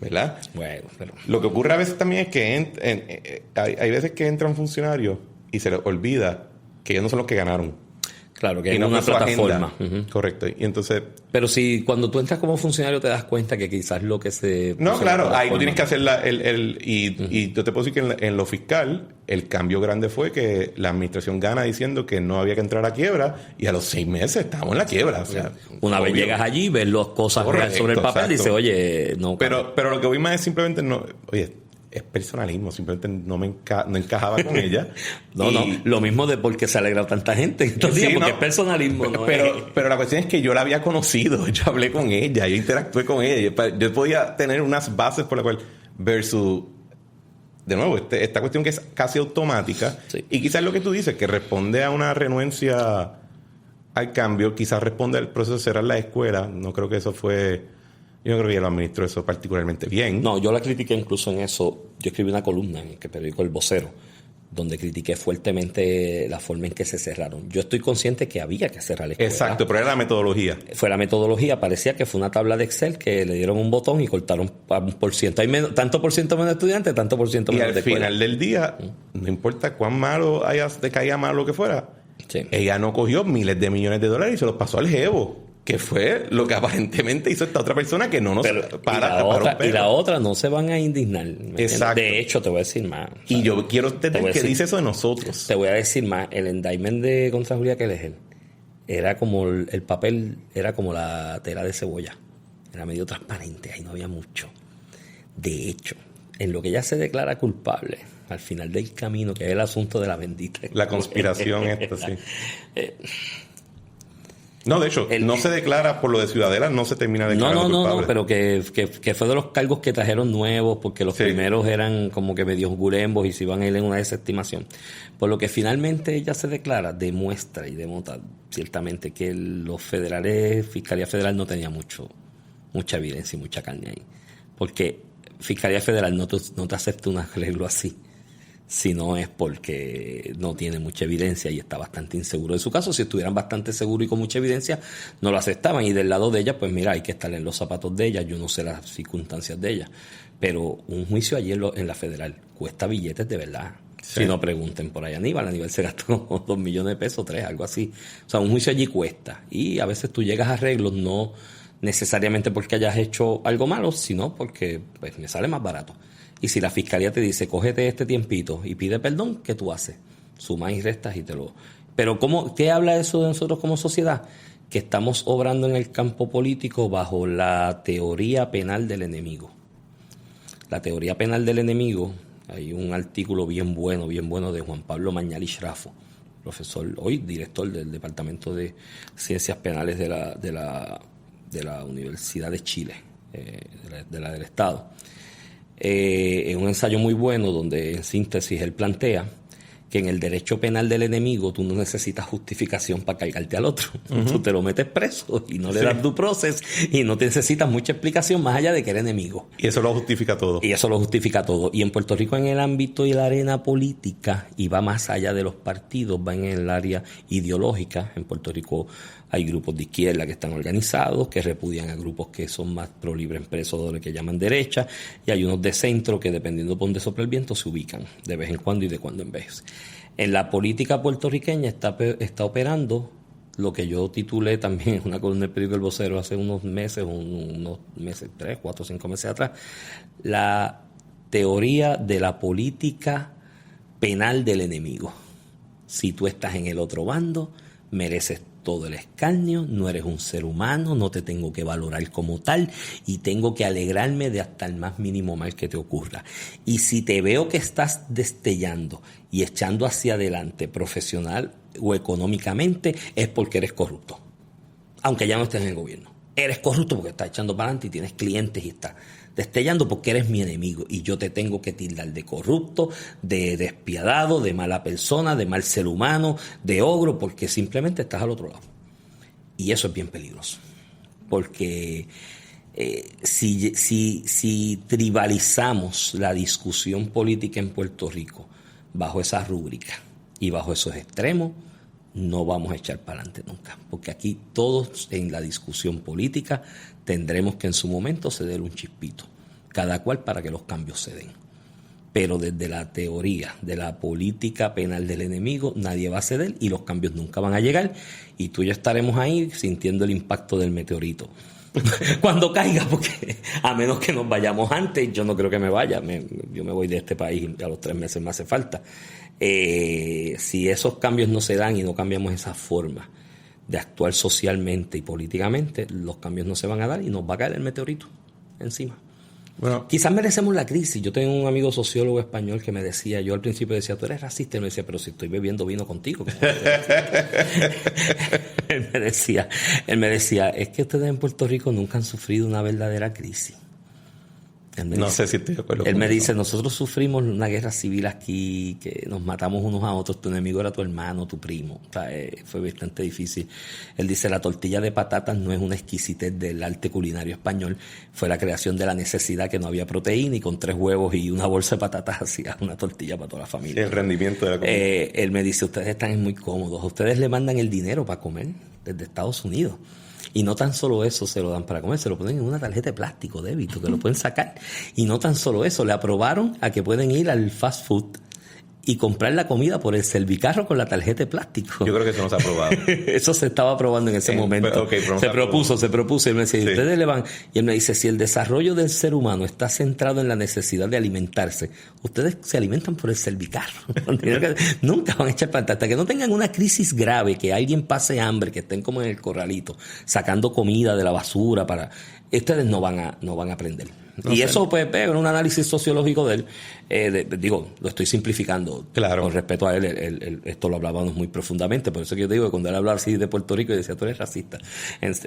¿Verdad? Bueno, pero... Lo que ocurre a veces también es que hay veces que entra un funcionario y se le olvida que ellos no son los que ganaron. Claro, que es una plataforma. Correcto. Y entonces... Pero si cuando tú entras como funcionario te das cuenta que quizás lo que se... No, claro. Ahí tú tienes que hacer y yo te puedo decir que en lo fiscal el cambio grande fue que la administración gana diciendo que no había que entrar a quiebra y a los 6 meses estábamos en la quiebra. O sea, una vez llegas allí, ves las cosas sobre el papel y dices, oye, no... Pero lo que voy más es simplemente no... Oye, es personalismo, simplemente no encajaba con ella. No, lo mismo de por qué se alegra tanta gente estos días, porque es personalismo. Pero la cuestión es que yo la había conocido, yo hablé con ella, yo interactué con ella, yo podía tener unas bases por las cuales, versus, de nuevo, esta cuestión que es casi automática, sí. Y quizás lo que tú dices, que responde a una renuencia al cambio, quizás responde al proceso de cerrar la escuela, no creo que eso fue... Yo no creo que ella lo administró eso particularmente bien. No, yo la critiqué incluso en eso. Yo escribí una columna en el periódico El Vocero, donde critiqué fuertemente la forma en que se cerraron. Yo estoy consciente que había que cerrar la escuela. Exacto, pero era la metodología. Fue la metodología. Parecía que fue una tabla de Excel que le dieron un botón y cortaron un por ciento. Hay tanto por ciento menos estudiantes, tanto por ciento menos de escuela. Y al final del día, no importa cuán malo te caiga mal lo que fuera, sí. Ella no cogió miles de millones de dólares y se los pasó al jevo. Que fue lo que aparentemente hizo esta otra persona que no nos y la otra no se van a indignar. Exacto. De hecho, te voy a decir más. Y yo quiero entender qué dice eso de nosotros. Te voy a decir más. El indictment de contra Julia Keller era como el papel, era como la tela de cebolla. Era medio transparente, ahí no había mucho. De hecho, en lo que ella se declara culpable, al final del camino, que es el asunto de la bendita... La conspiración esta, sí. No, de hecho, no se declara por lo de Ciudadela, no se termina declarando culpable. No, pero que fue de los cargos que trajeron nuevos, porque los primeros eran como que medio gurembos y se iban a ir en una desestimación. Por lo que finalmente ella se declara, demuestra y demota ciertamente que los federales, Fiscalía Federal no tenía mucha evidencia y mucha carne ahí. Porque Fiscalía Federal no te acepta un arreglo así, si no es porque no tiene mucha evidencia y está bastante inseguro de su caso. Si estuvieran bastante seguros y con mucha evidencia, no lo aceptaban. Y del lado de ella, pues mira, hay que estar en los zapatos de ella. Yo no sé las circunstancias de ella. Pero un juicio allí en la federal cuesta billetes de verdad. Sí. Si no, pregunten por ahí a Aníbal se gastó 2 millones de pesos, 3, algo así. O sea, un juicio allí cuesta. Y a veces tú llegas a arreglos, no necesariamente porque hayas hecho algo malo, sino porque pues me sale más barato. Y si la fiscalía te dice, cógete este tiempito y pide perdón, ¿qué tú haces? Sumas y restas y te lo... Pero ¿qué habla eso de nosotros como sociedad? Que estamos obrando en el campo político bajo la teoría penal del enemigo. La teoría penal del enemigo, hay un artículo bien bueno de Juan Pablo Mañal y Shrafo, profesor, hoy director del Departamento de Ciencias Penales de la Universidad de Chile, del Estado. Es un ensayo muy bueno donde en síntesis él plantea que en el derecho penal del enemigo tú no necesitas justificación para cargarte al otro. Uh-huh. Tú te lo metes preso y no le das due process y no te necesitas mucha explicación más allá de que eres enemigo. Y eso lo justifica todo. Y en Puerto Rico, en el ámbito y la arena política, y va más allá de los partidos, va en el área ideológica. En Puerto Rico hay grupos de izquierda que están organizados, que repudian a grupos que son más pro libre empresa o lo que llaman derecha, y hay unos de centro que, dependiendo de dónde sopla el viento, se ubican de vez en cuando y de cuando en vez. En la política puertorriqueña está operando lo que yo titulé también en una columna del periódico El Vocero hace unos meses, 3, 4, 5 meses atrás, la teoría de la política penal del enemigo. Si tú estás en el otro bando, mereces todo el escarnio, no eres un ser humano, no te tengo que valorar como tal y tengo que alegrarme de hasta el más mínimo mal que te ocurra. Y si te veo que estás destellando y echando hacia adelante profesional o económicamente, es porque eres corrupto. Aunque ya no estés en el gobierno. Eres corrupto porque estás echando para adelante y tienes clientes y estás destellando porque eres mi enemigo y yo te tengo que tildar de corrupto, de despiadado, de mala persona, de mal ser humano, de ogro, porque simplemente estás al otro lado. Y eso es bien peligroso. Porque si tribalizamos la discusión política en Puerto Rico bajo esa rúbrica y bajo esos extremos, no vamos a echar para adelante nunca, porque aquí todos en la discusión política tendremos que en su momento ceder un chispito, cada cual para que los cambios se den. Pero desde la teoría de la política penal del enemigo nadie va a ceder y los cambios nunca van a llegar y tú y yo estaremos ahí sintiendo el impacto del meteorito. Cuando caiga, porque a menos que nos vayamos antes, yo no creo que me vaya, yo me voy de este país y a los 3 meses me hace falta. Si esos cambios no se dan y no cambiamos esa forma de actuar socialmente y políticamente, los cambios no se van a dar y nos va a caer el meteorito encima. Bueno, quizás merecemos la crisis. Yo tengo un amigo sociólogo español que me decía, yo al principio decía, tú eres racista, y me decía, pero si estoy bebiendo vino contigo. Él me decía, es que ustedes en Puerto Rico nunca han sufrido una verdadera crisis. No sé si estoy de acuerdo. Él me dice, nosotros sufrimos una guerra civil aquí, que nos matamos unos a otros, tu enemigo era tu hermano, tu primo. O sea, fue bastante difícil. Él dice, la tortilla de patatas no es una exquisitez del arte culinario español, fue la creación de la necesidad que no había proteína y con 3 huevos y una bolsa de patatas hacía una tortilla para toda la familia. Sí, el rendimiento de la comida. Él me dice, ustedes están muy cómodos, ustedes le mandan el dinero para comer desde Estados Unidos. Y no tan solo eso se lo dan para comer, se lo ponen en una tarjeta de plástico, débito, que lo pueden sacar. Y no tan solo eso, le aprobaron a que pueden ir al fast food y comprar la comida por el servicarro con la tarjeta de plástico. Yo creo que eso no se ha aprobado. Eso se estaba aprobando en ese momento. Okay, se propuso. Y él me decía, sí. Ustedes le van. Y él me dice, si el desarrollo del ser humano está centrado en la necesidad de alimentarse, ustedes se alimentan por el servicarro. Nunca van a echar para atrás. Hasta que no tengan una crisis grave, que alguien pase hambre, que estén como en el corralito, sacando comida de la basura para... Ustedes no van a aprender. No y sé. Eso pues en un análisis sociológico de él, lo estoy simplificando. Claro. Con respeto a él, esto lo hablábamos muy profundamente, por eso que yo te digo que cuando él hablaba así de Puerto Rico y decía, tú eres racista,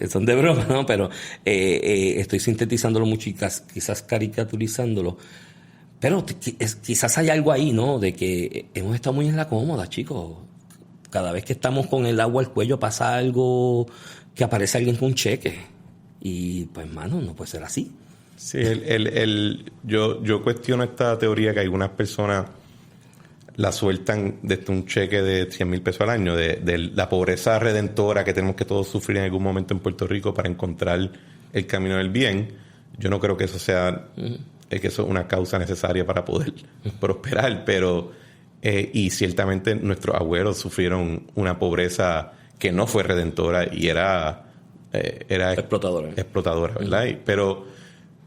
son de broma, ¿no? Pero estoy sintetizándolo mucho y quizás caricaturizándolo. Pero quizás hay algo ahí, ¿no? De que hemos estado muy en la cómoda, chicos. Cada vez que estamos con el agua al cuello pasa algo, que aparece alguien con un cheque. Y pues, mano, no puede ser así. Sí, yo cuestiono esta teoría que algunas personas la sueltan desde un cheque de 100,000 pesos al año, de la pobreza redentora que tenemos que todos sufrir en algún momento en Puerto Rico para encontrar el camino del bien. Yo no creo que eso sea que eso es una causa necesaria para poder prosperar, pero y ciertamente nuestros abuelos sufrieron una pobreza que no fue redentora y era explotadora, ¿verdad?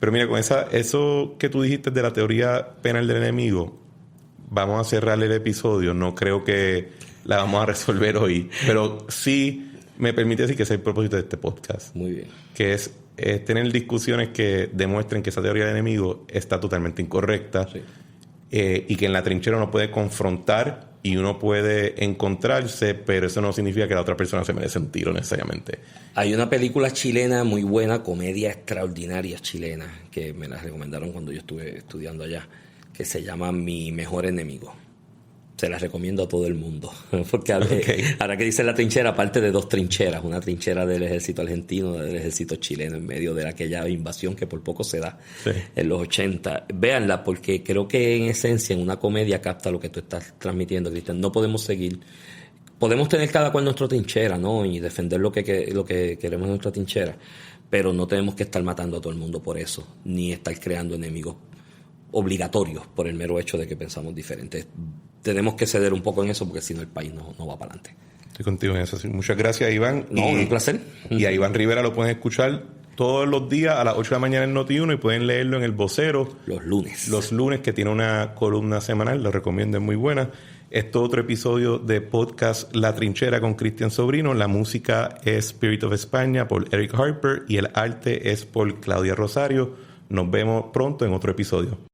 Pero mira, con eso que tú dijiste de la teoría penal del enemigo, vamos a cerrar el episodio. No creo que la vamos a resolver hoy, pero sí me permite decir que ese es el propósito de este podcast. Muy bien. Que es tener discusiones que demuestren que esa teoría del enemigo está totalmente incorrecta. Sí. Y que en la trinchera uno puede confrontar y uno puede encontrarse, pero eso no significa que la otra persona se merece un tiro necesariamente. Hay una película chilena muy buena, comedia extraordinaria chilena, que me la recomendaron cuando yo estuve estudiando allá, que se llama Mi Mejor Enemigo. Se la recomiendo a todo el mundo. Porque ahora que dice la trinchera, aparte de 2 trincheras, una trinchera del ejército argentino y del ejército chileno en medio de aquella invasión que por poco se da en los 80. Véanla, porque creo que en esencia en una comedia capta lo que tú estás transmitiendo, Cristian. No podemos seguir... Podemos tener cada cual nuestra trinchera, ¿no? Y defender lo que queremos en nuestra trinchera, pero no tenemos que estar matando a todo el mundo por eso, ni estar creando enemigos obligatorios por el mero hecho de que pensamos diferente. Tenemos que ceder un poco en eso porque si no el país no va para adelante. Estoy contigo en eso. Sí. Muchas gracias, Iván. No, un placer. Y a Iván Rivera lo pueden escuchar todos los días a las 8 de la mañana en Noti1 y pueden leerlo en El Vocero. Los lunes. Los lunes, que tiene una columna semanal, lo recomiendo, es muy buena. Esto otro episodio de podcast La Trinchera con Cristian Sobrino. La música es Spirit of España por Eric Harper y el arte es por Claudia Rosario. Nos vemos pronto en otro episodio.